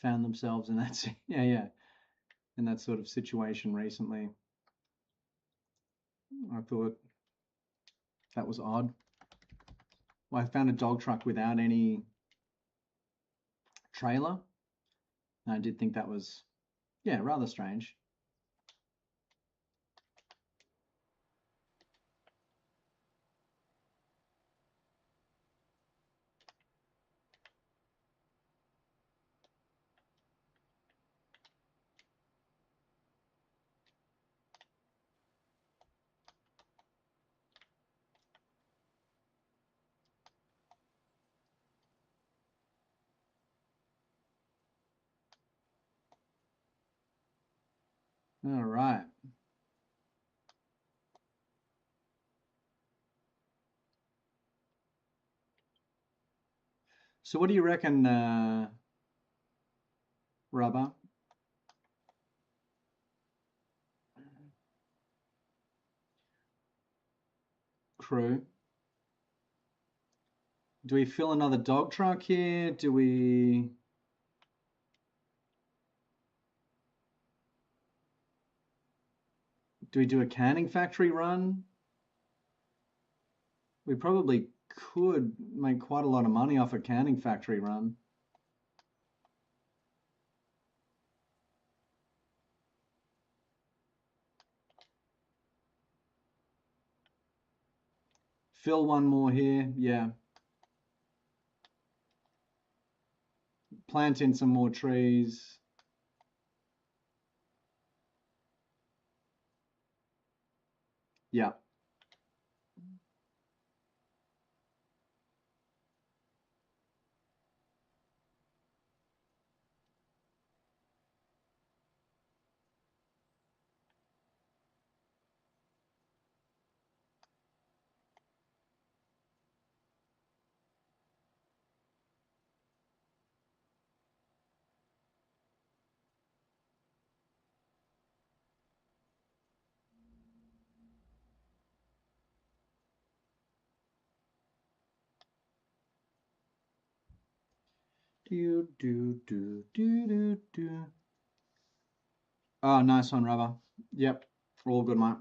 found themselves in that in that sort of situation recently. I thought that was odd. Well, I found a dog truck without any trailer. And I did think that was, yeah, rather strange. All right. So what do you reckon, Rubber? Crew? Do we fill another dog truck here? Do we do a canning factory run? We probably could make quite a lot of money off a canning factory run. Fill one more here, yeah. Plant in some more trees. Yeah. Do, do, do, do, do, do. Oh, nice one, Rubber. Yep, all good, mate.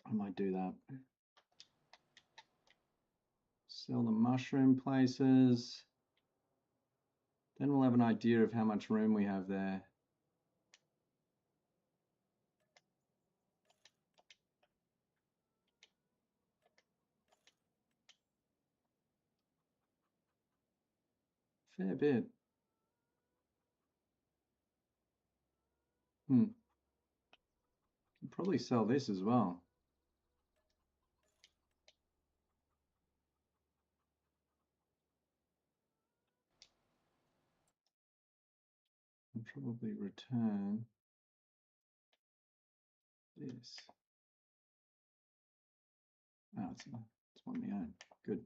I might do that. Sell the mushroom places. Then we'll have an idea of how much room we have there. Fair bit. Could probably sell this as well. I'll probably return this. Oh, it's one of my own. Good.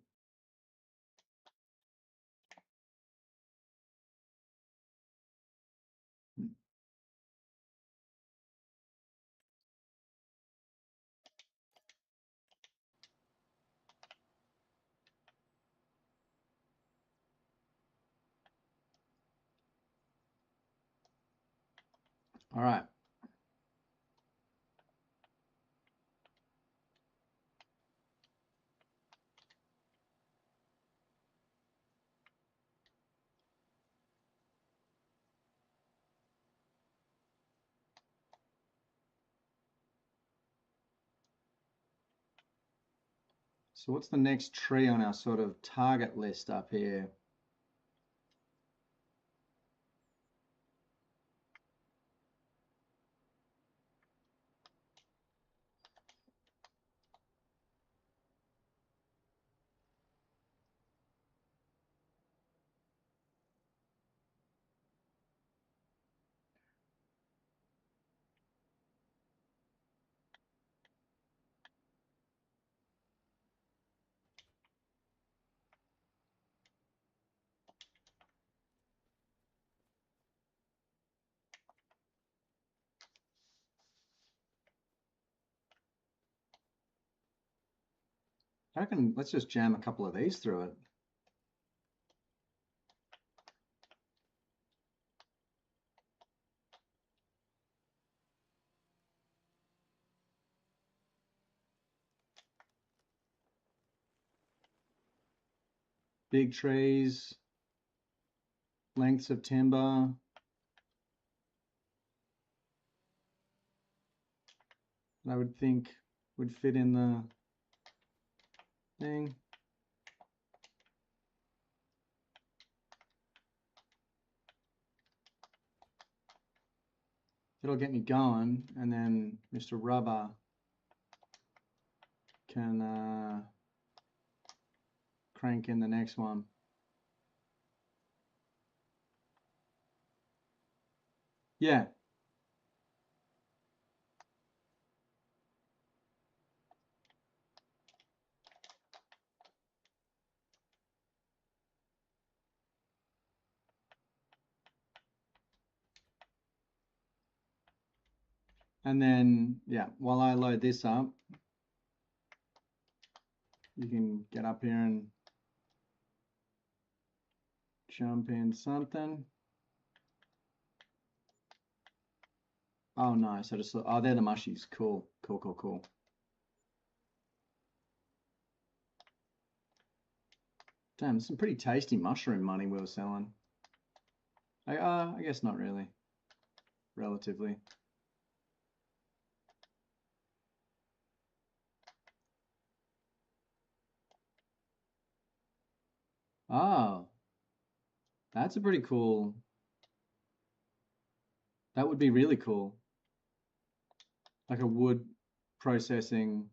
All right. So what's the next tree on our sort of target list up here? I reckon let's just jam a couple of these through it. Big trees, lengths of timber. I would think would fit in the thing. It'll get me going, and then Mr. Rubber can crank in the next one. Yeah. And then, yeah, while I load this up, you can get up here and jump in something. Oh, nice. I just, oh, they're the mushies. Cool, cool, cool, cool. Damn, some pretty tasty mushroom money we were selling. I guess not really. Relatively. Oh, that's a pretty cool. That would be really cool. Like a wood processing.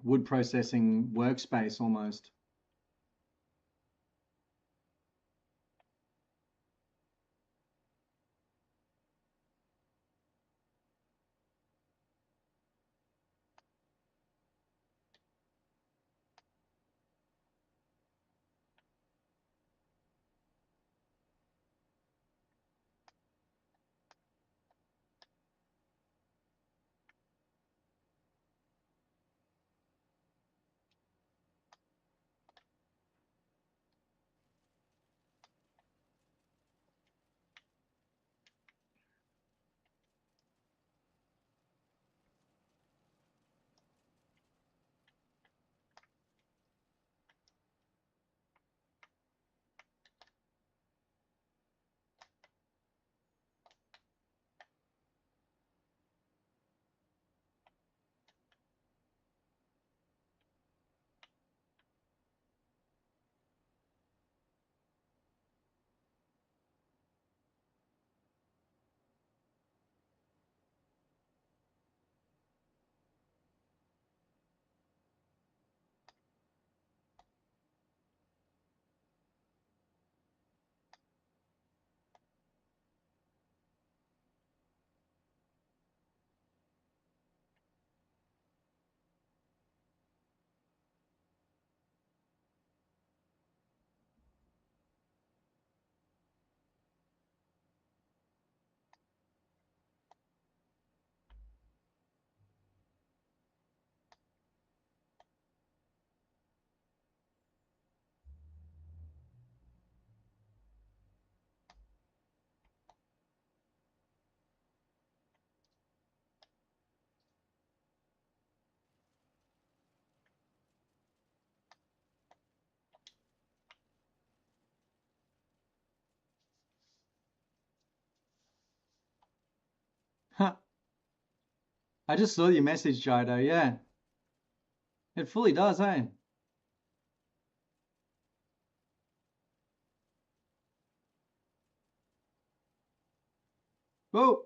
Wood processing workspace almost. Huh. I just saw your message, Jido. Yeah. It fully does, eh? Whoa.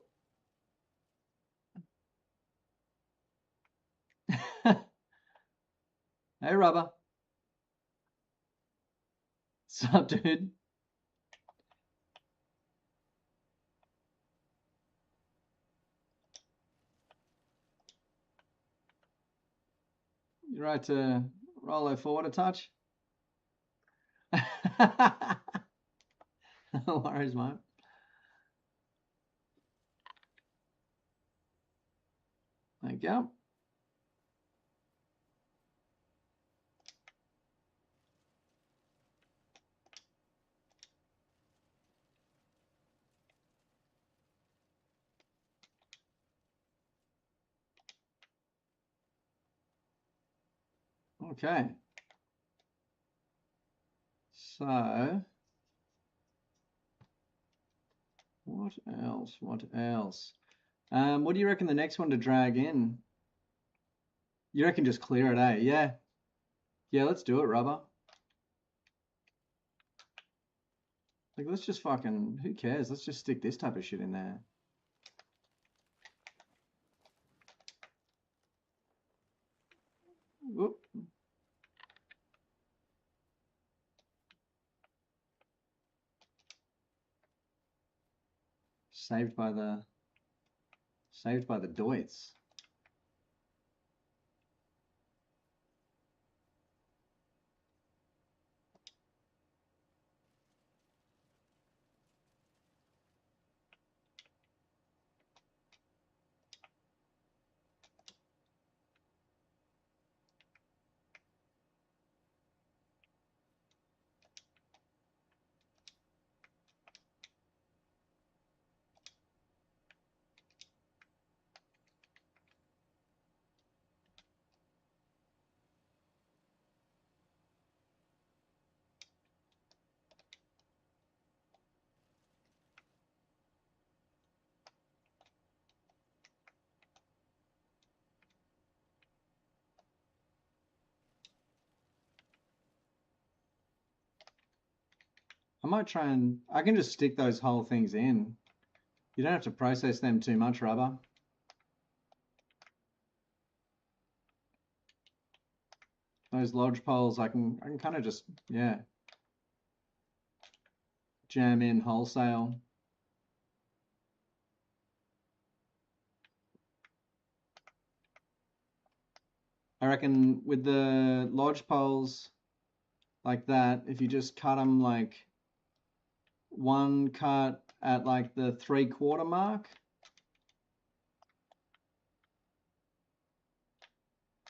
Hey, Rubber. Sup, dude? You right to roll it forward a touch? No worries, mate. There we go. Okay. So, what else? What else? What do you reckon the next one to drag in? You reckon just clear it, eh? Yeah. Yeah, let's do it, rubber. Like, let's just fucking, who cares? Let's just stick this type of shit in there. Whoop. Saved by the Deutz. I might try and, I can just stick those whole things in. You don't have to process them too much, rubber. Those lodge poles, I can kind of just, yeah, jam in wholesale. I reckon with the lodge poles like that, if you just cut them like one cut at like the 3/4 mark,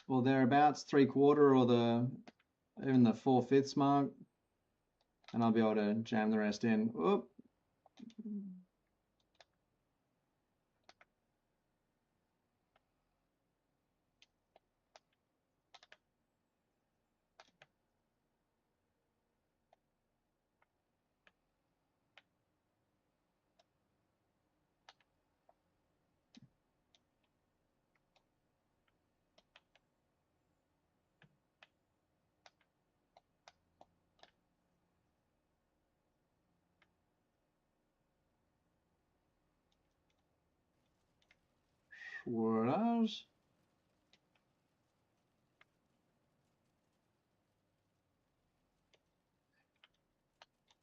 or thereabouts, 3/4 or even the 4/5 mark, and I'll be able to jam the rest in. Oop. Swirls.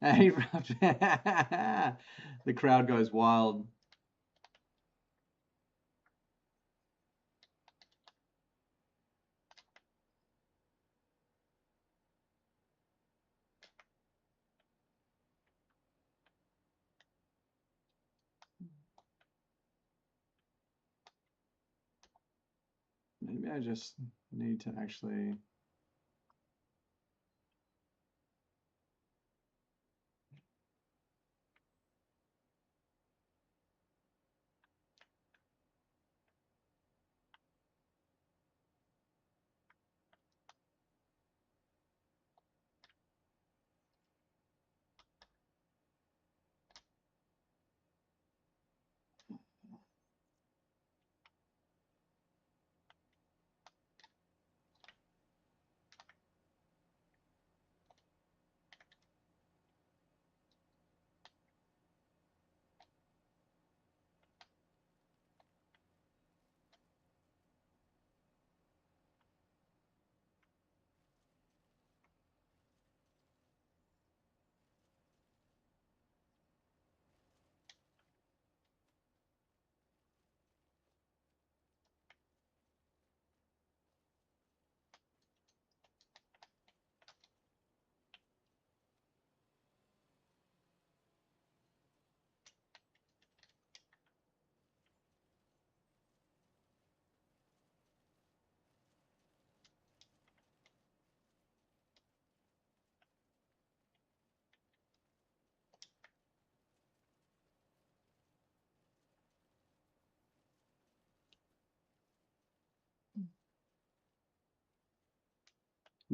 Hey, the crowd goes wild. Maybe I just need to actually.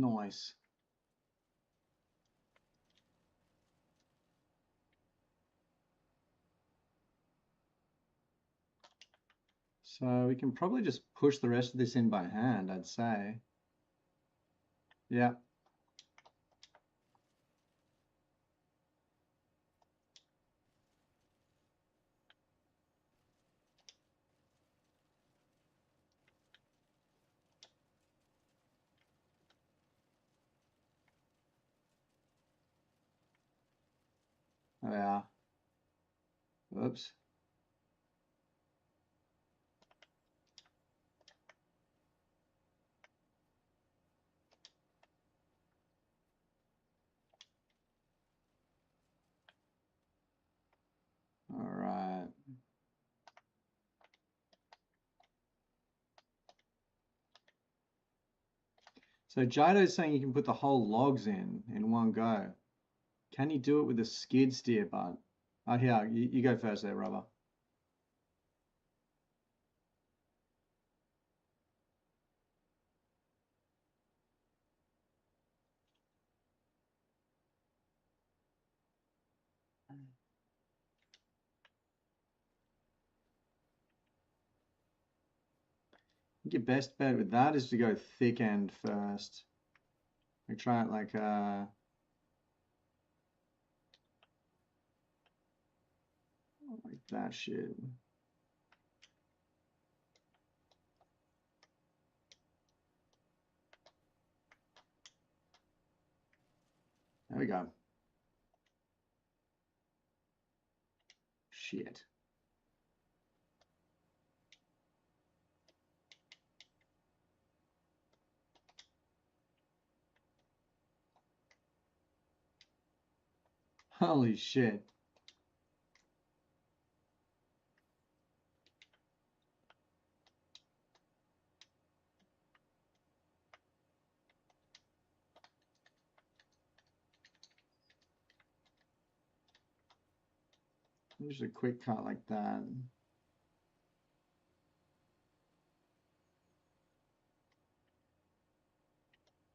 Nice. So we can probably just push the rest of this in by hand, I'd say. Yeah. There we are. Oops. All right. So Jaido's saying you can put the whole logs in one go. Can you do it with a skid steer, bud? Oh, here, you go first there, Rubber. I think your best bet with that is to go thick end first. Like try it like that shit. There we go. Shit. Holy shit. Just a quick cut like that.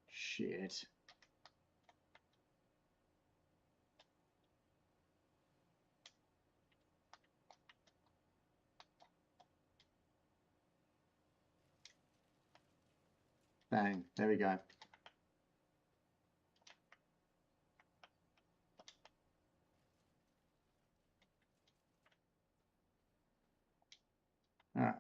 Shit. Bang. There we go. All right.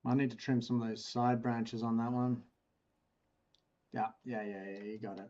I need to trim some of those side branches on that one. Yeah, you got it.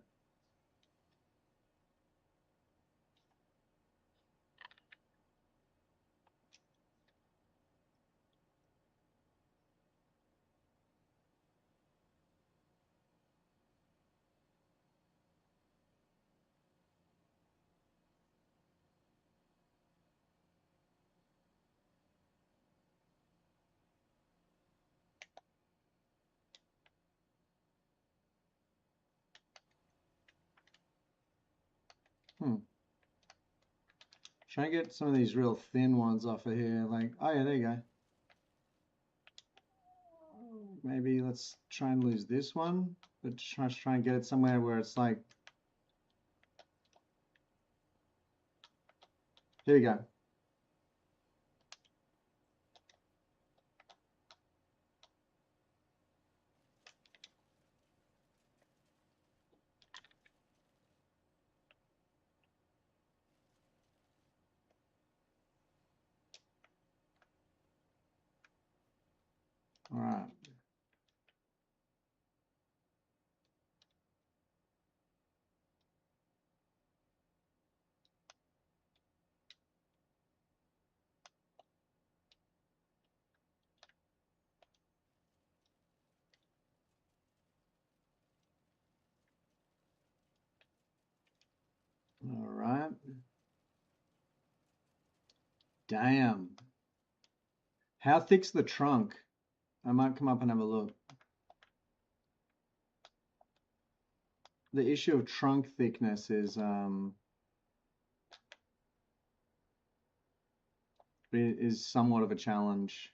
Try and get some of these real thin ones off of here. Like, oh yeah, there you go. maybe let's try and lose this one, but try and get it somewhere where it's like, here we go. All right. All right. Damn. How thick's the trunk? I might come up and have a look. The issue of trunk thickness is somewhat of a challenge.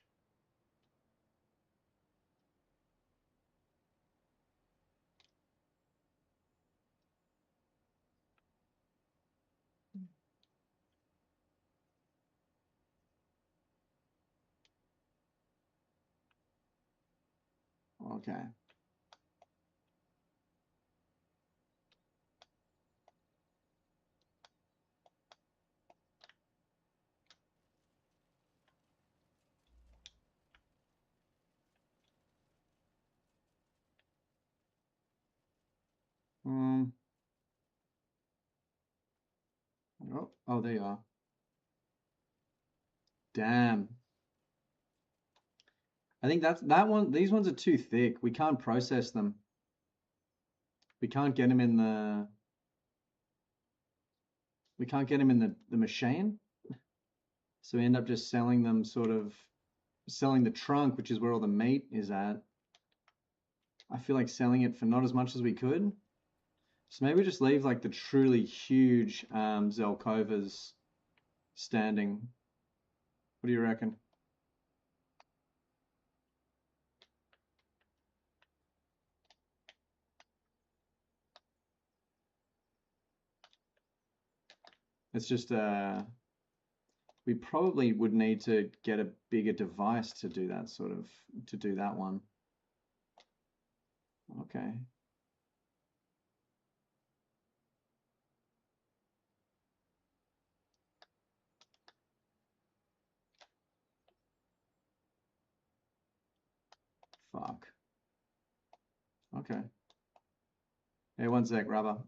Okay. Oh, there you are. Damn. I think that one. These ones are too thick. We can't process them. We can't get them in the. We can't get them in the machine. So we end up just selling them, sort of selling the trunk, which is where all the meat is at. I feel like selling it for not as much as we could. So maybe just leave like the truly huge Zelkovas standing. What do you reckon? It's just we probably would need to get a bigger device to do that to do that one. Okay. Fuck. Okay. Hey, one sec, rubber.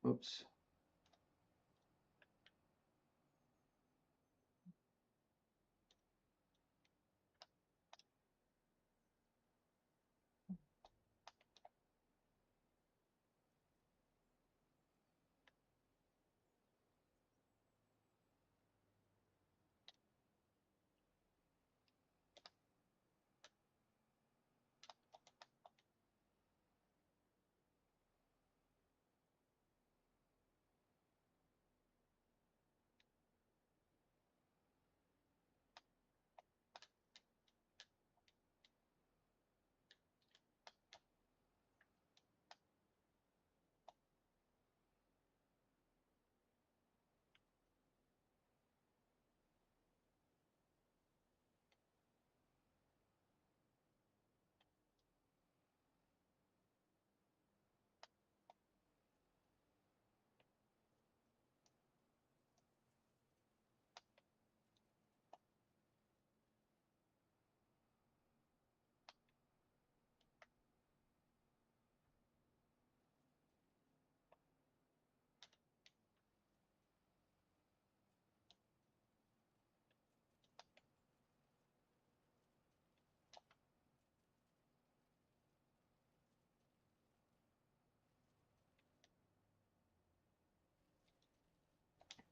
Oops.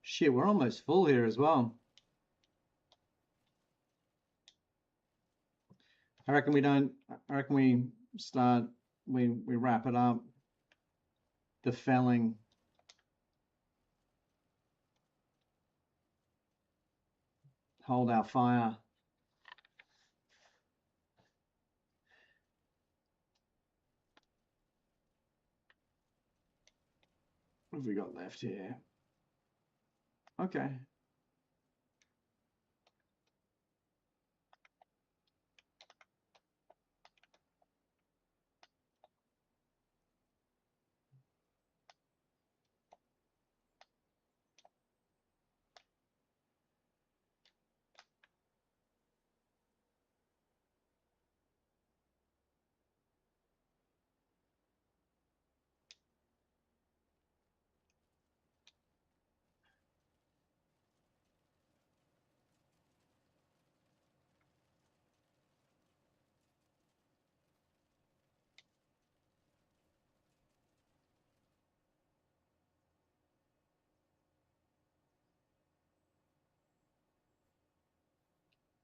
Shit, we're almost full here as well. I reckon we start, we wrap it up. The felling. hold our fire. What have we got left here? Okay.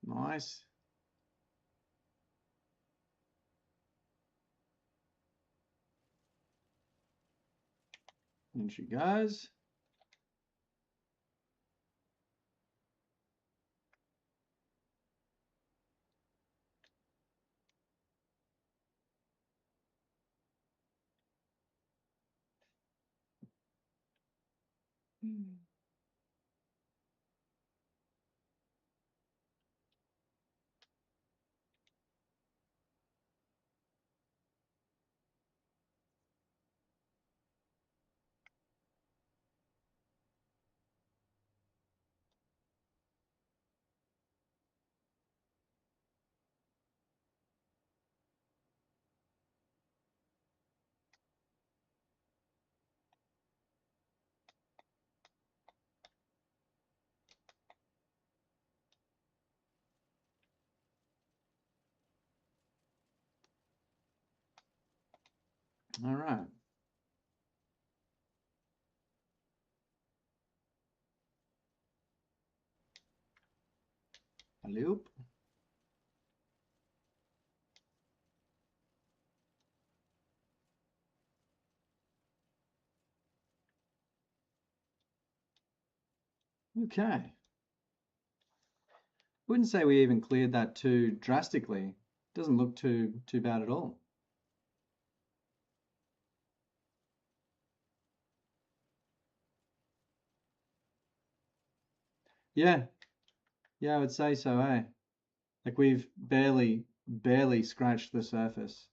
Nice. In she goes. All right. A loop. Okay. Wouldn't say we even cleared that too drastically. Doesn't look too bad at all. Yeah, yeah, I would say so, eh? Like we've barely scratched the surface.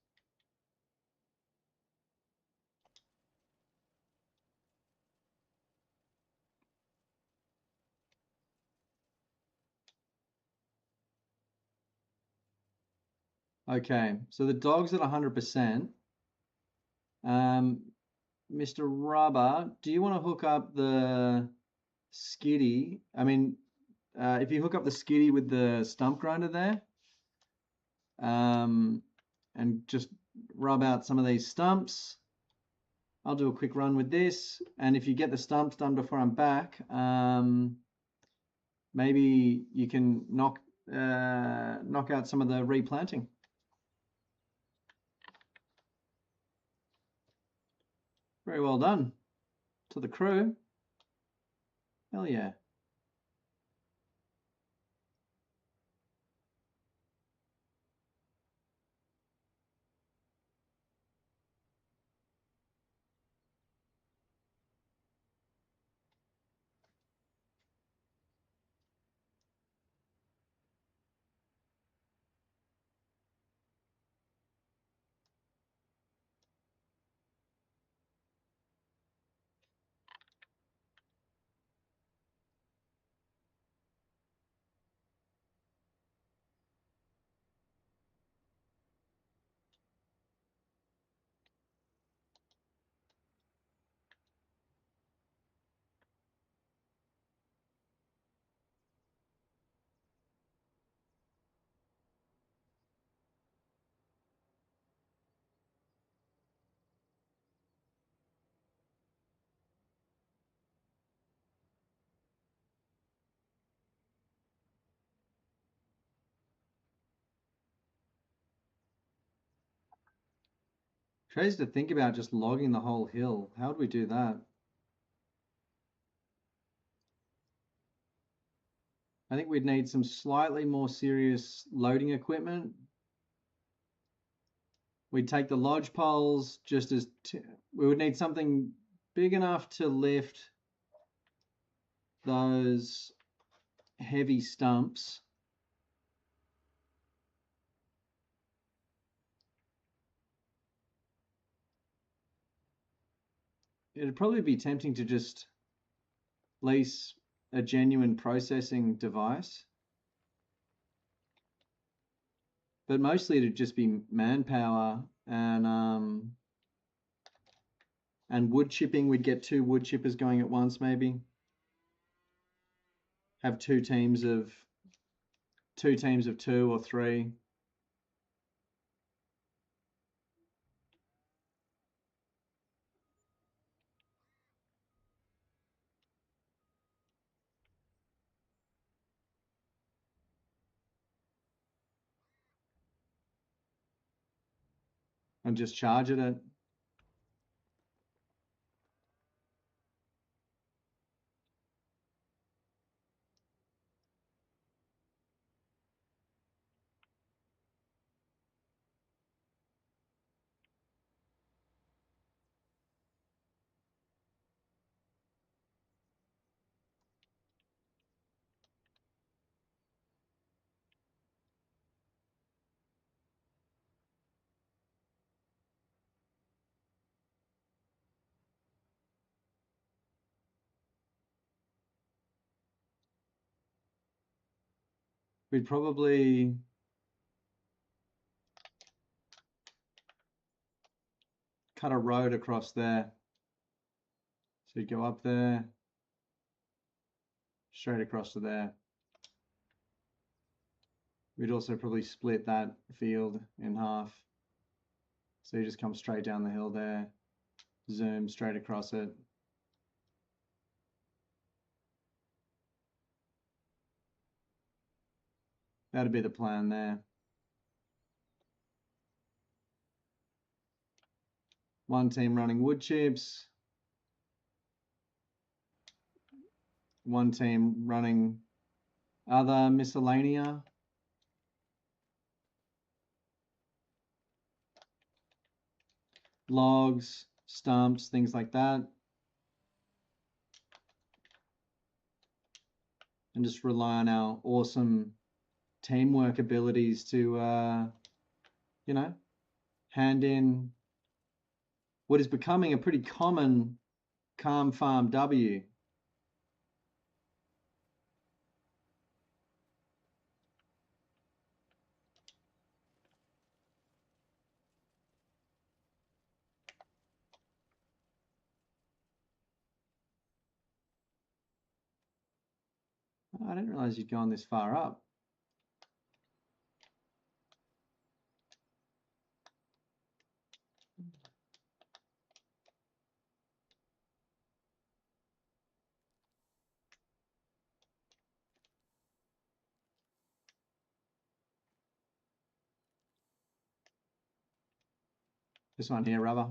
Okay, so the dog's at 100%. Mr. Rubber, do you want to hook up the skiddy? I mean, if you hook up the skiddy with the stump grinder there, and just rub out some of these stumps. I'll do a quick run with this, and if you get the stumps done before I'm back, maybe you can knock out some of the replanting. Very well done to the crew. Hell yeah. Crazy to think about just logging the whole hill. How would we do that? I think we'd need some slightly more serious loading equipment. We'd take the lodge poles just as we would need something big enough to lift those heavy stumps. It'd probably be tempting to just lease a genuine processing device, but mostly it'd just be manpower and wood chipping. We'd get 2 wood chippers going at once, maybe. Have two teams of 2 or 3. And just charge it at. We'd probably cut a road across there. So you'd go up there, straight across to there. We'd also probably split that field in half. So you just come straight down the hill there, zoom straight across it. That'd be the plan there. One team running wood chips. One team running other miscellanea. Logs, stumps, things like that. And just rely on our awesome teamwork abilities to, you know, hand in what is becoming a pretty common Calm Farm W. Oh, I didn't realize you'd gone this far up. This one here, rubber.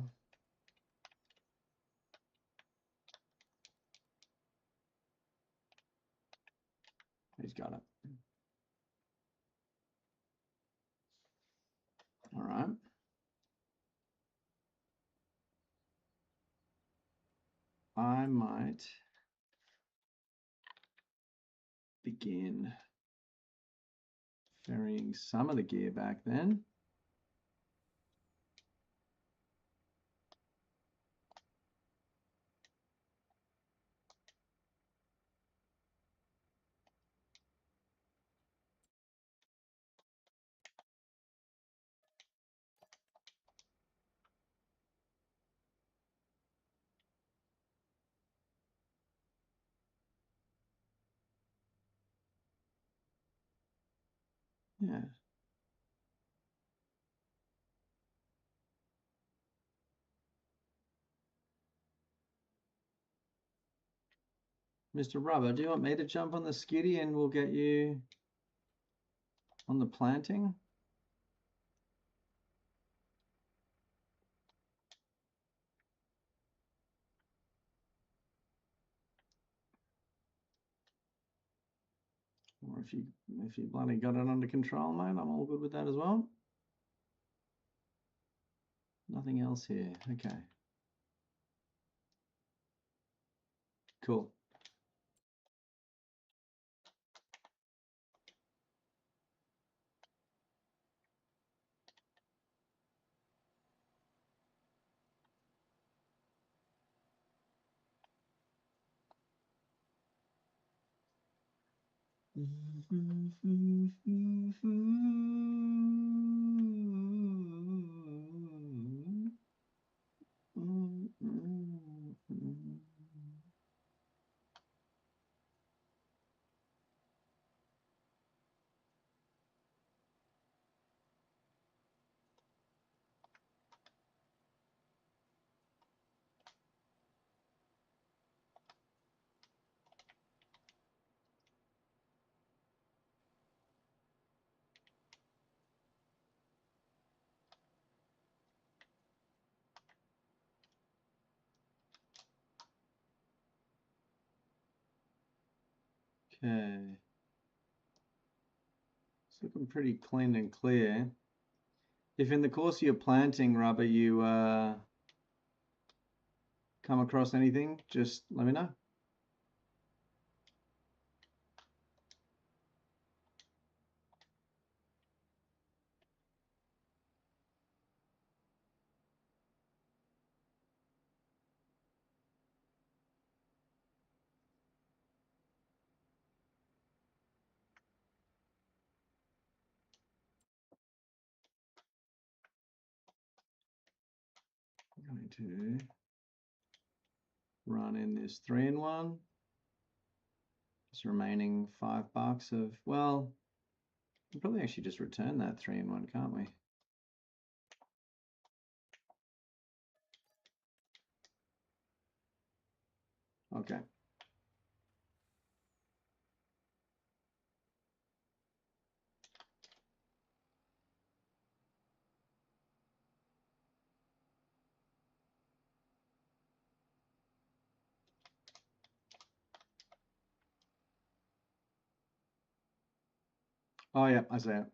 He's got it. All right. I might begin ferrying some of the gear back then. Yeah. Mr. Rubber, do you want me to jump on the skiddy and we'll get you on the planting? Or if you bloody got it under control, mate, I'm all good with that as well. Nothing else here. Okay. Cool. Okay. It's looking pretty clean and clear. If in the course of your planting, Rubber, you come across anything, just let me know. I'm going to run in this 3-in-1. Just remaining $5 of, well, we'll probably actually just return that 3-in-1, can't we? Okay. Oh yeah, I see it.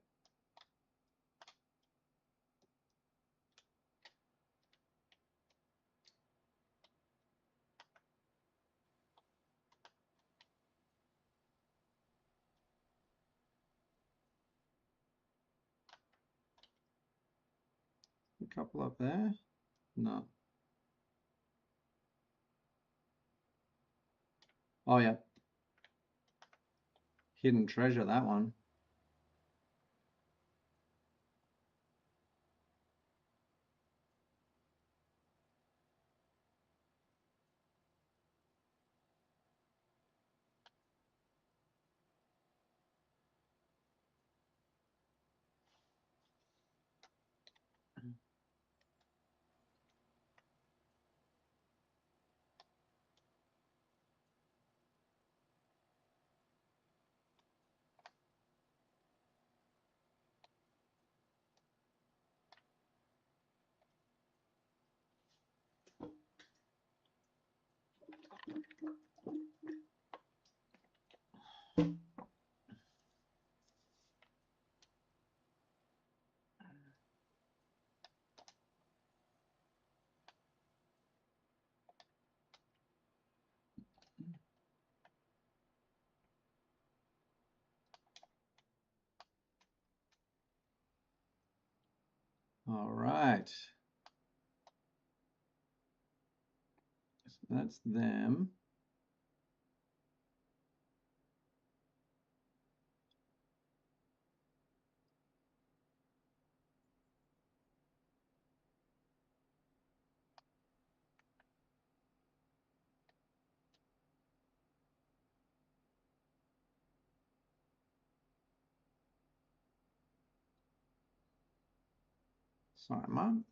A couple up there. No. Oh yeah. Hidden treasure, that one. All right. So that's them. Sorry, Mum.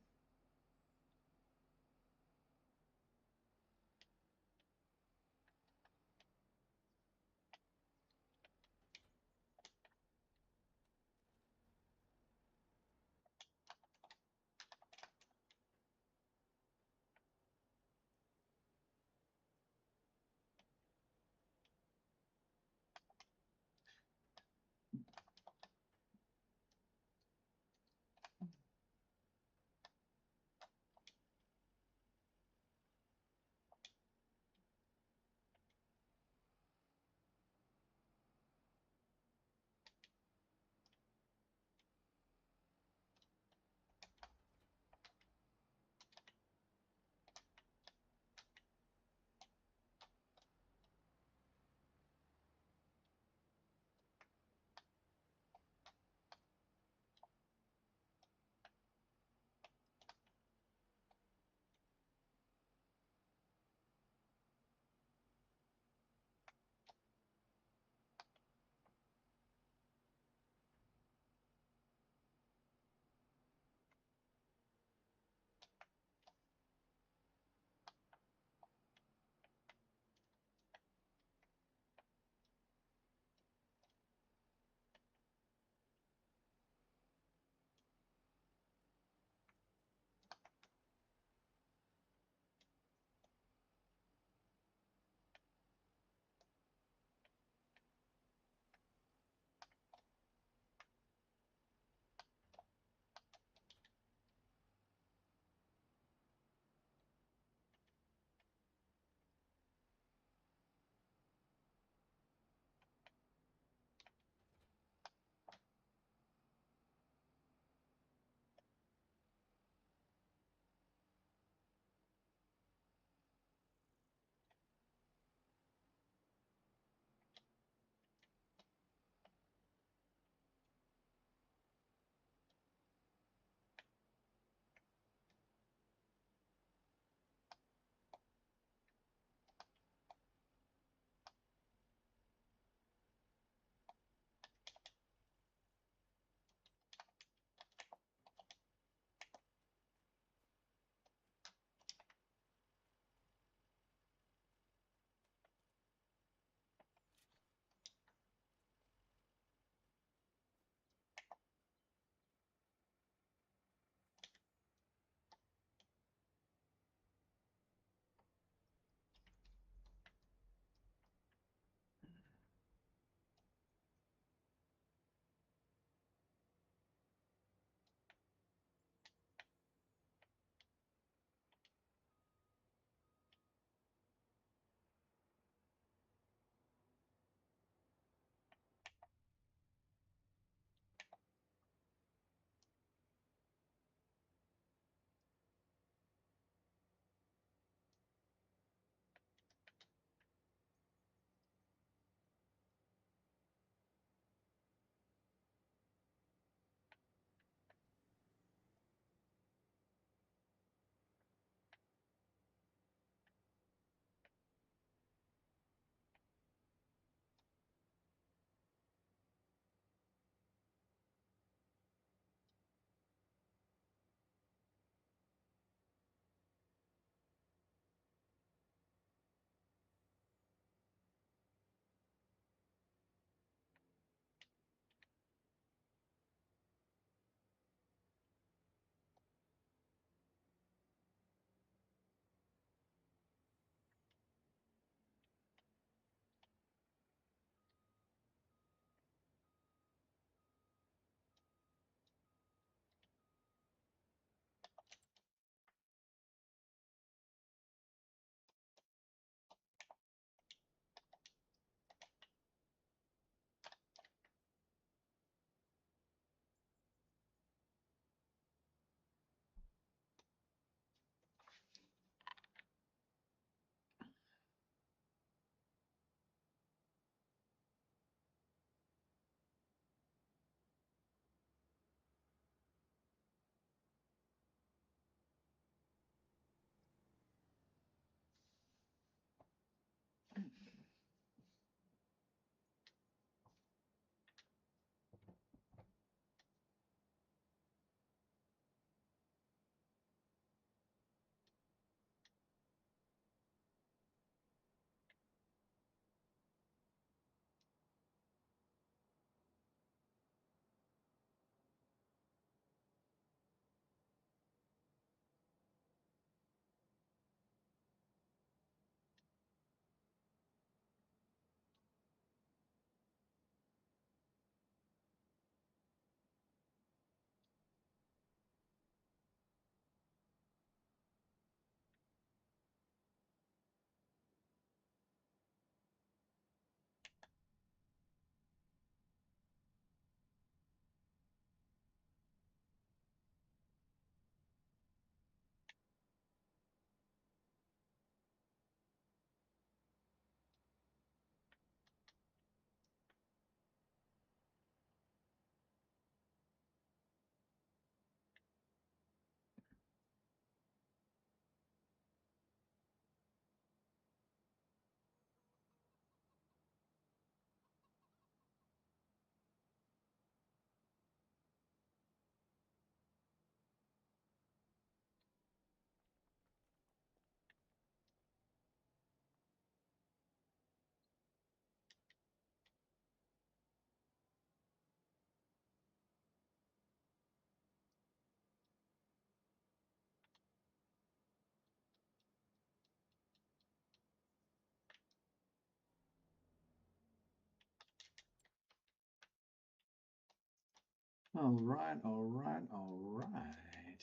All right, all right, all right.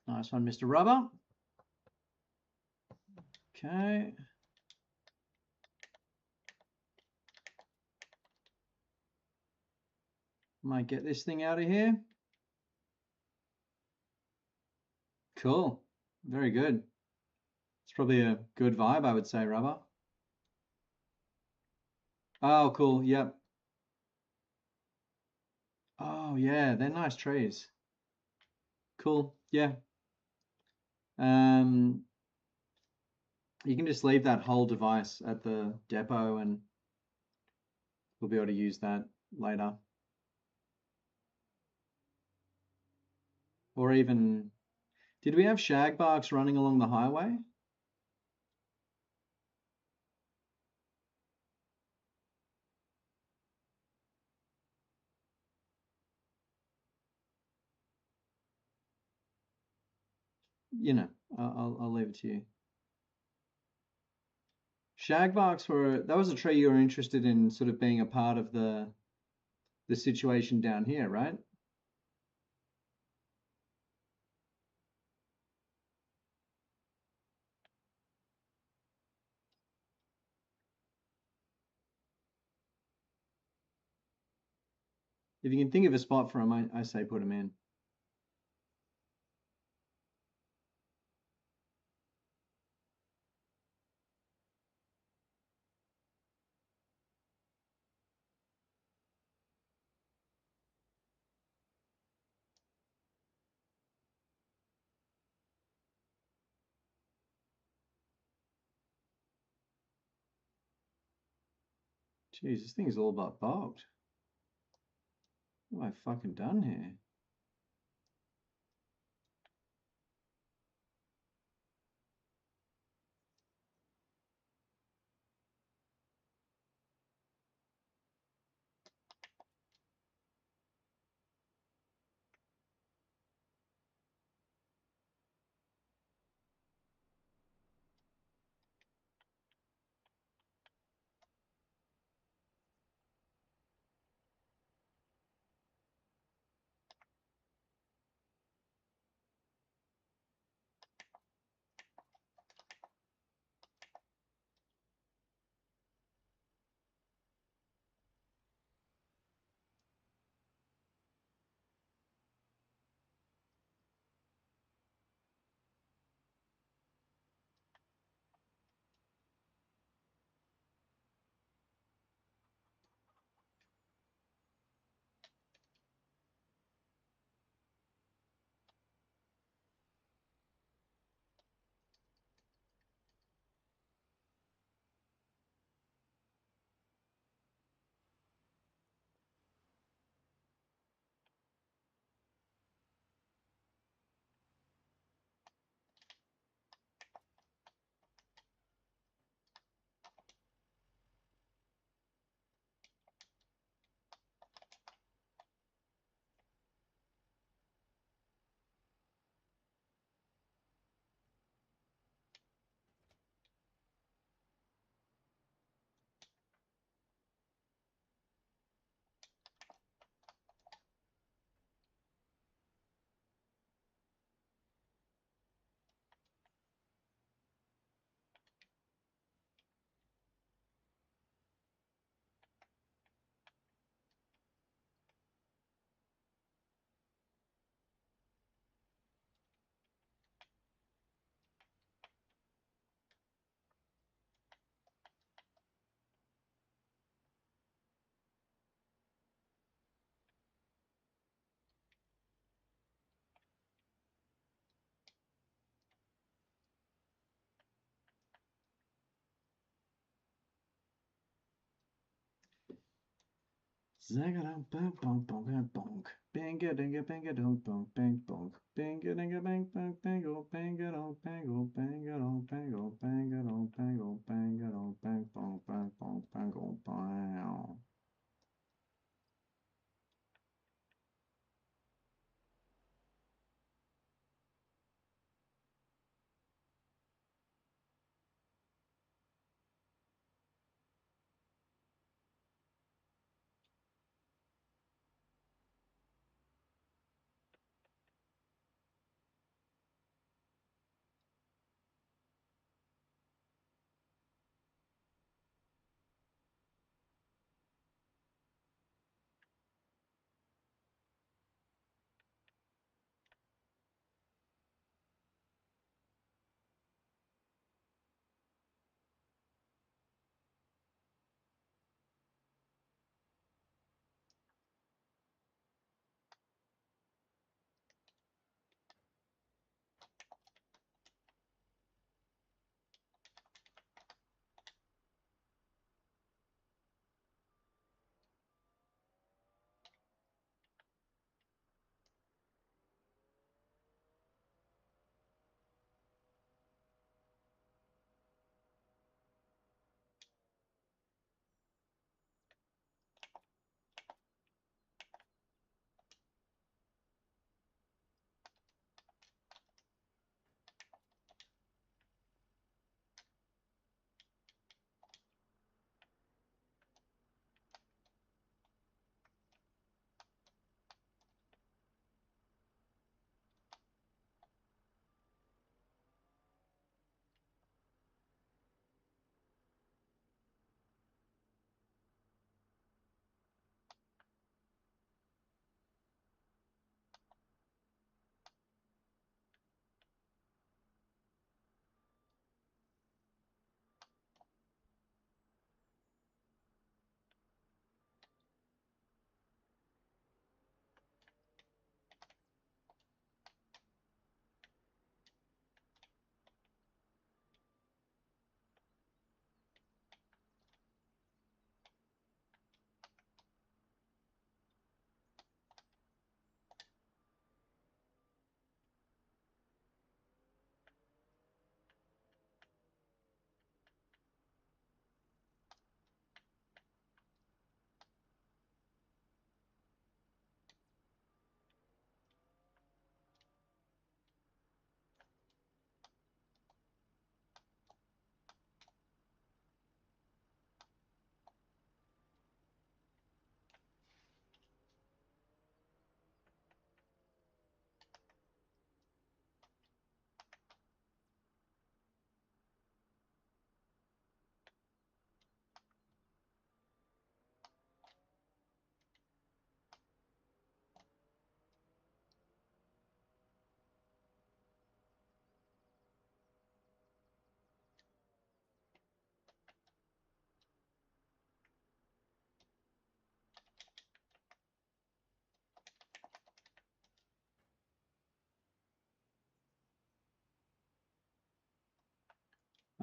Nice one, Mr. Rubber. Okay. Might get this thing out of here. Cool. Very good. It's probably a good vibe, I would say, Rubber. Oh, cool. Yep. Oh, yeah. They're nice trees. Cool. Yeah. You can just leave that whole device at the depot and we'll be able to use that later. Or even, did we have shagbarks running along the highway? You know, I'll leave it to you. Shagbarks that was a tree you were interested in sort of being a part of the situation down here, right? If you can think of a spot for them, I say put them in. Jeez, this thing's all but bogged. What have I fucking done here? Zagadum bang bong bong bang bonk. Banga dinga banga dong bong bang bonk. Banga dinga bang bang bango banga dong bango banga dong bango banga dong bango banga dong bang bong bang bong bango bang.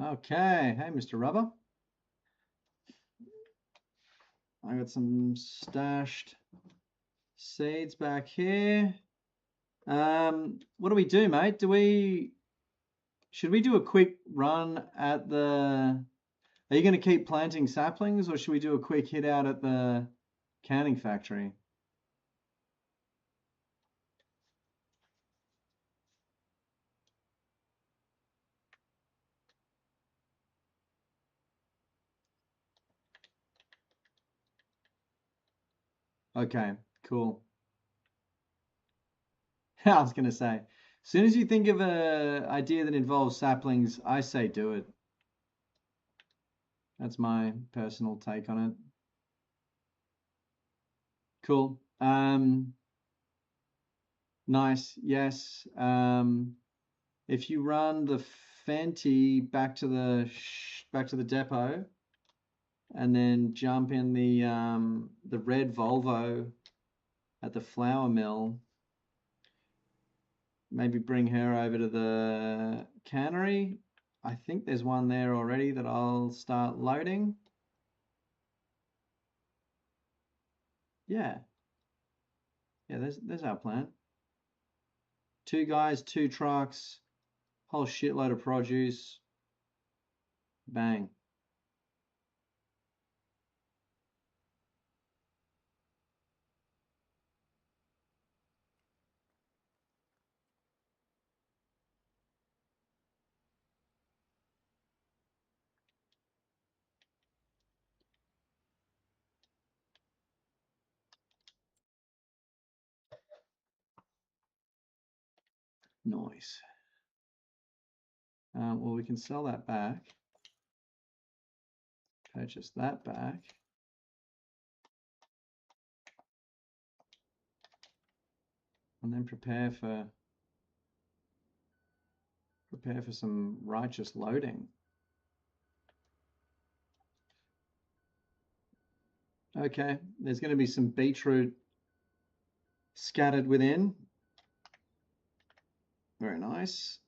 Okay, hey, Mr. Rubber. I got some stashed seeds back here. What do we do, mate? Should we do a quick run at the... Are you going to keep planting saplings, or should we do a quick hit out at the canning factory? Okay, cool. I was going to say, as soon as you think of an idea that involves saplings, I say do it. That's my personal take on it. Cool. Nice. Yes. If you run the Fenty back to the depot, and then jump in the red Volvo at the flour mill, maybe bring her over to the cannery. I think there's one there already that I'll start loading. Yeah. Yeah, there's our plan. 2 guys, 2 trucks, whole shitload of produce. Bang. Nice. Well, we can sell that back. Purchase that back. And then prepare for some righteous loading. Okay, there's going to be some beetroot scattered within. Very nice.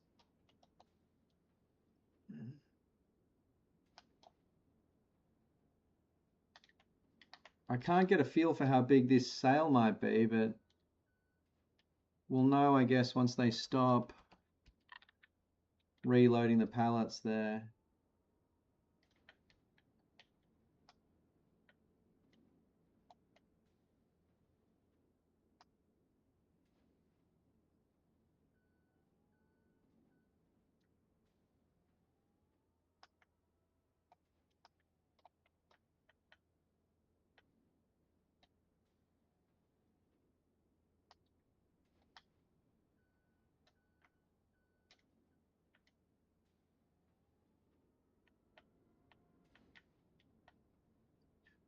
I can't get a feel for how big this sale might be, but we'll know, I guess, once they stop reloading the pallets there.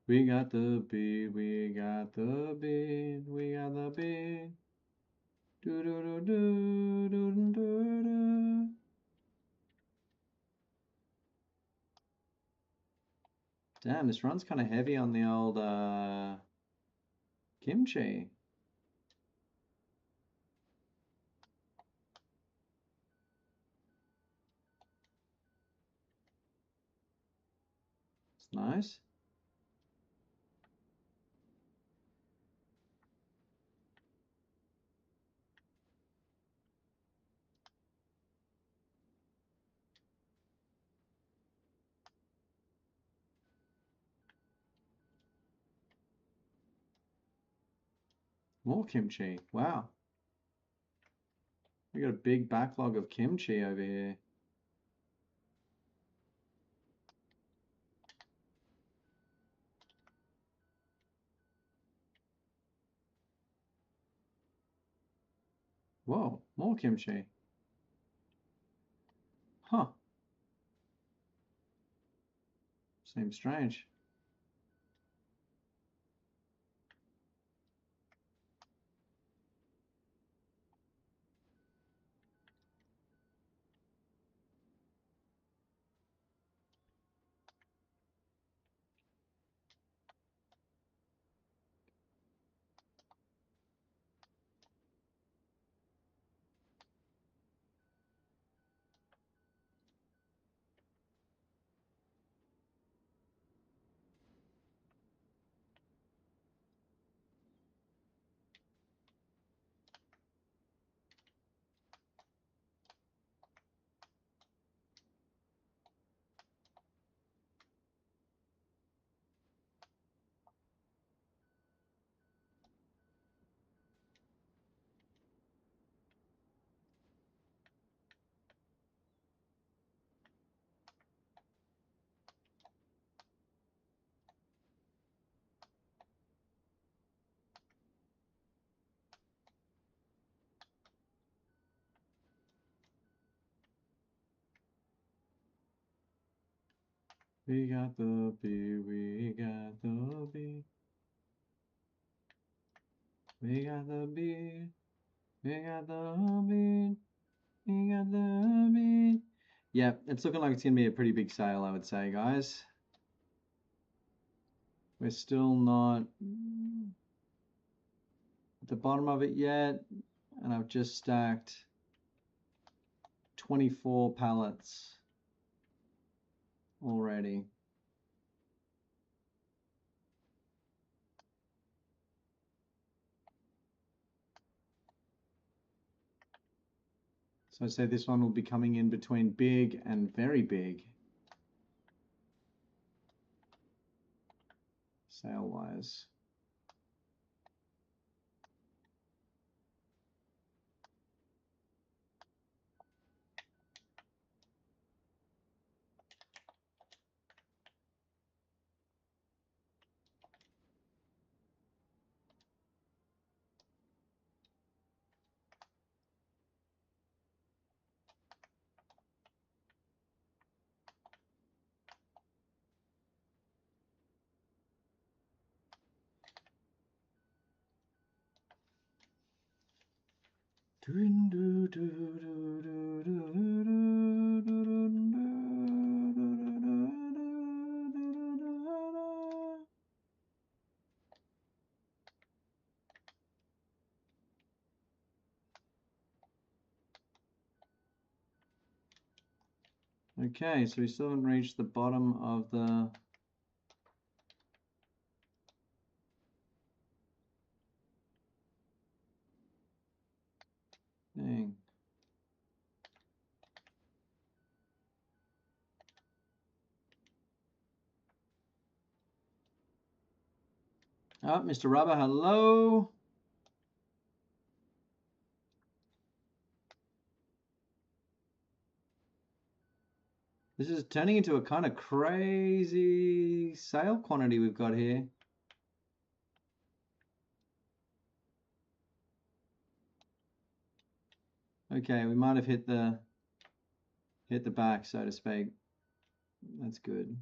We got the beat, we got the beat, we got the beat. Do do do do do do do. Damn, this run's kind of heavy on the old kimchi. It's nice. More kimchi. Wow. We got a big backlog of kimchi over here. Whoa, more kimchi. Huh. Seems strange. We got the B, we got the B. We got the B, we got the B, we got the B. Yep, it's looking like it's going to be a pretty big sale, I would say, guys. We're still not at the bottom of it yet, and I've just stacked 24 pallets already. So I say this one will be coming in between big and very big, sale-wise. Okay, so we still haven't reached the bottom of the thing. Oh, Mr. Rubber, hello. This is turning into a kind of crazy sale quantity we've got here. Okay, we might have hit the back, so to speak. That's good.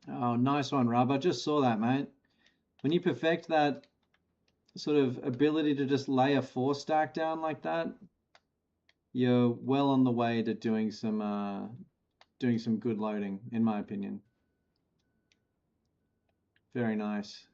Oh, nice one, Rob. I just saw that, mate. When you perfect that sort of ability to just lay a 4-stack down like that, you're well on the way to doing some good loading, in my opinion. Very nice.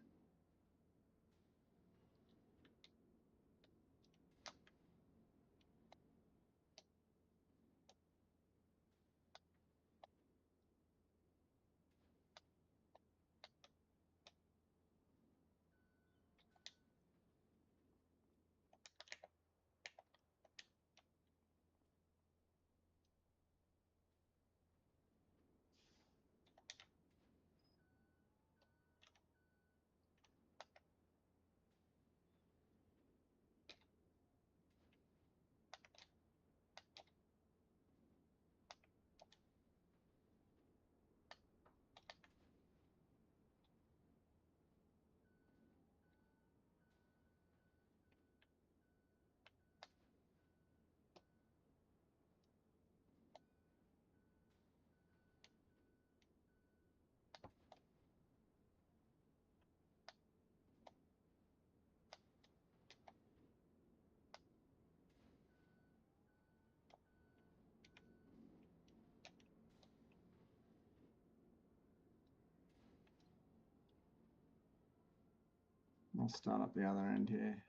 I'll start up the other end here.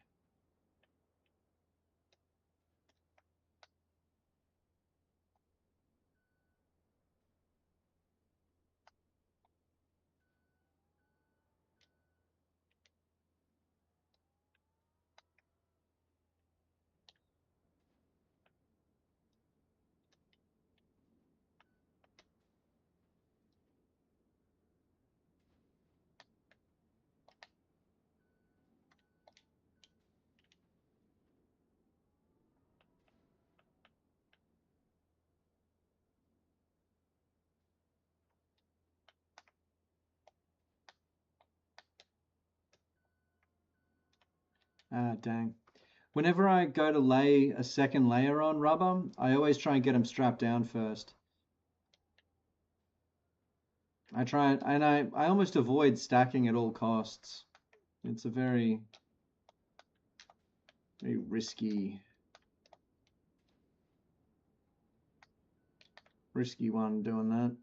Ah, dang. Whenever I go to lay a second layer on rubber, I always try and get them strapped down first. I try and I almost avoid stacking at all costs. It's a very, very risky one doing that.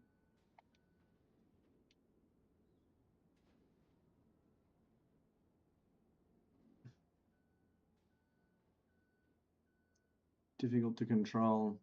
Difficult to control.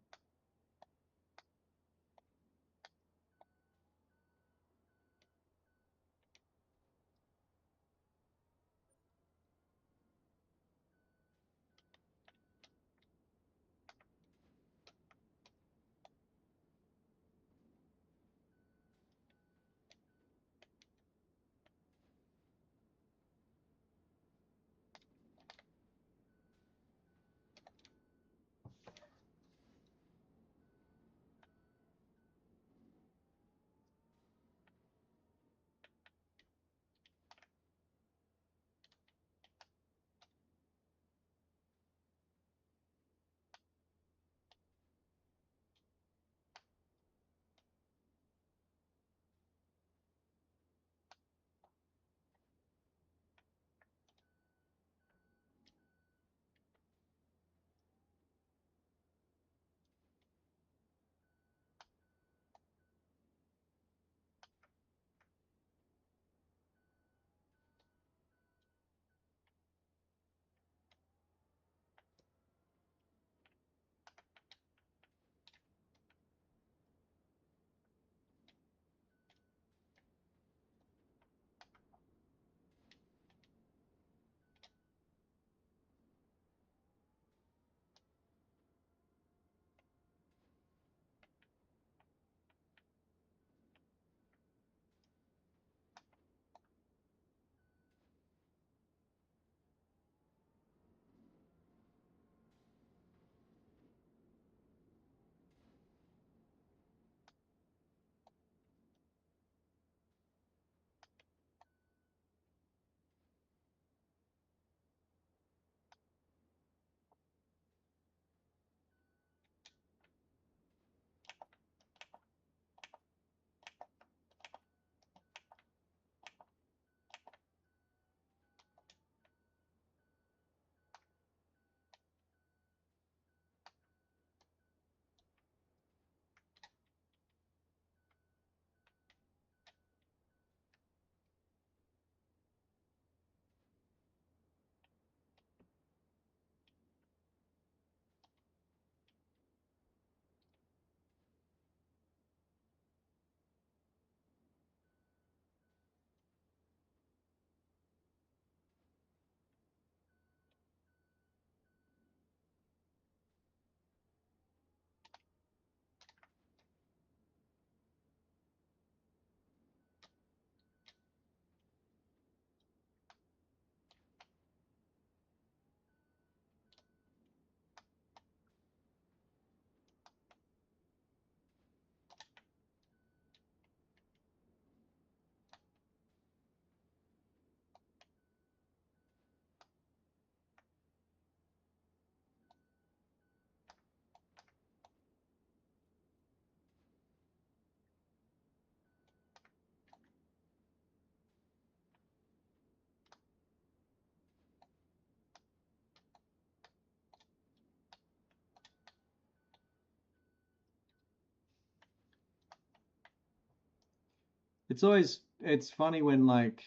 It's funny when, like,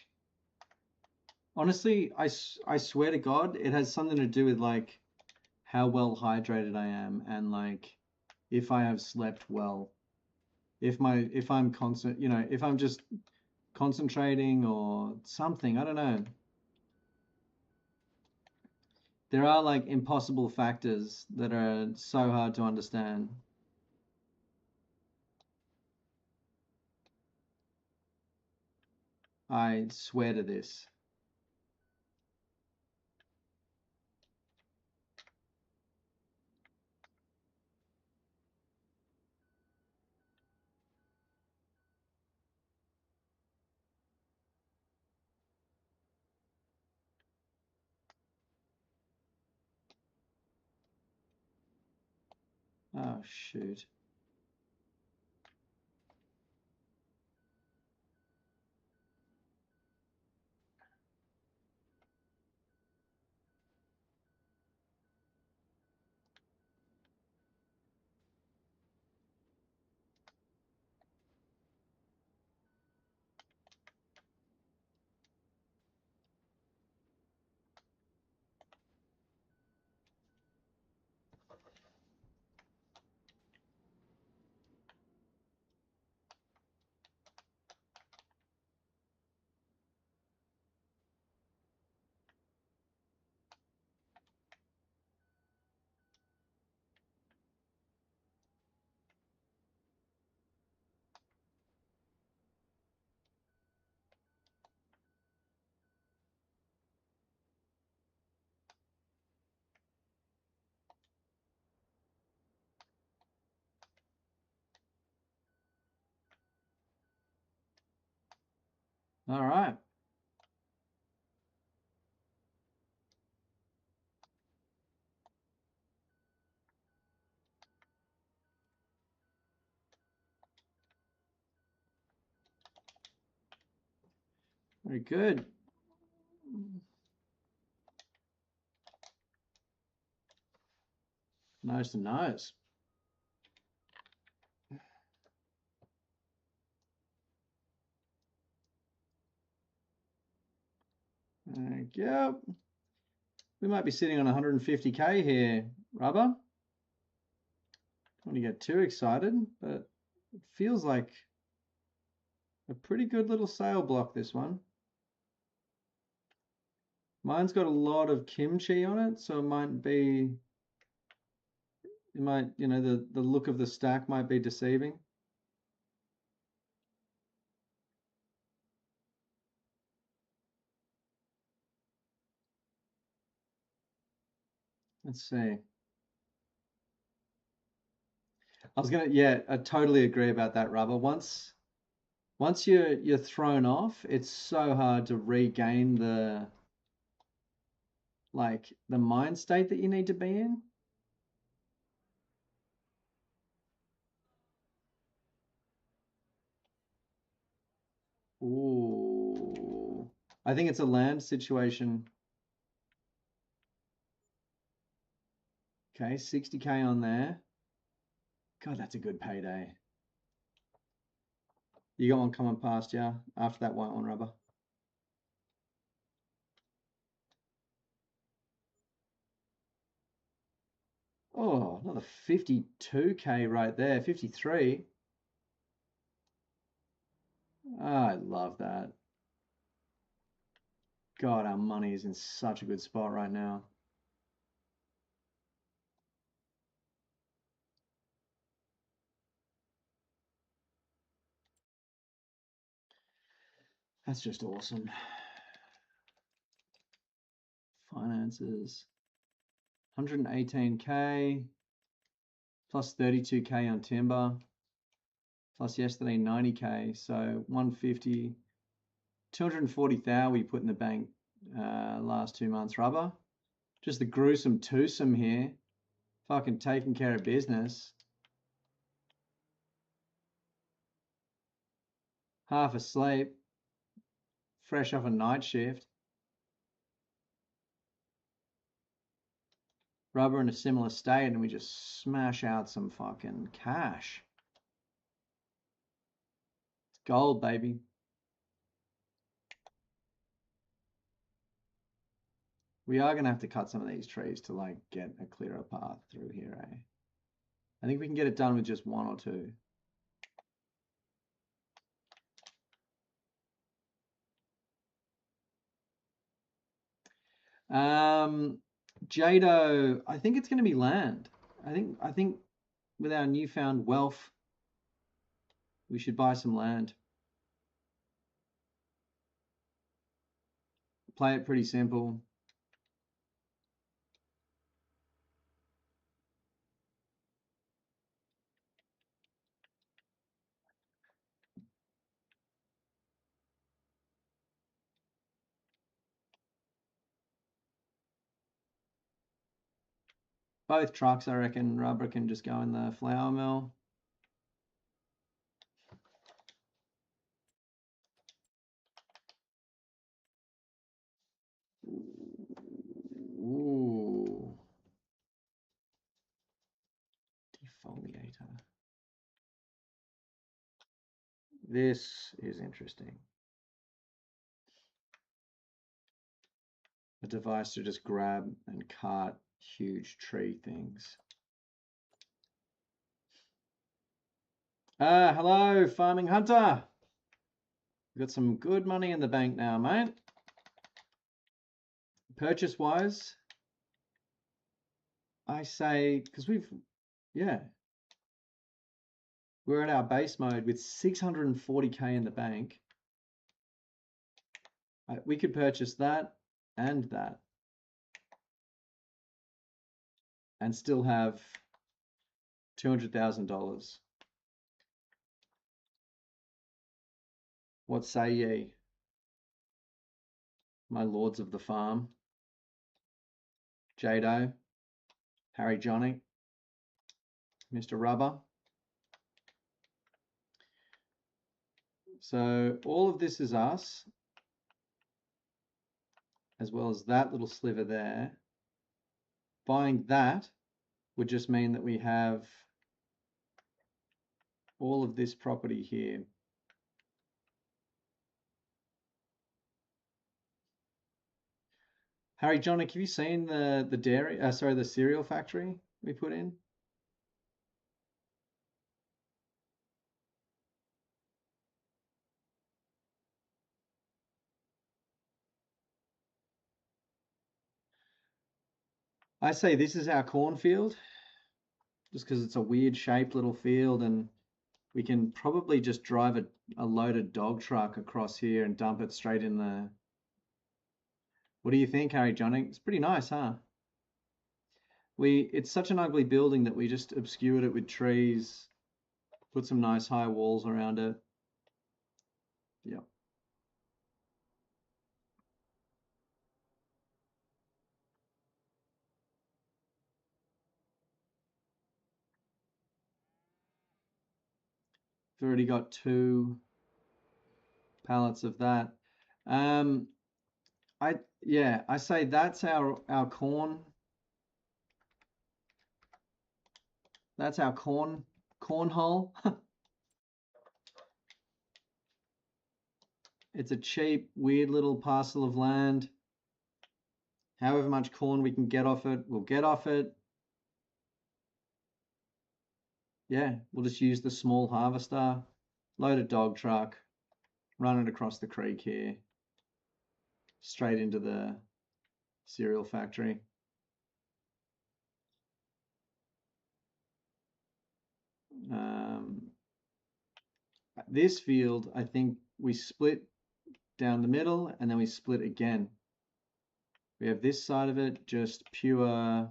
honestly, I swear to God, it has something to do with like how well hydrated I am and like if I have slept well. If I'm constant, if I'm just concentrating or something, I don't know. There are like impossible factors that are so hard to understand. I swear to this. Oh, shoot. All right. Very good. Nice to nose. Thank you. We might be sitting on 150K here, Rubber. Don't want to get too excited, but it feels like a pretty good little sale block, this one. Mine's got a lot of kimchi on it, so the look of the stack might be deceiving. Let's see. I totally agree about that, Rubber. Once you're thrown off, it's so hard to regain the mind state that you need to be in. Ooh. I think it's a land situation. Okay, 60K on there. God, that's a good payday. You got one coming past, yeah, after that white one, Rubber. Oh, another 52K right there, 53. I love that. God, our money is in such a good spot right now. That's just awesome. Finances. 118K plus 32K on timber plus yesterday 90K, so 150. 240,000 we put in the bank last 2 months, Rubber. Just the gruesome twosome here. Fucking taking care of business. Half asleep. Fresh off a night shift. Rubber in a similar state, and we just smash out some fucking cash. It's gold, baby. We are going to have to cut some of these trees to like get a clearer path through here, eh? I think we can get it done with just one or two. Jado, I think it's going to be land. I think with our newfound wealth, we should buy some land. Play it pretty simple. Both trucks, I reckon. Rubber can just go in the flour mill. Ooh. Defoliator. This is interesting. A device to just grab and cart huge tree things. Hello, Farming Hunter. We've got some good money in the bank now, mate. Purchase-wise, I say, because we're at our base mode with 640k in the bank. We could purchase that and that and still have $200,000. What say ye, my lords of the farm? Jado, Harry Johnny, Mr. Rubber. So all of this is us, as well as that little sliver there. Buying that would just mean that we have all of this property here. Harry John, have you seen the dairy? The cereal factory we put in? I say this is our cornfield, just because it's a weird shaped little field, and we can probably just drive a loaded dog truck across here and dump it straight in the... What do you think, Harry Johnny? It's pretty nice, huh? It's such an ugly building that we just obscured it with trees, put some nice high walls around it. Yep. We've already got 2 pallets of that. I say that's our corn. That's our cornhole. It's a cheap, weird little parcel of land. However much corn we can get off it, we'll get off it. Yeah, we'll just use the small harvester, load a dog truck, run it across the creek here, straight into the cereal factory. This field, I think we split down the middle and then we split again. We have this side of it, just pure,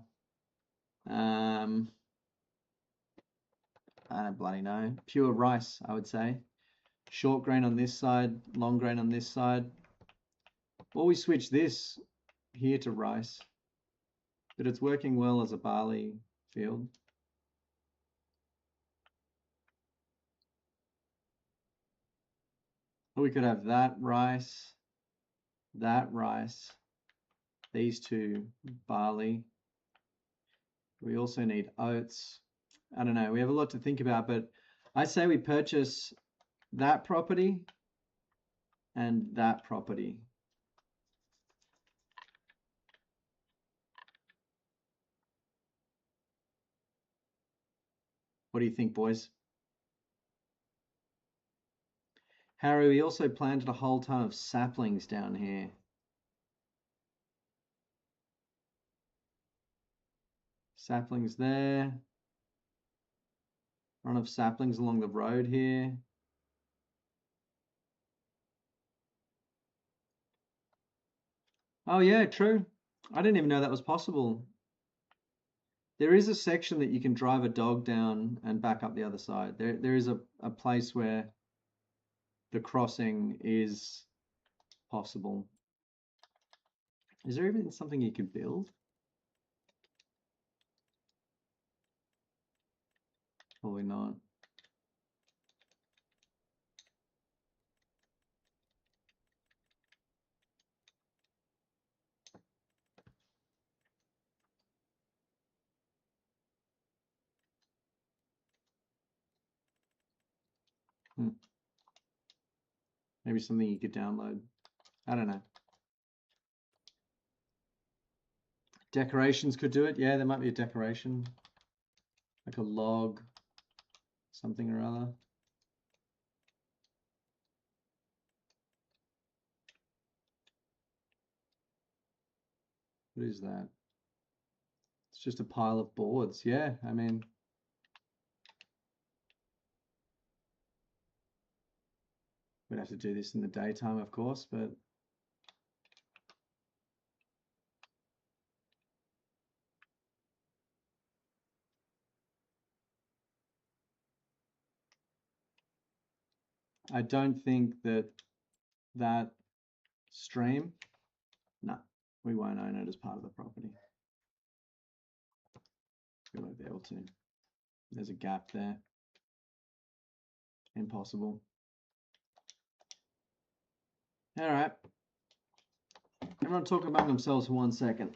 I don't bloody know, pure rice, I would say. Short grain on this side, long grain on this side. Or we switch this here to rice, but it's working well as a barley field. Or we could have that rice, these 2 barley. We also need oats. I don't know, we have a lot to think about, but I say we purchase that property and that property. What do you think, boys? Harry, we also planted a whole ton of saplings down here. Saplings there. Run of saplings along the road here. Oh yeah, true. I didn't even know that was possible. There is a section that you can drive a dog down and back up the other side. There is a place where the crossing is possible. Is there even something you could build? Probably not. Maybe something you could download. I don't know. Decorations could do it. Yeah, there might be a decoration. Like a log, something or other. What is that? It's just a pile of boards. Yeah, I mean, we'd have to do this in the daytime, of course, but I don't think that stream, no, we won't own it as part of the property. We won't be able to. There's a gap there. Impossible. All right. Everyone talk among themselves for 1 second.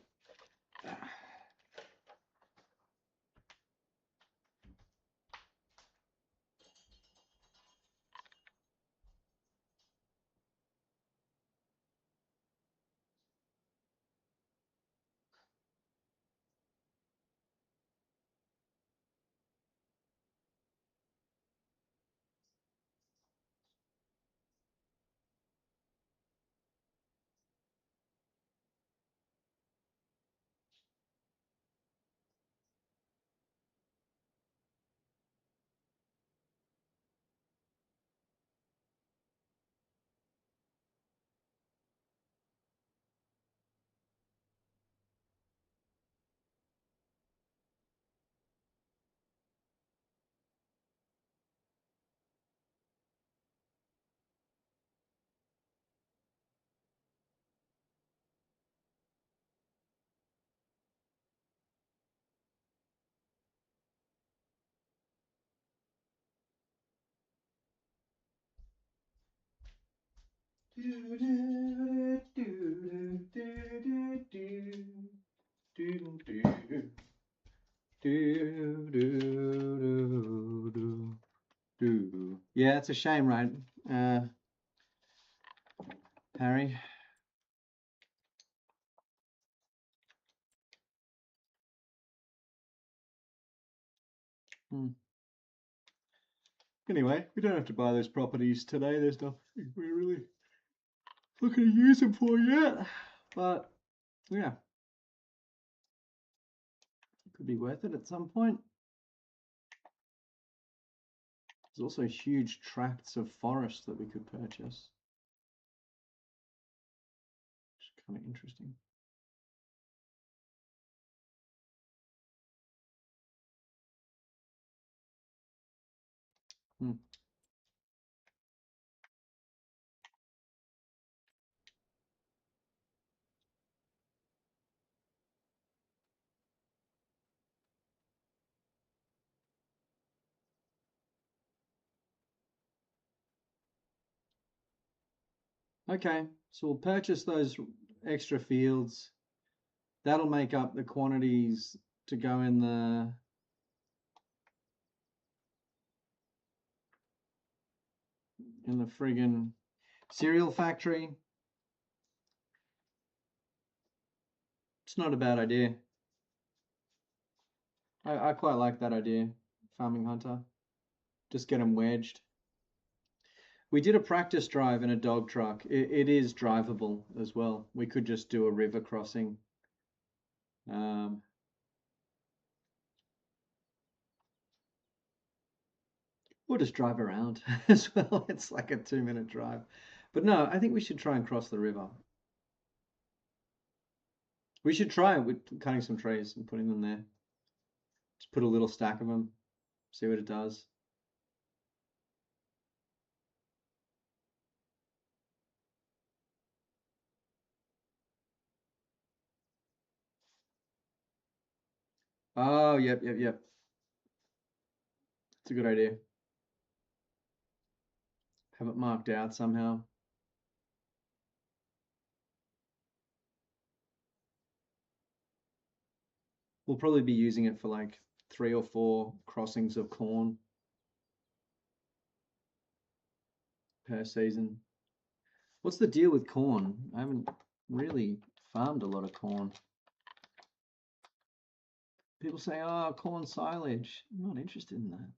Yeah, it's a shame, right, Harry? Anyway, we don't have to buy those properties today. There's nothing we're really looking to use them for yet. But yeah, it could be worth it at some point. There's also huge tracts of forest that we could purchase, which is kind of interesting. Okay, so we'll purchase those extra fields. That'll make up the quantities to go in the friggin' cereal factory. It's not a bad idea. I quite like that idea. Farming Hunter. Just get them wedged. We did a practice drive in a dog truck. It is drivable as well. We could just do a river crossing. Or just drive around as well. It's like a 2-minute drive. But no, I think we should try and cross the river. We should try it with cutting some trees and putting them there. Just put a little stack of them, see what it does. Oh, yep. It's a good idea. Have it marked out somehow. We'll probably be using it for like 3 or 4 crossings of corn per season. What's the deal with corn? I haven't really farmed a lot of corn. People say, oh, corn silage. I'm not interested in that.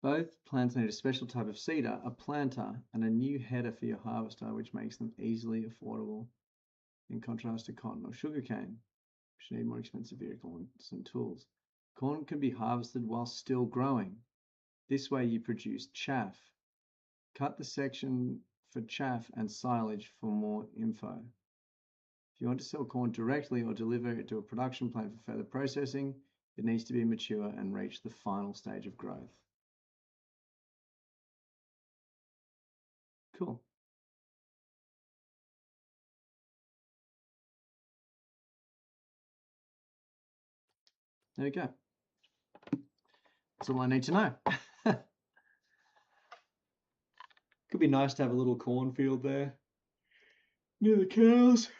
Both plants need a special type of seeder, a planter, and a new header for your harvester, which makes them easily affordable, in contrast to cotton or sugarcane, which need more expensive vehicles and tools. Corn can be harvested while still growing. This way you produce chaff. Cut the section for chaff and silage for more info. If you want to sell corn directly or deliver it to a production plant for further processing, it needs to be mature and reach the final stage of growth. Cool. There we go. That's all I need to know. Could be nice to have a little cornfield there near the cows.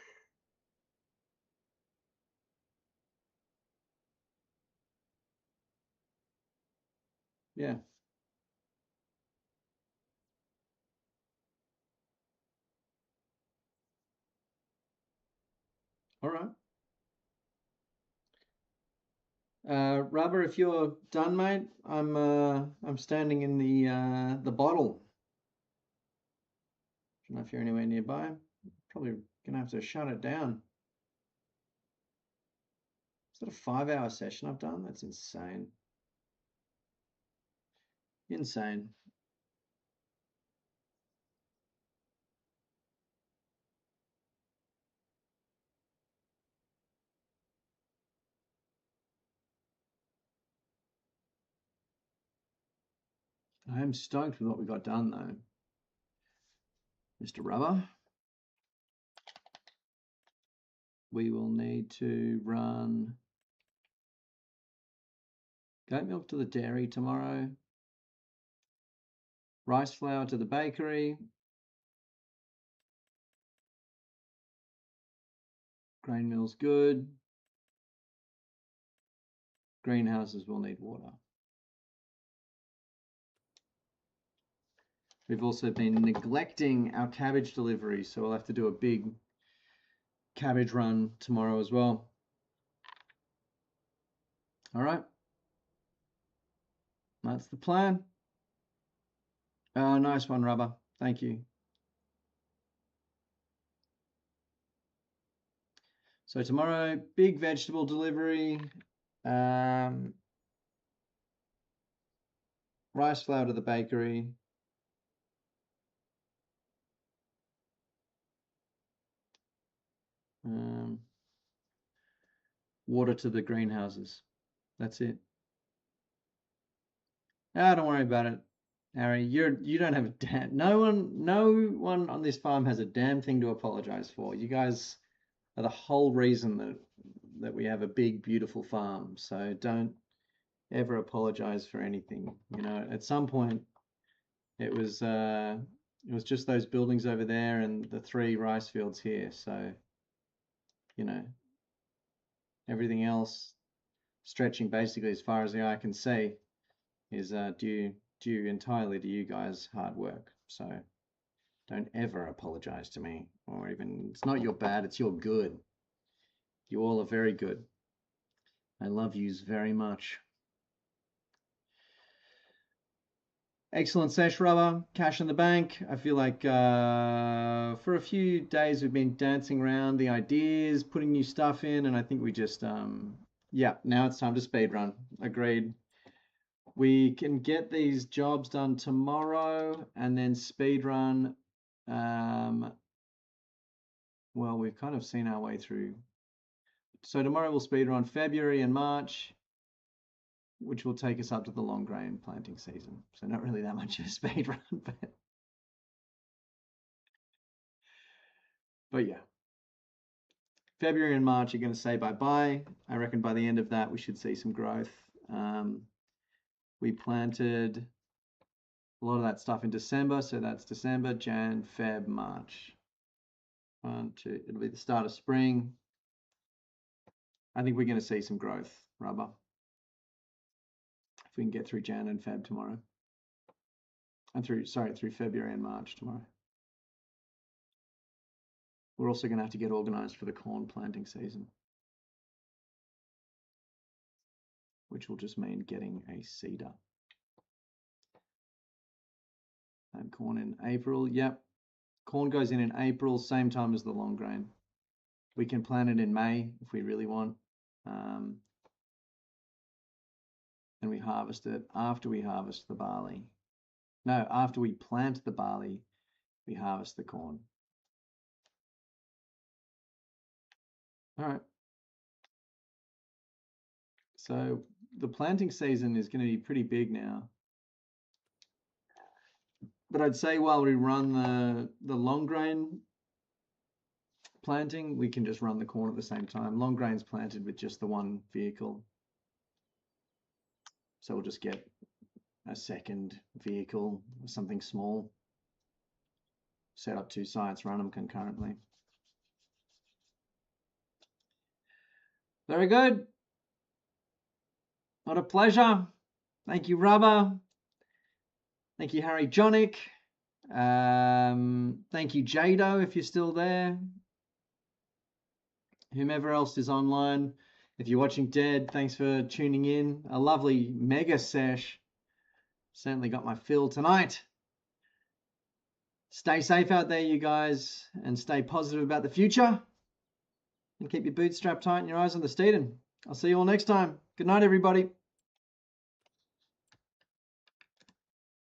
Yeah. All right. Rubber, if you're done, mate, I'm standing in the bottle. Don't know if you're anywhere nearby. Probably gonna have to shut it down. Is that a 5-hour session I've done? That's insane. Insane. I am stoked with what we got done though, Mr. Rubber. We will need to run goat milk to the dairy tomorrow, rice flour to the bakery, grain mill's good, greenhouses will need water. We've also been neglecting our cabbage delivery, so we'll have to do a big cabbage run tomorrow as well. All right. That's the plan. Oh, nice one, Rubber. Thank you. So tomorrow, big vegetable delivery. Rice flour to the bakery. Water to the greenhouses. That's it. Don't worry about it, Harry. You don't have a damn. No one on this farm has a damn thing to apologize for. You guys are the whole reason that we have a big, beautiful farm. So don't ever apologize for anything. You know, at some point, it was just those buildings over there and the 3 rice fields here. So, you know, everything else stretching basically as far as the eye can see is due entirely to you guys' hard work. So don't ever apologize to me, or even, it's not your bad, it's your good. You all are very good. I love yous very much. Excellent sesh, Rubber. Cash in the bank. I feel like for a few days we've been dancing around the ideas, putting new stuff in, and I think we just, yeah, now it's time to speed run. Agreed. We can get these jobs done tomorrow and then speed run. Well, we've kind of seen our way through. So tomorrow we'll speed run February and March, which will take us up to the long grain planting season. So not really that much of a speed run, but yeah. February and March are going to say bye-bye. I reckon by the end of that, we should see some growth. We planted a lot of that stuff in December. So that's December, Jan, Feb, March. 1, 2, it'll be the start of spring. I think we're going to see some growth, Rubber, if we can get through Jan and Feb tomorrow. And through February and March tomorrow. We're also going to have to get organized for the corn planting season, which will just mean getting a seeder. And corn in April. Yep. Corn goes in April, same time as the long grain. We can plant it in May if we really want. And we harvest it after we harvest the barley. No, after we plant the barley, we harvest the corn. All right. So the planting season is going to be pretty big now. But I'd say while we run the long grain planting, we can just run the corn at the same time. Long grain's planted with just the one vehicle. So we'll just get a second vehicle, something small, set up 2 sites, run them concurrently. Very good. What a pleasure. Thank you, Rubber. Thank you, Harry Jonick. Thank you, Jado, if you're still there. Whomever else is online. If you're watching Dead, thanks for tuning in. A lovely mega sesh. Certainly got my fill tonight. Stay safe out there, you guys, and stay positive about the future. And keep your boots strapped tight and your eyes on the steeden. I'll see you all next time. Good night, everybody.